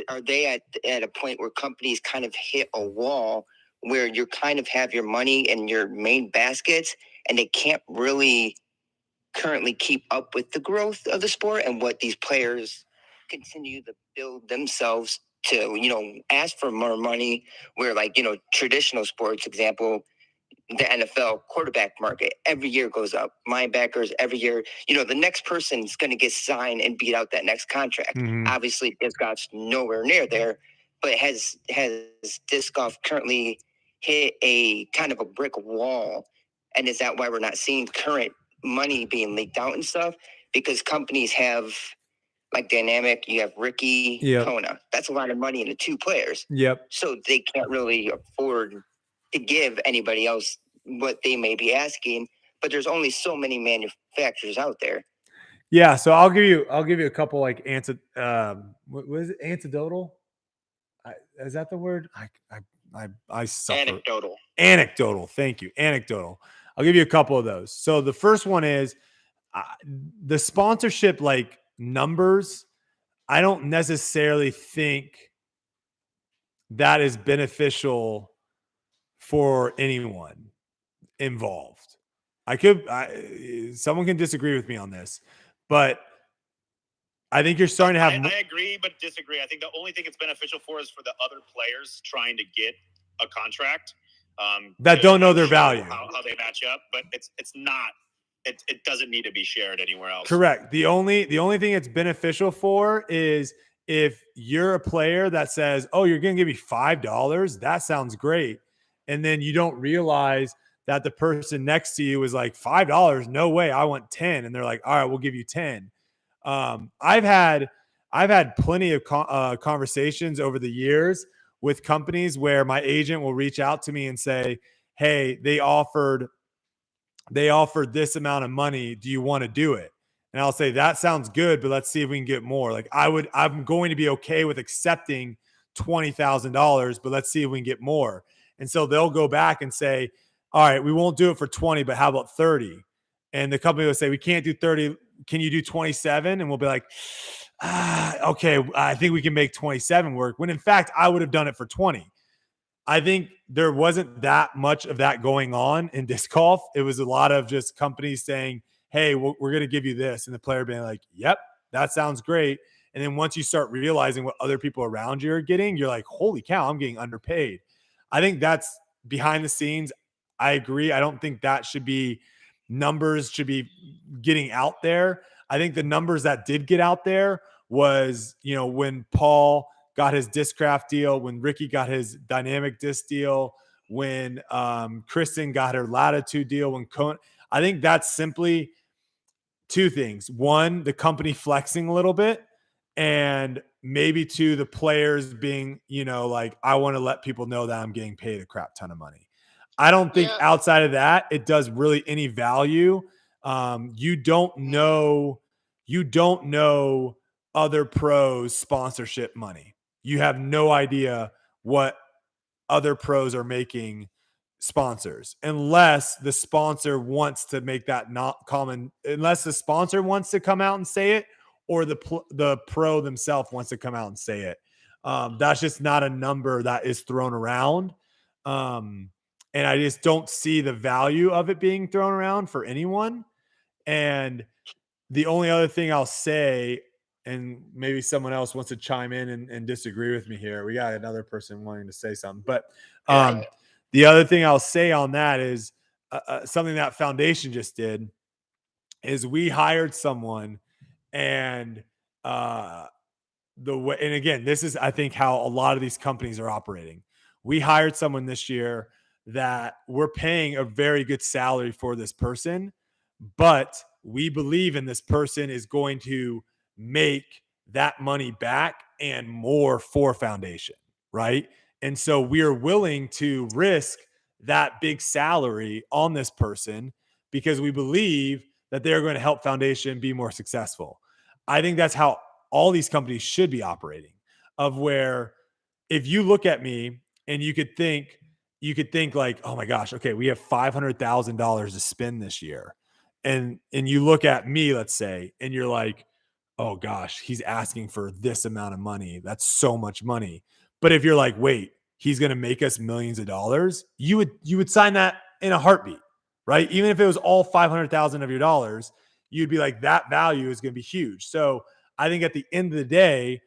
are they at a point where companies kind of hit a wall where you kind of have your money in your main baskets, and they can't really currently keep up with the growth of the sport and what these players continue to build themselves to, ask for more money, where traditional sports, example, the NFL quarterback market every year goes up. Linebackers every year, the next person's going to get signed and beat out that next contract. Mhm. Obviously, disc golf's nowhere near there, but has disc golf currently hit a kind of a brick wall? And is that why we're not seeing current money being leaked out and stuff? Because companies have like Dynamic, you have Ricky, Yep. Kona. That's a lot of money into 2 players. Yep. So they can't really afford to give anybody else what they may be asking. But there's only so many manufacturers out there. Yeah, so I'll give you a couple like what is it? Anecdotal? Is that the word? I suffer. Anecdotal. Thank you. Anecdotal. I'll give you a couple of those. So the first one is the sponsorship like numbers. I don't necessarily think that is beneficial for anyone involved. Someone can disagree with me on this, but I think you're starting to have. I agree, but disagree. I think the only thing it's beneficial for is for the other players trying to get a contract that don't know their value, how they match up. But it's not. It doesn't need to be shared anywhere else. Correct. The only thing it's beneficial for is if you're a player that says, "Oh, you're going to give me $5." That sounds great, and then you don't realize that the person next to you is like $5. No way, I want 10, and they're like, "All right, we'll give you 10." I've had plenty of conversations over the years with companies where my agent will reach out to me and say, "Hey, they offered this amount of money. Do you want to do it?" And I'll say, "That sounds good, but let's see if we can get more." Like I'm going to be okay with accepting $20,000, but let's see if we can get more. And so they'll go back and say, "All right, we won't do it for 20, but how about 30?" And the company will say, "We can't do 30. Can you do 27?" And we'll be like, okay, I think we can make 27 work. When in fact, I would have done it for 20. I think there wasn't that much of that going on in disc golf. It was a lot of just companies saying, "Hey, we're going to give you this." And the player being like, "Yep, that sounds great." And then once you start realizing what other people around you are getting, you're like, "Holy cow, I'm getting underpaid." I think that's behind the scenes. I agree. I don't think that numbers should be getting out there. I think the numbers that did get out there was, when Paul got his Discraft deal, when Ricky got his Dynamic Disc deal, when Kristin got her Latitude deal, when I think that's simply 2 things. 1, the company flexing a little bit, and maybe 2, the players being, like, I want to let people know that I'm getting paid a crap ton of money. I don't think outside of that, it does really any value. You don't know other pros' sponsorship money. You have no idea what other pros are making sponsors, unless the sponsor wants to make that not common, unless the sponsor wants to come out and say it, or the pro themselves wants to come out and say it. That's just not a number that is thrown around. And I just don't see the value of it being thrown around for anyone. And the only other thing I'll say, and maybe someone else wants to chime in and disagree with me here. We got another person wanting to say something. But the other thing I'll say on that is something that Foundation just did is we hired someone, and and again, this is, I think, how a lot of these companies are operating. We hired someone this year that we're paying a very good salary for this person, but we believe in this person is going to make that money back and more for Foundation, right? And so we are willing to risk that big salary on this person because we believe that they're going to help Foundation be more successful. I think that's how all these companies should be operating, of where if you look at me and you could think like, "Oh my gosh, okay, we have $500,000 to spend this year." And you look at me, let's say, and you're like, "Oh gosh, he's asking for this amount of money. That's so much money." But if you're like, "Wait, he's going to make us millions of dollars, you would sign that in a heartbeat, right? Even if it was all 500,000 of your dollars, you'd be like, that value is going to be huge. So I think at the end of the day,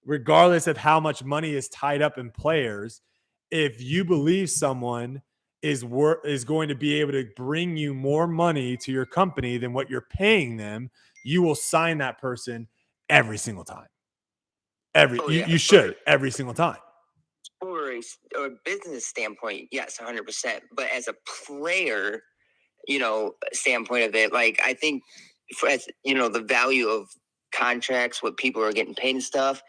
regardless of how much money is tied up in players, if you believe someone is going to be able to bring you more money to your company than what you're paying them, you will sign that person every single time. You should every single time. For a business standpoint, yes, 100%. But as a player, standpoint of it, like I think, as the value of contracts, what people are getting paid and stuff,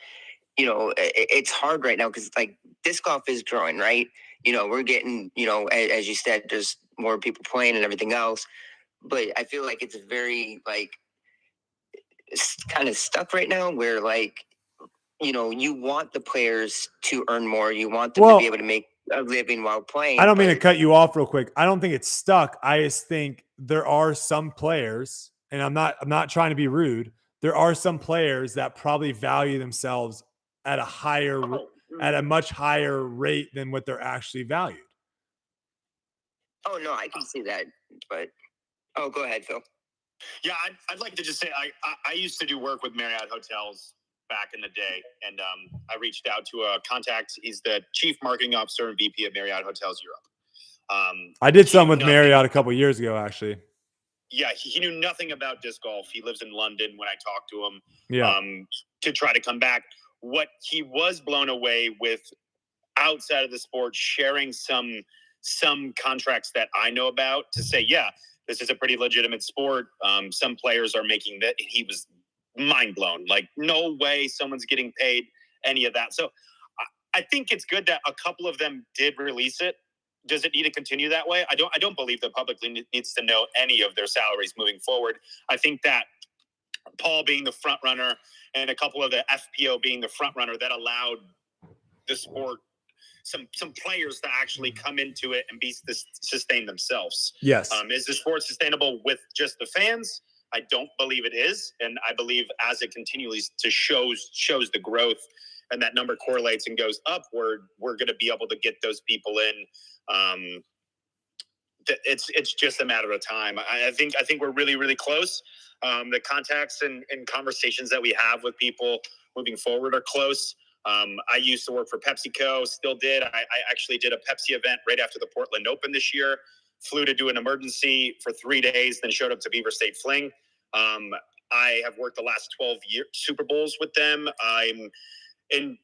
it's hard right now because like disc golf is growing, right? We're getting, as you said, there's more people playing and everything else. But I feel like it's very like it's kind of stuck right now where like, you want the players to earn more. You want them to be able to make a living while playing. I don't mean to cut you off real quick. I don't think it's stuck. I just think there are some players, and I'm not trying to be rude. There are some players that probably value themselves at a much higher rate than what they're actually valued. Oh no, I can see that. But go ahead, Phil. Yeah, I'd like to just say I used to do work with Marriott Hotels back in the day, and I reached out to a contact. He's the chief marketing officer and VP of Marriott Hotels Europe. I did some with Marriott a couple years ago, actually. Yeah, he knew nothing about disc golf. He lives in London. When I talked to him, to try to come back, what he was blown away with outside of the sport, sharing some contracts that I know about to say, yeah, this is a pretty legitimate sport. Some players are making that. He was mind blown. Like, no way someone's getting paid any of that. So I think it's good that a couple of them did release it. Does it need to continue that way? I don't believe the public needs to know any of their salaries moving forward. I think that Paul being the front runner and a couple of the FPO being the front runner, that allowed the sport some players to actually come into it and sustain themselves. Yes. Is the sport sustainable with just the fans? I don't believe it is, and I believe as it continues to shows the growth, and that number correlates and goes upward, we're going to be able to get those people in. It's just a matter of time. I think we're really, really close. The contacts and conversations that we have with people moving forward are close. I used to work for PepsiCo, still did. I actually did a Pepsi event right after the Portland Open this year. Flew to do an emergency for 3 days, then showed up to Beaver State Fling. I have worked the last 12 Super Bowls with them. I'm in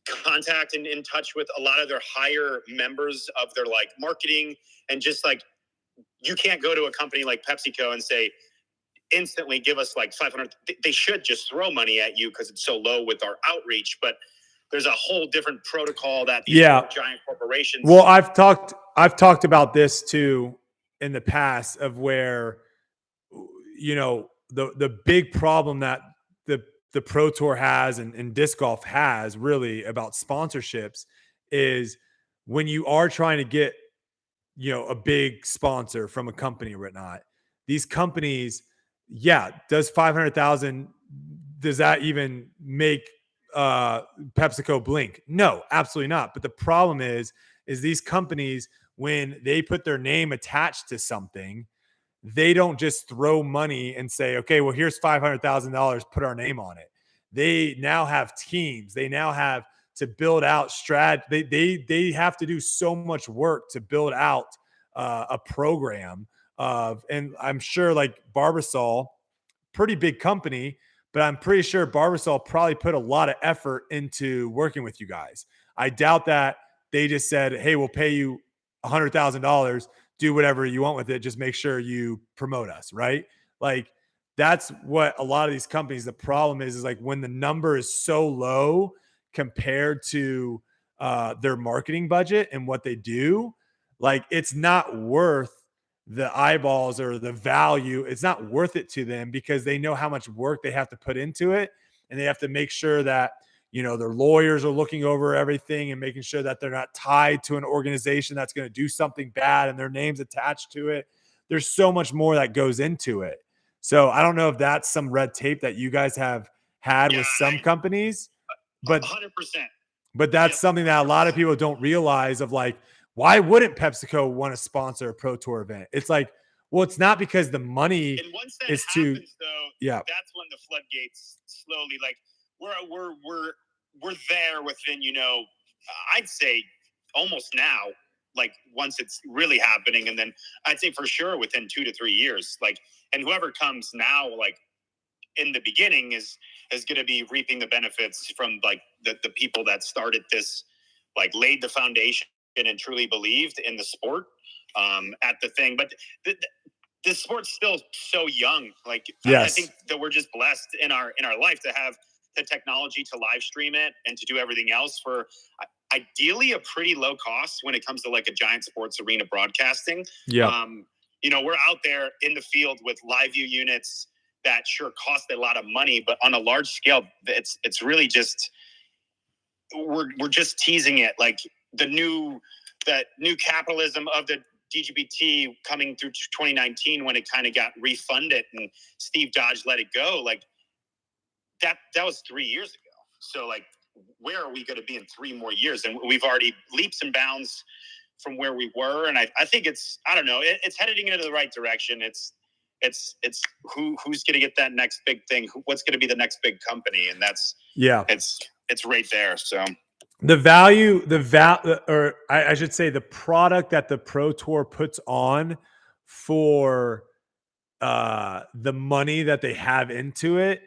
contact and in touch with a lot of their higher members of their like marketing, and just like, you can't go to a company like PepsiCo and say, instantly give us like 500. They should just throw money at you because it's so low with our outreach, but there's a whole different protocol that these giant corporations. Well, I've talked about this too in the past, of where, the big problem that the Pro Tour has and disc golf has really about sponsorships is when you are trying to get, a big sponsor from a company or whatnot, these companies, does 500,000, does that even make PepsiCo blink? No, absolutely not. But the problem is these companies, when they put their name attached to something, they don't just throw money and say, okay, well, here's $500,000, put our name on it. They now have teams. They now have to build out they have to do so much work to build out a program and I'm sure like Barbasol, pretty big company, but I'm pretty sure Barbasol probably put a lot of effort into working with you guys. I doubt that they just said, hey, we'll pay you $100,000, do whatever you want with it. Just make sure you promote us, right? Like, that's what a lot of these companies, the problem is like when the number is so low compared to their marketing budget and what they do, like it's not worth the eyeballs or the value. It's not worth it to them because they know how much work they have to put into it. And they have to make sure that, their lawyers are looking over everything and making sure that they're not tied to an organization that's going to do something bad and their name's attached to it. There's so much more that goes into it. So I don't know if that's some red tape that you guys have had with some companies, but 100%. But that's something that a lot of people don't realize of like, why wouldn't PepsiCo want to sponsor a Pro Tour event? It's like, well, it's not because the money And once that is happens, though, yeah. that's when the floodgates slowly, like, we're there within, I'd say almost now, like once it's really happening, and then I'd say for sure within 2 to 3 years, like, and whoever comes now, like in the beginning is going to be reaping the benefits from like the people that started this, like laid the foundation and truly believed in the sport at the thing. But the sport's still so young. Like, yes. I think that we're just blessed in our life to have the technology to live stream it and to do everything else for ideally a pretty low cost when it comes to like a giant sports arena broadcasting. Yeah. We're out there in the field with live view units that sure cost a lot of money, but on a large scale, it's really just, we're just teasing it. Like that new capitalism of the DGBT coming through 2019 when it kind of got refunded and Steve Dodge let it go. Like that was 3 years ago. So like, where are we going to be in 3 more years? And we've already leaps and bounds from where we were. And I think it's heading into the right direction. It's who's going to get that next big thing? What's going to be the next big company? And that's, it's right there. So I should say the product that the Pro Tour puts on for the money that they have into it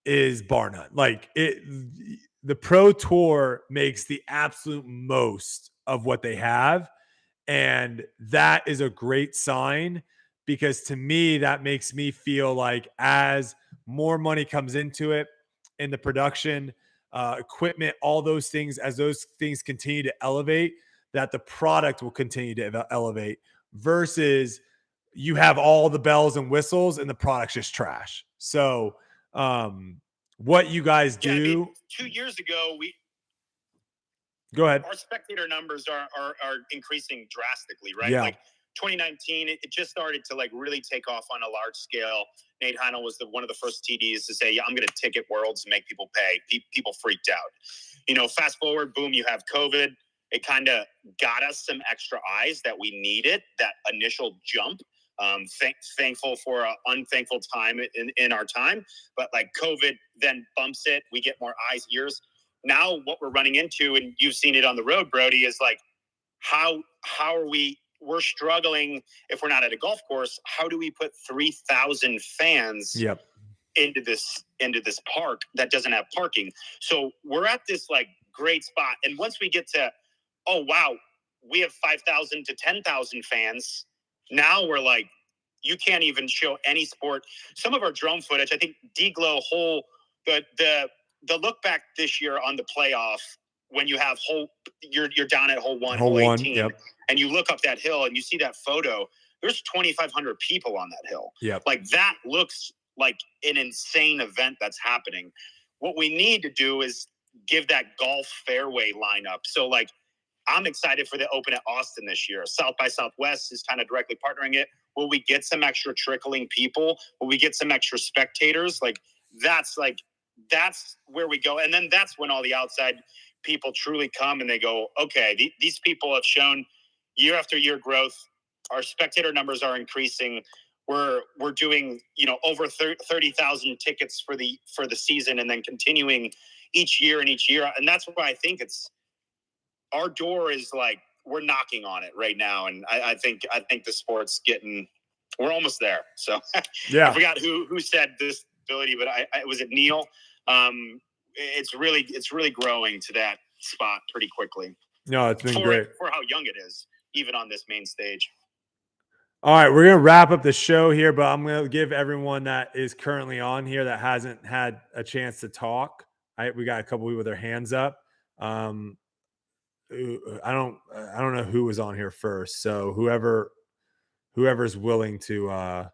is bar none. Like the Pro Tour makes the absolute most of what they have. And that is a great sign, because to me, that makes me feel like as more money comes into it in the production, equipment, all those things, as those things continue to elevate, that the product will continue to elevate, versus you have all the bells and whistles and the product's just trash. So what you guys do. Yeah, I mean, 2 years ago, go ahead. Our spectator numbers are increasing drastically, right? Yeah. Like 2019, it just started to like really take off on a large scale. Nate Heinel was one of the first TDs to say, yeah, I'm going to ticket worlds and make people pay. People freaked out. Fast forward, boom, you have COVID. It kind of got us some extra eyes that we needed, that initial jump. Thankful for an unthankful time in our time. But like COVID then bumps it. We get more eyes, ears. Now what we're running into, and you've seen it on the road, Brodie, is like, how are we're struggling if we're not at a golf course. How do we put 3,000 fans into this park that doesn't have parking? So we're at this like great spot. And once we get to, oh, wow, we have 5,000 to 10,000 fans. Now we're like, you can't even show any sport. Some of our drone footage, I think D-Glow the look back this year on the playoff, when you have you're down at hole 18, and you look up that hill and you see that photo, there's 2,500 people on that hill. Like that looks like an insane event that's happening. What we need to do is give that golf fairway lineup. So like, I'm excited for the Open at Austin this year. South by Southwest is kind of directly partnering it. Will we get some extra trickling people? Will we get some extra spectators? Like that's where we go. And then that's when all the outside people truly come and they go, okay, these people have shown year after year growth. Our spectator numbers are increasing. We're doing, over 30,000 tickets for the season, and then continuing each year. And that's why I think our door is like, we're knocking on it right now. And I think the sport's we're almost there. So I forgot who said this ability, but was it Neil? It's really growing to that spot pretty quickly. No, it's been great for how young it is, even on this main stage. All right, we're going to wrap up the show here, but I'm going to give everyone that is currently on here that hasn't had a chance to talk. We got a couple people with their hands up. I don't know who was on here first. So whoever's willing to,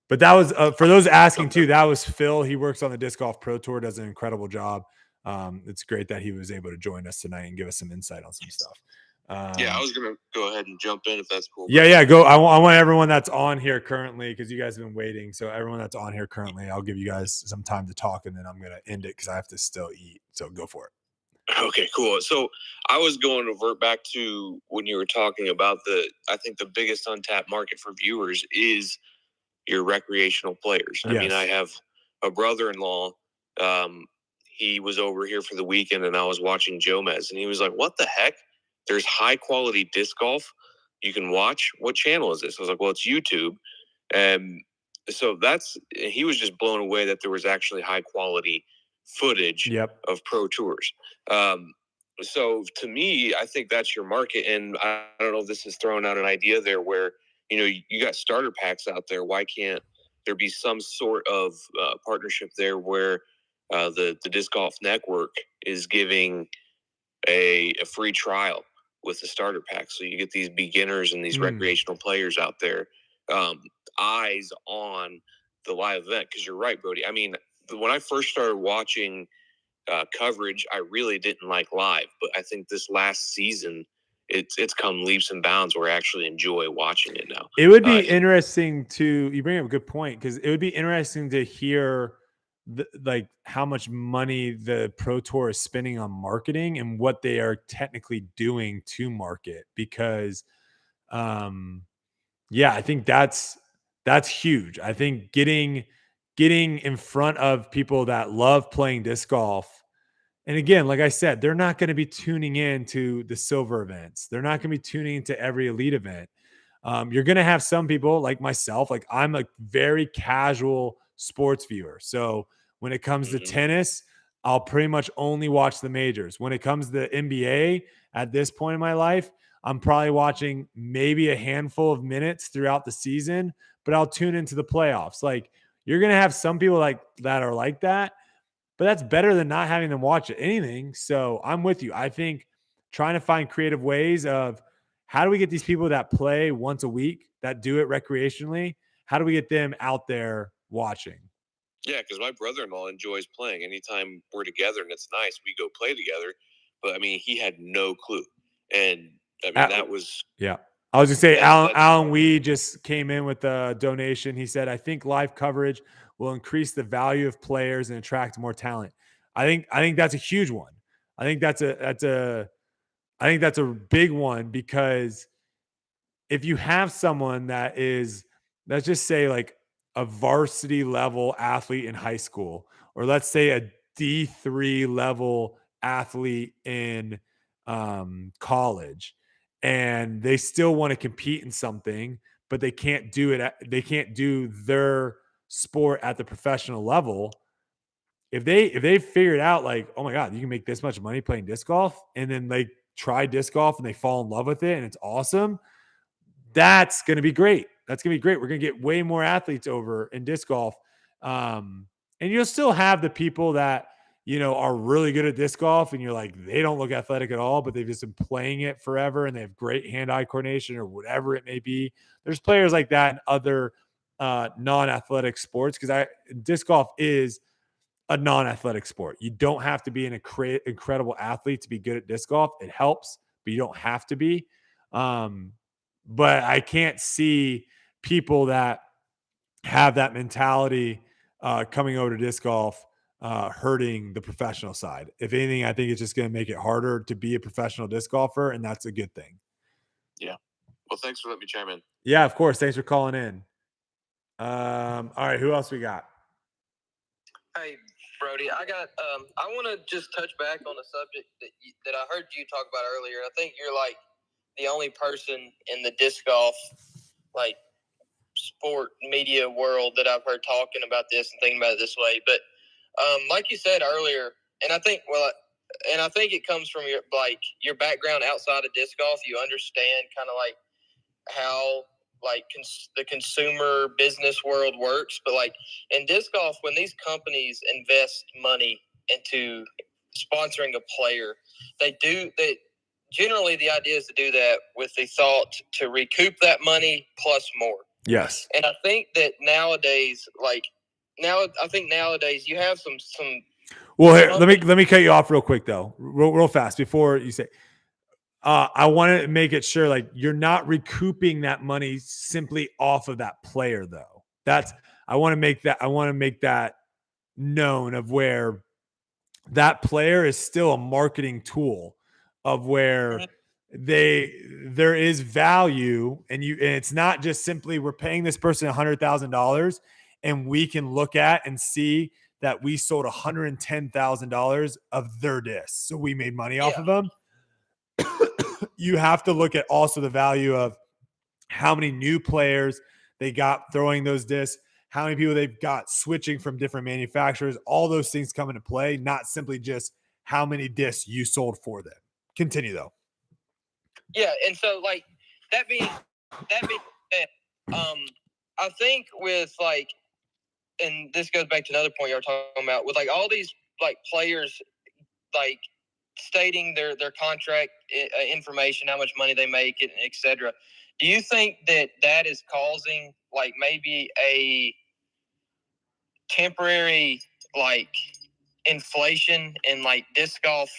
but that was for those asking too, that was Phil. He works on the Disc Golf Pro Tour, does an incredible job. It's great that he was able to join us tonight and give us some insight on some stuff. I was going to go ahead and jump in if that's cool. Yeah, go. I want everyone that's on here currently, because you guys have been waiting. So everyone that's on here currently, I'll give you guys some time to talk, and then I'm going to end it because I have to still eat. So go for it. Okay, cool. So I was going to revert back to when you were talking about I think the biggest untapped market for viewers is your recreational players. I mean, Yes. I have a brother-in-law. He was over here for the weekend and I was watching Jomez and he was like, what the heck? There's high quality disc golf you can watch. What channel is this? I was like, well, it's YouTube. And so he was just blown away that there was actually high quality footage of pro tours. So to me, I think that's your market. And I don't know if this is throwing out an idea there where, you got starter packs out there. Why can't there be some sort of partnership there where the Disc Golf Network is giving a free trial with the starter pack? So you get these beginners and these recreational players out there, eyes on the live event. Because you're right, Brodie. I mean, when I first started watching coverage, I really didn't like live. But I think this last season, it's come leaps and bounds where I actually enjoy watching it now. It would be interesting you bring up a good point, because it would be interesting to hear like how much money the Pro Tour is spending on marketing and what they are technically doing to market, because I think that's huge. I think getting in front of people that love playing disc golf. And again, like I said, they're not going to be tuning in to the silver events. They're not going to be tuning into every elite event. You're going to have some people like myself. Like, I'm a very casual sports viewer. So when it comes to tennis, I'll pretty much only watch the majors. When it comes to the NBA at this point in my life, I'm probably watching maybe a handful of minutes throughout the season, but I'll tune into the playoffs. Like, you're going to have some people like that are like that. But that's better than not having them watch anything. So I'm with you. I think trying to find creative ways of how do we get these people that play once a week, that do it recreationally, how do we get them out there watching? Yeah, because my brother-in-law enjoys playing. Anytime we're together and it's nice, we go play together. But, I mean, he had no clue. And, I mean, that was... Yeah. I was going to say, Alan Wee just came in with a donation. He said, I think live coverage will increase the value of players and attract more talent. I think that's a huge one. I think that's a big one, because if you have someone that is, let's just say, like a varsity level athlete in high school, or let's say a D3 level athlete in college, and they still want to compete in something, but they can't do it. They can't do their sport at the professional level. If they figure it out, like, oh my God, you can make this much money playing disc golf, and then they try disc golf and they fall in love with it and it's awesome, that's going to be great. That's going to be great. We're going to get way more athletes over in disc golf. And you'll still have the people that, are really good at disc golf and you're like, they don't look athletic at all, but they've just been playing it forever and they have great hand-eye coordination or whatever it may be. There's players like that in other non-athletic sports, because disc golf is a non-athletic sport. You don't have to be an incredible athlete to be good at disc golf. It helps, but you don't have to be. But I can't see people that have that mentality coming over to disc golf hurting the professional side. If anything, I think it's just going to make it harder to be a professional disc golfer, and that's a good thing. Yeah. Well, thanks for letting me chime in. Yeah, of course. Thanks for calling in. All right, who else we got? Hey, Brodie, I want to just touch back on a subject that I heard you talk about earlier. I think you're like the only person in the disc golf, like, sport media world that I've heard talking about this and thinking about it this way. But like you said earlier, and I think it comes from your background outside of disc golf. You understand kind of like how the consumer business world works. But like in disc golf, when these companies invest money into sponsoring a player, generally the idea is to do that with the thought to recoup that money plus more. Yes. And I think that nowadays, you have some. Well, here, let me cut you off real quick though, real fast before you say. I want to make it sure, like, you're not recouping that money simply off of that player, though. I want to make that known of where that player is still a marketing tool of where there is value, and it's not just simply we're paying this person $100,000 and we can look at and see that we sold $110,000 of their discs, so we made money off of them. You have to look at also the value of how many new players they got throwing those discs, how many people they've got switching from different manufacturers. All those things come into play, not simply just how many discs you sold for them. Continue though. Yeah, and so like that being said, I think with like, and this goes back to another point you were talking about with like all these like players like stating their contract information, how much money they make, etc. Do you think that is causing like maybe a temporary like inflation in like disc golf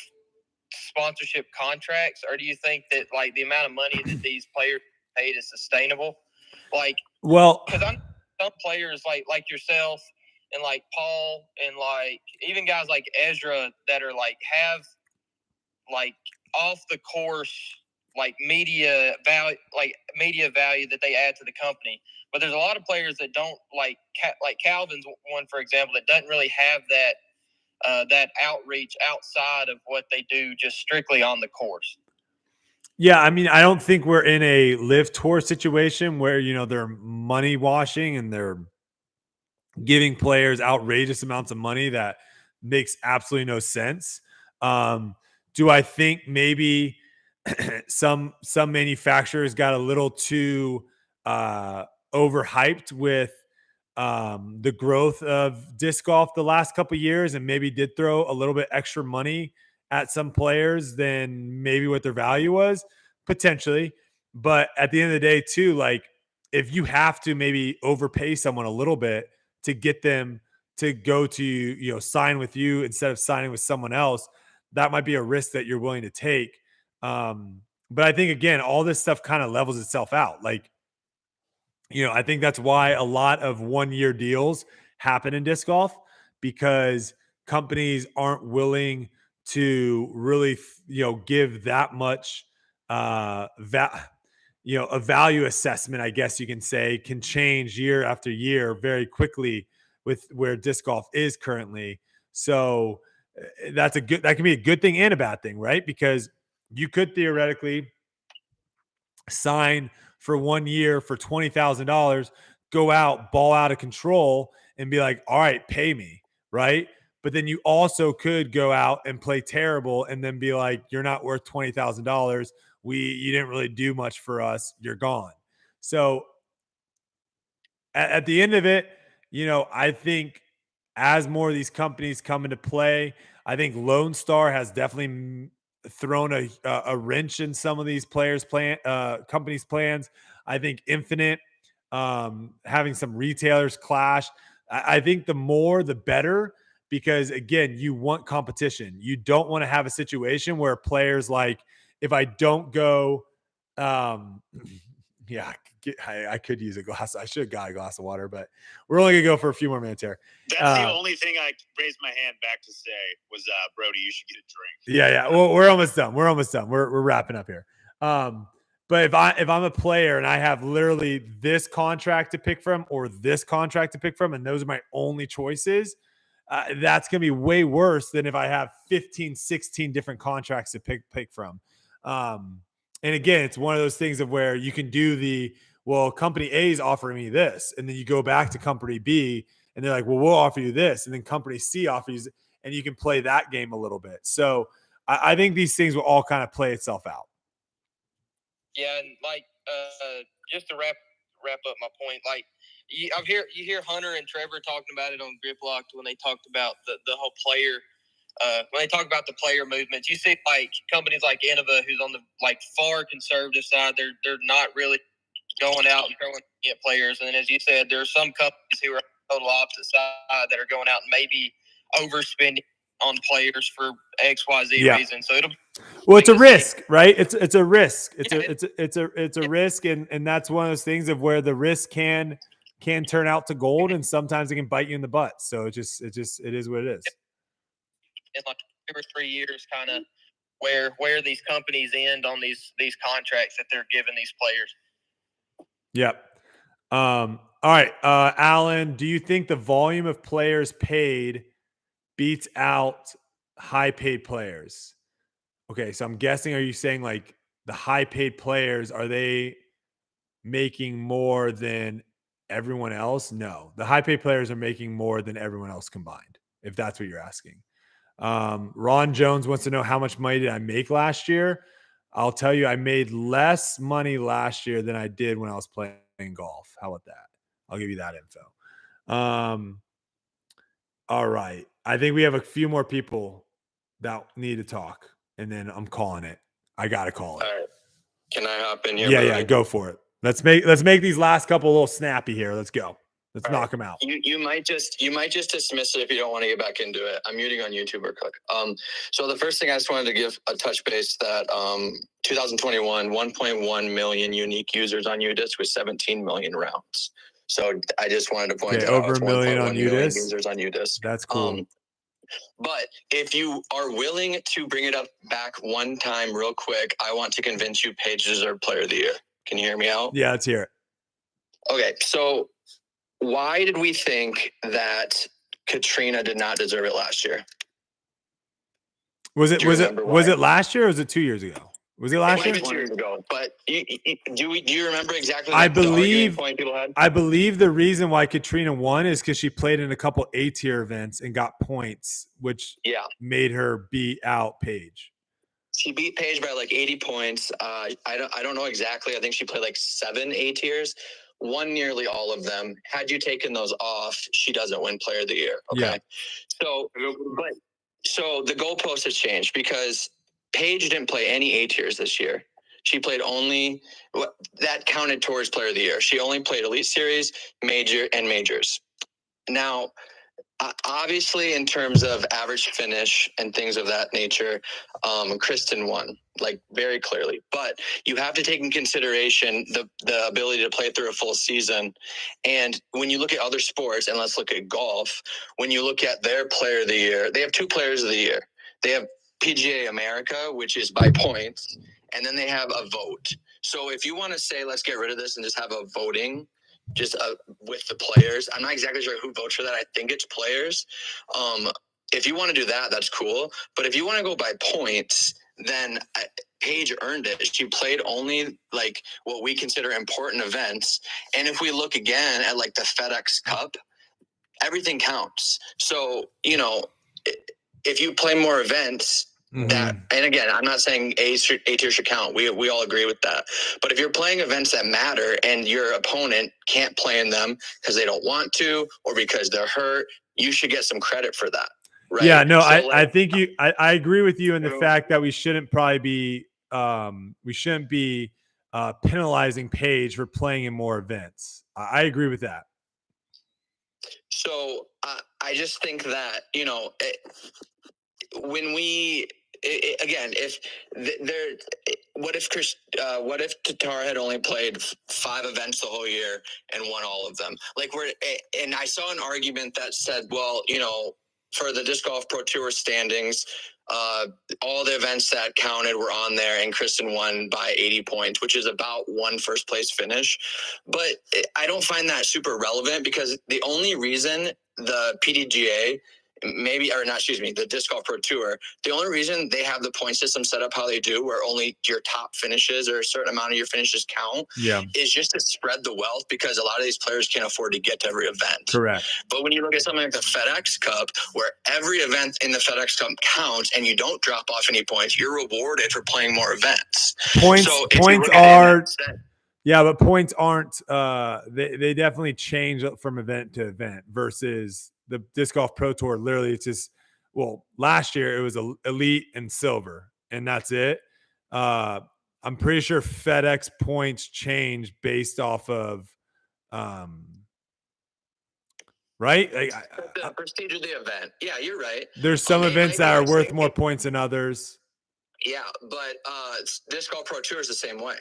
sponsorship contracts, or do you think that like the amount of money that these players paid is sustainable? Like, well, because I'm some players like yourself and like Paul and like even guys like Ezra that are like have like off the course like media value that they add to the company, but there's a lot of players that don't like Calvin's one, for example, that doesn't really have that outreach outside of what they do just strictly on the course. Yeah, I mean, I don't think we're in a live tour situation where, you know, they're money washing and they're giving players outrageous amounts of money that makes absolutely no sense. Do I think maybe some manufacturers got a little too overhyped with the growth of disc golf the last couple of years and maybe did throw a little bit extra money at some players than maybe what their value was? Potentially. But at the end of the day too, like if you have to maybe overpay someone a little bit to get them to go to, you know, sign with you instead of signing with someone else, that might be a risk that you're willing to take. But I think again, all this stuff kind of levels itself out. Like, you know, I think that's why a lot of 1-year deals happen in disc golf, because companies aren't willing to really, you know, give that much, a value assessment, I guess you can say, can change year after year very quickly with where disc golf is currently. So that can be a good thing and a bad thing, right? Because you could theoretically sign for 1 year for $20,000, go out, ball out of control, and be like, all right, pay me, right? But then you also could go out and play terrible and then be like, you're not worth $20,000. You didn't really do much for us. You're gone. So at the end of it, you know, I think as more of these companies come into play, I think Lonestar has definitely thrown a wrench in some of these companies' plans. I think Infinite, having some retailers clash. I think the more the better, because again, you want competition. You don't want to have a situation where players like, if I don't go, yeah, I could use a glass. I should have got a glass of water, but we're only gonna go for a few more minutes here. That's the only thing I raised my hand back to say was, Brodie, you should get a drink. Yeah. Well, we're almost done. We're wrapping up here. But if I'm a player and I have literally this contract to pick from or this contract to pick from, and those are my only choices, that's going to be way worse than if I have 15, 16 different contracts to pick from. And again, it's one of those things of where you can do company A is offering me this, and then you go back to company B and they're like, well, we'll offer you this. And then company C offers, and you can play that game a little bit. So I think these things will all kind of play itself out. Yeah, and like just to wrap up my point, like you hear Hunter and Trevor talking about it on Grip Locked when they talked about the whole player. When they talk about the player movements, you see like companies like Innova, who's on the like far conservative side. They're not really going out and throwing at players. And then, as you said, there are some companies who are on the total opposite side that are going out and maybe overspending on players for XYZ reason. So it's a risk, right? It's a risk. It's a risk, and that's one of those things of where the risk can turn out to gold, and sometimes it can bite you in the butt. So it is what it is. in like 2 or 3 years, kind of where these companies end on these contracts that they're giving these players. Yep. All right, Alan, do you think the volume of players paid beats out high paid players? Okay, so I'm guessing, are you saying like the high paid players, are they making more than everyone else? No, the high paid players are making more than everyone else combined, if that's what you're asking. Ron Jones wants to know, how much money did I make last year? I'll tell you, I made less money last year than I did when I was playing golf. How about that? I'll give you that info. All right. I think we have a few more people that need to talk, and then I'm calling it. I got to call it. All right. Can I hop in here? Yeah, go for it. Let's make these last couple a little snappy here. Let's go. Let's knock them out. You might just dismiss it if you don't want to get back into it. I'm muting on YouTube real quick. So the first thing I just wanted to give a touch base that 2021, 1.1 million unique users on UDisc with 17 million rounds. So I just wanted to point that over out. a million on UDisc. Users on UDisc. That's cool. But if you are willing to bring it up back one time real quick, I want to convince you Paige deserves Player of the Year. Can you hear me out? Yeah, let's hear it. Okay, so why did we think that Katrina did not deserve it last year? Was it last year or was it 2 years ago? Was it last year? 2 years ago. But do you remember exactly? I believe the reason why Katrina won is because she played in a couple A-tier events and got points, which made her beat out Paige. She beat Paige by like 80 points. I don't know exactly. I think she played like 7 A-tiers. Won nearly all of them. Had you taken those off, she doesn't win Player of the Year. Okay. Yeah. So the goalpost has changed because Paige didn't play any A-tiers this year. She played only that counted towards Player of the Year. She only played Elite Series, Major, and Majors. Now, obviously, in terms of average finish and things of that nature, Kristin won, like very clearly. But you have to take in consideration the ability to play through a full season. And when you look at other sports, and let's look at golf, when you look at their Player of the Year, they have 2 Players of the Year. They have PDGA America, which is by points, and then they have a vote. So if you want to say, let's get rid of this and just have a voting, just with the players. I'm not exactly sure who votes for that. I think it's players. If you want to do that, that's cool. But if you want to go by points, then Paige earned it. She played only like what we consider important events. And if we look again at like the FedEx Cup, everything counts. So, if you play more events, that, and again, I'm not saying A-tier should count. We all agree with that. But if you're playing events that matter and your opponent can't play in them because they don't want to or because they're hurt, you should get some credit for that. Right? Yeah, no, so I think I agree with you in the fact that we shouldn't be penalizing Paige for playing in more events. I agree with that. So I just think that, when we, what if Tattar had only played 5 events the whole year and won all of them? And I saw an argument that said, well, for the Disc Golf Pro Tour standings, all the events that counted were on there, and Kristin won by 80 points, which is about 1 first place finish. But I don't find that super relevant because the only reason the PDGA the Disc Golf Pro Tour, the only reason they have the point system set up how they do, where only your top finishes or a certain amount of your finishes count, is just to spread the wealth, because a lot of these players can't afford to get to every event. Correct. But when you look at something like the FedEx Cup, where every event in the FedEx Cup counts and you don't drop off any points, you're rewarded for playing more events. Points aren't. But points aren't. They definitely change from event to event versus the Disc Golf Pro Tour. Literally, it's just, last year it was elite and silver, and that's it. I'm pretty sure FedEx points change based off of, right? Like the prestige of the event. Yeah, you're right. There's some events that are worth more points than others. Yeah, but Disc Golf Pro Tour is the same way.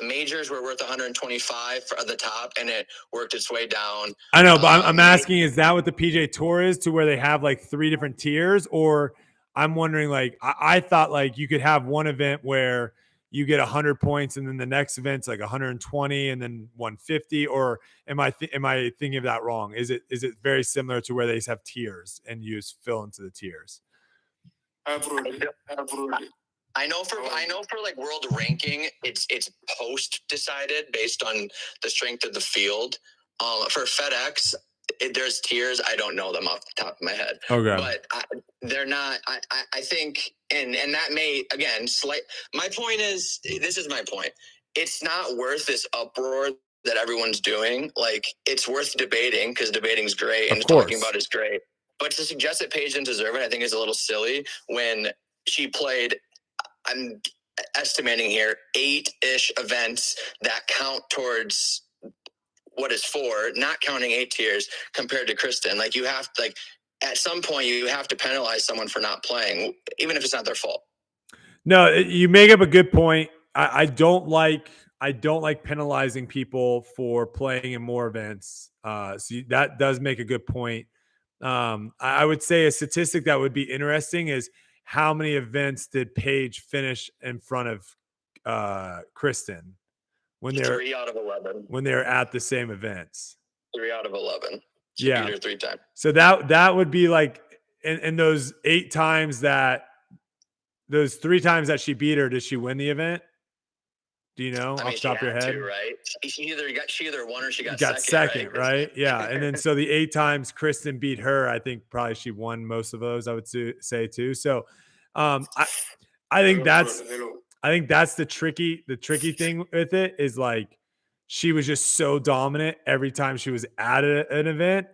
Majors were worth 125 for the top, and it worked its way down. I know, but I'm asking, is that what the PGA Tour is, to where they have like 3 different tiers? Or I'm wondering, like, I thought like you could have one event where you get 100 points and then the next event's like 120 and then 150, or am I thinking of that wrong? Is it very similar to where they just have tiers and you just fill into the tiers? Absolutely. I know for like world ranking, it's post decided based on the strength of the field. For FedEx, there's tiers. I don't know them off the top of my head. Okay. But they're not. I think, and that may, again, my point is, this is my point. It's not worth this uproar that everyone's doing. Like, it's worth debating, because debating's great and talking about is great. But to suggest that Paige didn't deserve it, I think is a little silly when she played, I'm estimating here, 8-ish events that count towards what is 4, not counting 8 tiers, compared to Kristin. Like, you have to, like, at some point you have to penalize someone for not playing, even if it's not their fault. No, you make up a good point. I don't like penalizing people for playing in more events. So that does make a good point. I would say a statistic that would be interesting is how many events did Paige finish in front of Kristin when they're 3 out of 11 when they're at the same events? 3 out of 11. She Yeah, beat her 3 times. So that would be like in those 8 times those 3 times that she beat her, did she win the event? Do you know, off the top of your head? Right? She either won or she got second, right? Yeah. And then so the 8 times Kristin beat her, I think probably she won most of those, I would say too. So I think that's the tricky thing with it, is like she was just so dominant every time she was at an event.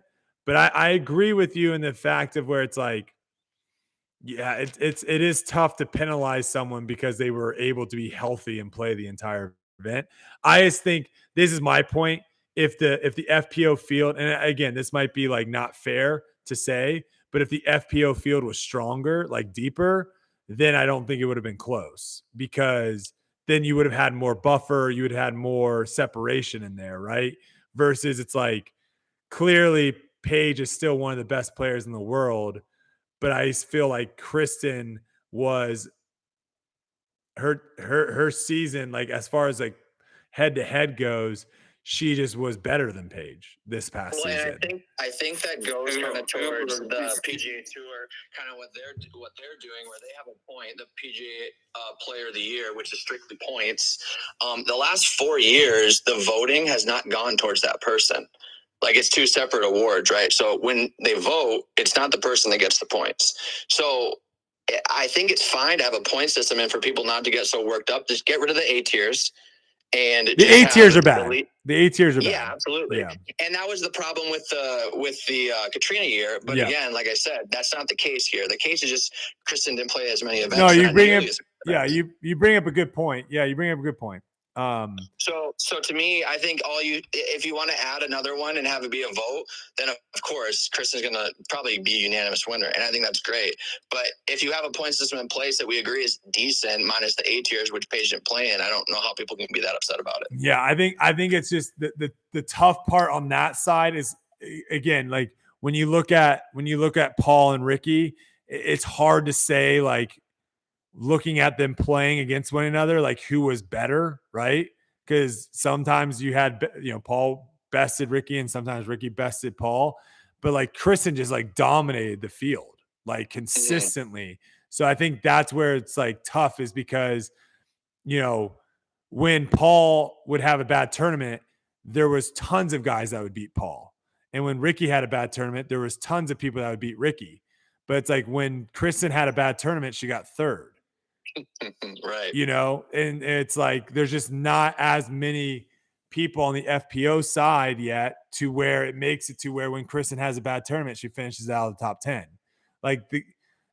But I agree with you in the fact of where it's like, yeah, it is tough to penalize someone because they were able to be healthy and play the entire event. I just think, this is my point, if the FPO field, and again, this might be like not fair to say, but if the FPO field was stronger, like deeper, then I don't think it would have been close, because then you would have had more buffer, you would have had more separation in there, right? Versus it's like, clearly Paige is still one of the best players in the world, but I just feel like Kristin was her season, like as far as like head to head goes, she just was better than Paige this past season. I think that goes kind of towards the PGA Tour, kind of what they're doing, where they have a point, the PGA Player of the Year, which is strictly points. The last 4 years, the voting has not gone towards that person. Like, it's 2 separate awards, right? So when they vote, it's not the person that gets the points. So I think it's fine to have a point system, and for people not to get so worked up, just get rid of the A tiers. And the A tiers are bad. The A tiers are bad. Yeah, absolutely. Yeah. And that was the problem with the Katrina year. But again, like I said, that's not the case here. The case is just Kristin didn't play as many events. No, you bring up a good point. Yeah, you bring up a good point. So to me, I think if you want to add another one and have it be a vote, then of course Kristin's going to probably be a unanimous winner, and I think that's great. But if you have a point system in place that we agree is decent, minus the A tiers, which Paige didn't play in, I don't know how people can be that upset about it. Yeah, I think it's just the tough part on that side is, again, like when you look at Paul and Ricky, it's hard to say, like, looking at them playing against one another, like who was better, right? Because sometimes you had, Paul bested Ricky and sometimes Ricky bested Paul, but like Kristin just like dominated the field, like consistently. So I think that's where it's like tough, is because, when Paul would have a bad tournament, there was tons of guys that would beat Paul. And when Ricky had a bad tournament, there was tons of people that would beat Ricky. But it's like when Kristin had a bad tournament, she got third. Right. And it's like there's just not as many people on the FPO side yet to where it makes it to where when Kristin has a bad tournament, she finishes out of the top 10. Like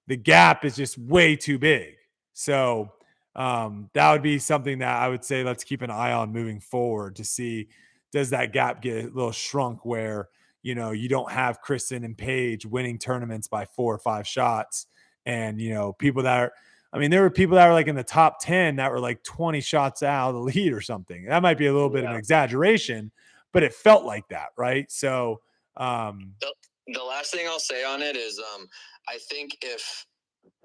the gap is just way too big. So that would be something that I would say let's keep an eye on moving forward to see, does that gap get a little shrunk where, you don't have Kristin and Paige winning tournaments by 4 or 5 shots, and, people that are I mean, there were people that were like in the top 10 that were like 20 shots out of the lead or something. That might be a little bit of an exaggeration, but it felt like that, right? So, the last thing I'll say on it is, I think if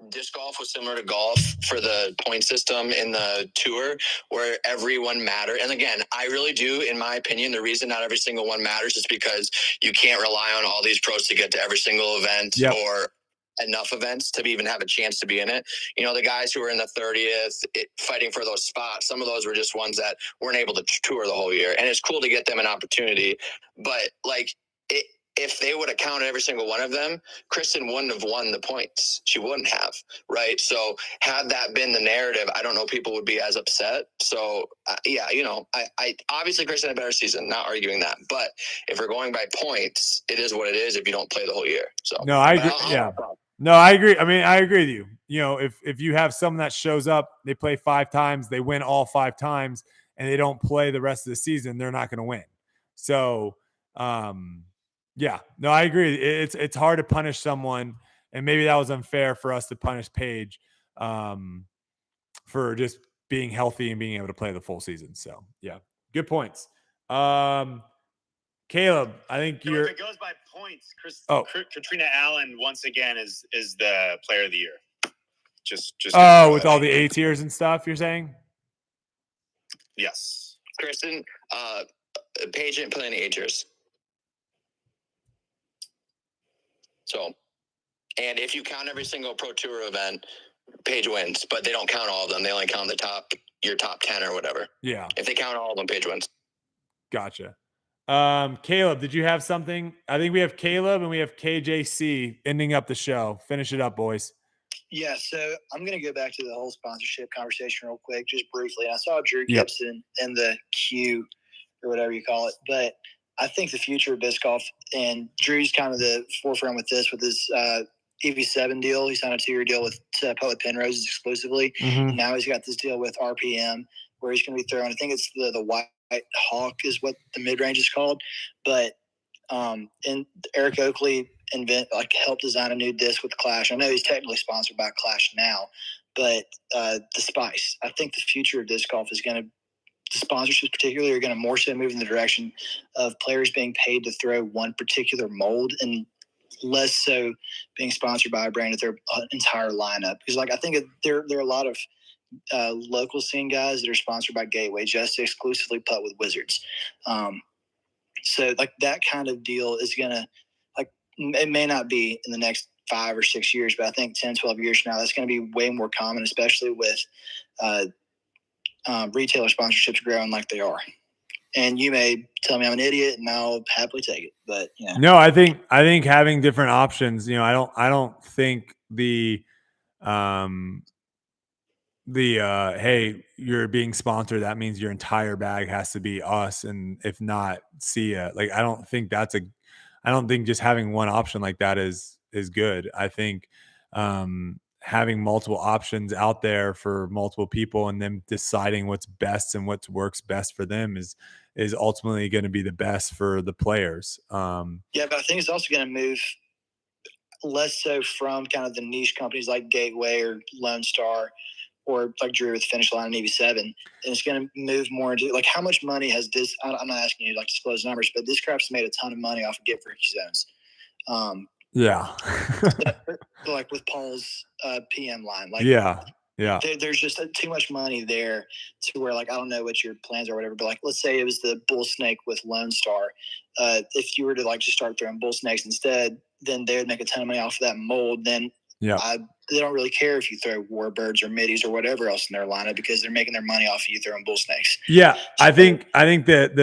disc golf was similar to golf for the point system in the tour where everyone mattered. And again, I really do, in my opinion, the reason not every single one matters is because you can't rely on all these pros to get to every single event or enough events to even have a chance to be in it. You know, the guys who were in the 30th fighting for those spots, some of those were just ones that weren't able to tour the whole year. And it's cool to get them an opportunity, but like if they would have counted every single one of them, Kristin wouldn't have won the points. She wouldn't have, right? So had that been the narrative, I don't know, people would be as upset. So yeah, you know, I obviously Kristin had a better season, not arguing that. But if we're going by points, it is what it is if you don't play the whole year. So no, I agree. No, I agree. I mean, I agree with you. You know, if you have someone that shows up, they play 5 times, they win all 5 times, and they don't play the rest of the season, they're not going to win. So, yeah, no, I agree. It's hard to punish someone, and maybe that was unfair for us to punish Paige for just being healthy and being able to play the full season. So, yeah, good points. Caleb, I think if it goes by points, Katrina Allen once again is the player of the year. Just with all the A tiers and stuff, you're saying? Yes. Kristin, Paige didn't play any A tiers. So, and if you count every single Pro Tour event, Paige wins, but they don't count all of them. They only count your top 10 or whatever. Yeah. If they count all of them, Paige wins. Gotcha. Caleb, did you have something? I think we have Caleb and we have KJC ending up the show. Finish it up, boys. Yeah, so I'm going to go back to the whole sponsorship conversation real quick, just briefly. I saw Drew Gibson in the queue or whatever you call it, but I think the future of disc golf, and Drew's kind of the forefront with this, with his EV7 deal. He signed a 2-year deal with Public Penrose exclusively. Mm-hmm. And now he's got this deal with RPM where he's going to be throwing, I think it's the White Hawk is what the mid-range is called. But and Eric Oakley helped design a new disc with Clash. I know he's technically sponsored by Clash now, but the Spice. I think the future of disc golf is going to, the sponsorships particularly are going to more so move in the direction of players being paid to throw one particular mold and less so being sponsored by a brand with their entire lineup. Because I think there are a lot of local scene guys that are sponsored by Gateway just to exclusively putt with Wizards. So that kind of deal is going to, it may not be in the next 5 or 6 years, but I think 10, 12 years from now, that's going to be way more common, especially with retailer sponsorships growing like they are. And you may tell me I'm an idiot, and I'll happily take it. But no, I think having different options. I don't think the hey, you're being sponsored, that means your entire bag has to be us, and if not, see ya. I don't think just having one option like that is good. I think having multiple options out there for multiple people and them deciding what's best and what works best for them is ultimately going to be the best for the players. Yeah, but I think it's also going to move less so from kind of the niche companies like Gateway or Lonestar or like Drew with Finish Line and EV7. And it's going to move more into how much money has this, I'm not asking you to disclose numbers, but Discraft's made a ton of money off of Get Freaky Zones. Yeah. With Paul's PM line. Yeah. There's just too much money there to where I don't know what your plans are or whatever, but let's say it was the bull snake with Lonestar. If you were to just start throwing bull snakes instead, then they would make a ton of money off of that mold. Then they don't really care if you throw warbirds or middies or whatever else in their lineup because they're making their money off of you throwing bull snakes. Yeah, I think that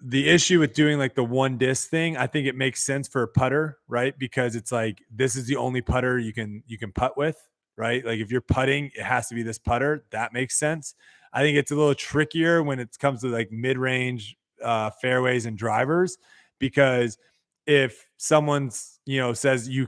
the issue with doing the one disc thing, I think it makes sense for a putter, right? Because it's this is the only putter you can putt with, right? If you're putting, it has to be this putter. That makes sense. I think it's a little trickier when it comes to mid-range fairways and drivers, because if someone's says you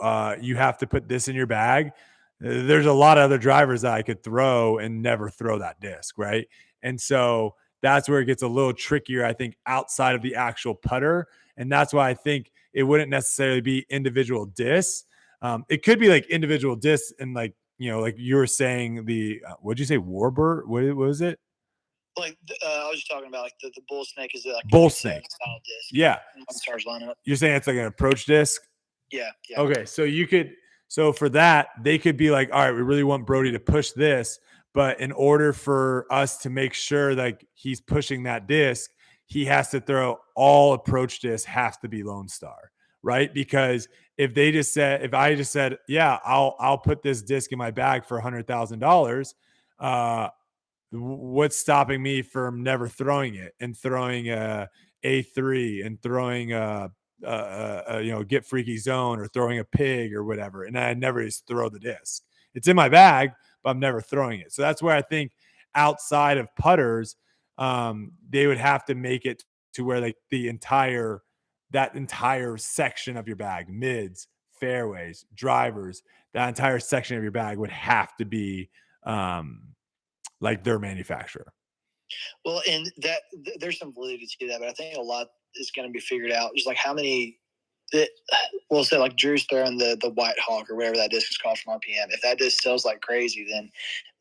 have to put this in your bag, there's a lot of other drivers that I could throw and never throw that disc, right? And so that's where it gets a little trickier, I think, outside of the actual putter. And that's why I think it wouldn't necessarily be individual discs. It could be individual discs and like you were saying what'd you say, Warbird? What was it? Like I was just talking about like the bull snake is like bull snake style disc. Yeah. Lonestar's lineup. You're saying it's like an approach disc? Yeah. Okay, so for that, they could be like, all right, we really want Brodie to push this, but in order for us to make sure like he's pushing that disc, he has to throw all approach discs have to be Lonestar, right? Because if I just said, yeah, I'll put this disc in my bag for $100,000, what's stopping me from never throwing it and throwing a A3 and throwing Get Freaky Zone or throwing a pig or whatever, and I never just throw the disc. It's in my bag, but I'm never throwing it. So that's where I think outside of putters, they would have to make it to where like that entire section of your bag, mids, fairways, drivers, that entire section of your bag would have to be like their manufacturer. Well, and that there's some validity to that, but I think a lot is going to be figured out. Just like how many, we'll say like Drew's throwing the White Hawk or whatever that disc is called from RPM. If that disc sells like crazy, then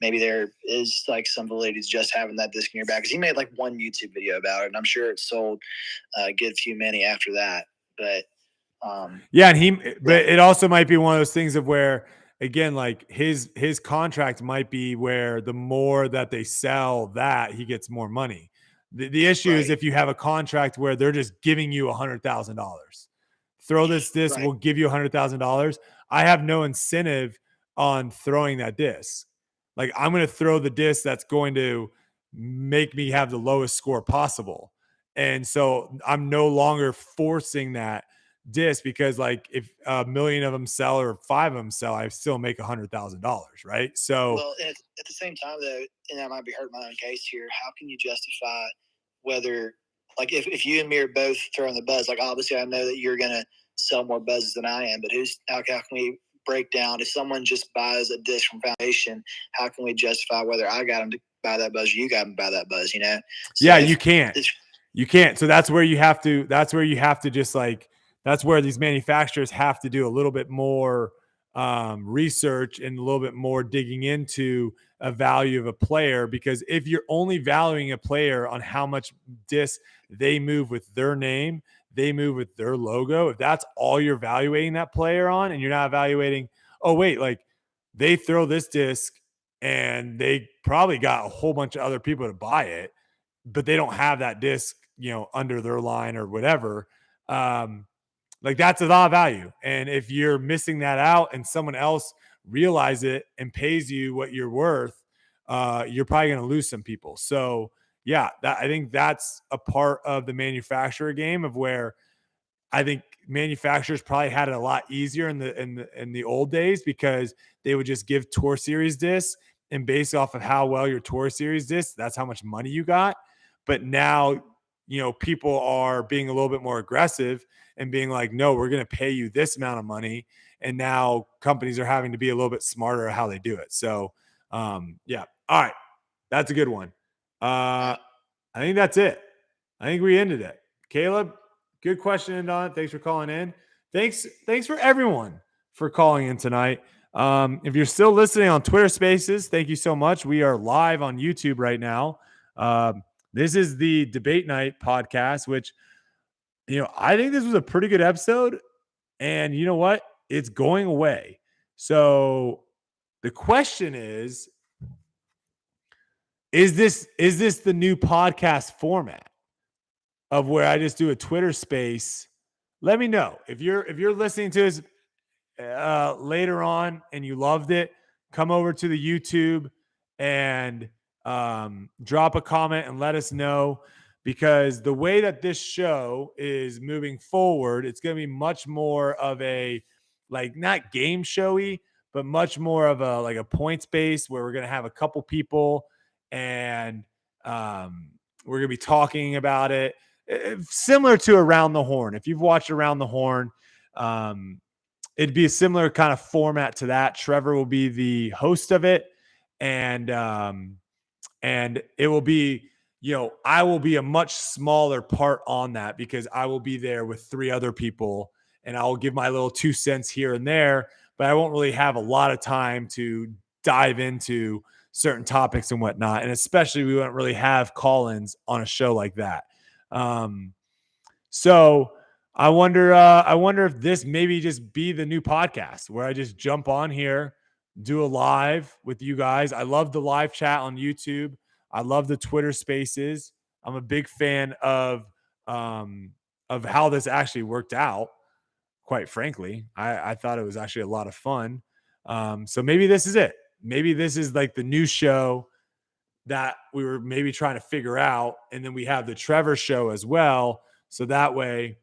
maybe there is like some validity to just having that disc in your bag. Because he made like one YouTube video about it, and I'm sure it sold a good few many after that. But but it also might be one of those things of where, again, like his contract might be where the more that they sell that, he gets more money. The issue is if you have a contract where they're just giving you $100,000, throw this disc, we'll give you $100,000. I have no incentive on throwing that disc. Like I'm going to throw the disc that's going to make me have the lowest score possible. And so I'm no longer forcing that disc because like if a million of them sell or 5 of them sell, I still make $100,000, right? So well, at the same time though, and I might be hurting my own case here, how can you justify whether like if you and me are both throwing the buzz, like obviously I know that you're gonna sell more buzzes than I am, but how can we break down if someone just buys a disc from Foundation, how can we justify whether I got them to buy that buzz or you got them to buy that buzz, So you can't. So that's where you have to just like, that's where these manufacturers have to do a little bit more research and a little bit more digging into a value of a player. Because if you're only valuing a player on how much disc they move with their name, they move with their logo, if that's all you're evaluating that player on, and you're not evaluating, oh wait, like they throw this disc and they probably got a whole bunch of other people to buy it, but they don't have that disc, under their line or whatever. Like that's a lot of value. And if you're missing that out and someone else realize it and pays you what you're worth, you're probably going to lose some people. So yeah, I think that's a part of the manufacturer game of where I think manufacturers probably had it a lot easier in the old days because they would just give Tour Series discs, and based off of how well your Tour Series discs, that's how much money you got. But now, people are being a little bit more aggressive and being like, no, we're going to pay you this amount of money. And now companies are having to be a little bit smarter at how they do it. So, yeah. All right. That's a good one. I think that's it. I think we ended it. Caleb, good question, Don. Thanks for calling in. Thanks for everyone for calling in tonight. If you're still listening on Twitter Spaces, thank you so much. We are live on YouTube right now. This is the Debate Night podcast, which, I think this was a pretty good episode. And you know what? It's going away. So the question is this the new podcast format of where I just do a Twitter space? Let me know. If you're listening to this later on and you loved it, come over to the YouTube and drop a comment and let us know, because the way that this show is moving forward, it's going to be much more of a, like, not game showy, but much more of a, like, a points base where we're going to have a couple people and we're going to be talking about it, similar to Around the Horn. If you've watched Around the Horn, it'd be a similar kind of format to that. Trevor will be the host of it, and it will be, I will be a much smaller part on that because I will be there with 3 other people, and I'll give my little 2 cents here and there, but I won't really have a lot of time to dive into certain topics and whatnot. And especially we wouldn't really have call-ins on a show like that. So I wonder if this maybe just be the new podcast where I just jump on here, do a live with you guys. I love the live chat on YouTube. I love the Twitter Spaces. I'm a big fan of how this actually worked out. Quite frankly, I thought it was actually a lot of fun. So maybe this is it. Maybe this is like the new show that we were maybe trying to figure out, and then we have the Trevor show as well. So that way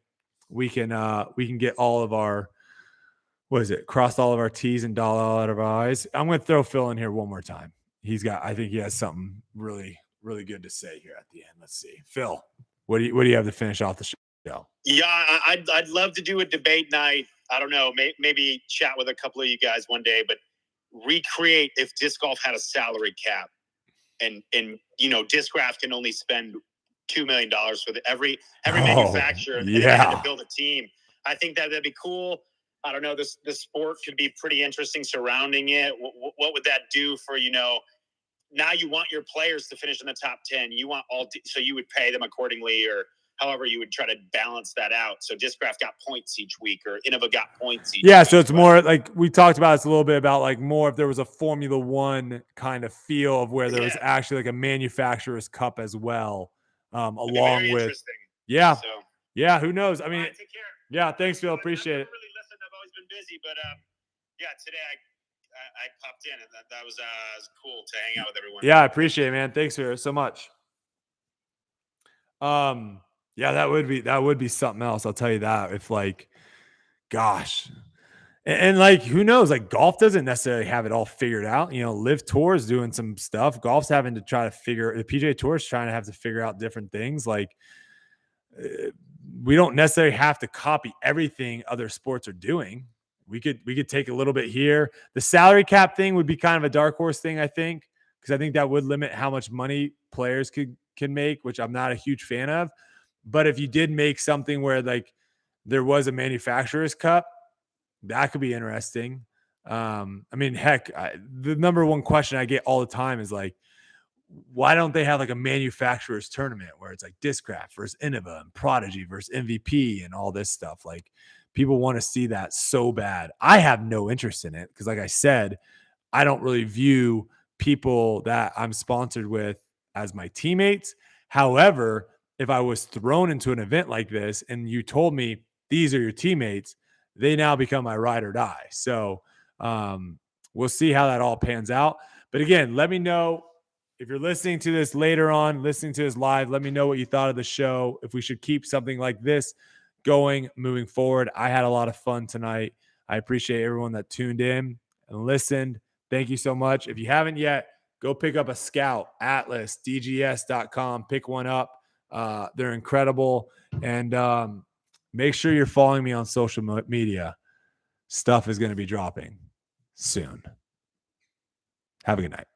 we can get all of our, cross all of our T's and dot all out of our I's. I'm going to throw Phil in here one more time. I think he has something really, really good to say here at the end. Let's see. Phil, what do you have to finish off the show? Yeah, I'd love to do a debate night. I don't know, maybe chat with a couple of you guys one day, but recreate if disc golf had a salary cap, and Discraft can only spend $2 million for every manufacturer, and they had to build a team. I think that'd be cool. I don't know, the sport could be pretty interesting surrounding it. What would that do for, now you want your players to finish in the top 10. You want so you would pay them accordingly, or however you would try to balance that out. So Discraft got points each week, or Innova got points each week. So it's more like we talked about this a little bit about like more if there was a Formula One kind of feel of where there was actually like a manufacturer's cup as well, along with who knows? I mean, right, take care. Thanks, Phil. Appreciate it. Really listen. I've always been busy, but today I popped in, and that was cool to hang out with everyone. Yeah, I appreciate it, man. Thanks for so much. That would be something else. I'll tell you that. If like, gosh, and like, who knows? Like, golf doesn't necessarily have it all figured out. Live Tour is doing some stuff. Golf's having to try to the PGA Tour is trying to have to figure out different things. Like, we don't necessarily have to copy everything other sports are doing. We could take a little bit here. The salary cap thing would be kind of a dark horse thing, I think, because I think that would limit how much money players can make, which I'm not a huge fan of. But if you did make something where like there was a manufacturer's cup, that could be interesting. I mean, heck, the number one question I get all the time is like, why don't they have like a manufacturer's tournament where it's like Discraft versus Innova and Prodigy versus MVP and all this stuff? Like, people want to see that so bad. I have no interest in it because, like I said, I don't really view people that I'm sponsored with as my teammates. However, if I was thrown into an event like this and you told me these are your teammates, they now become my ride or die. So we'll see how that all pans out. But again, let me know if you're listening to this later on, listening to this live, let me know what you thought of the show. If we should keep something like this going moving forward. I had a lot of fun tonight. I appreciate everyone that tuned in and listened. Thank you so much. If you haven't yet, go pick up a Scout, Atlas, DGS.com. Pick one up. They're incredible. And make sure you're following me on social media. Stuff is going to be dropping soon. Have a good night.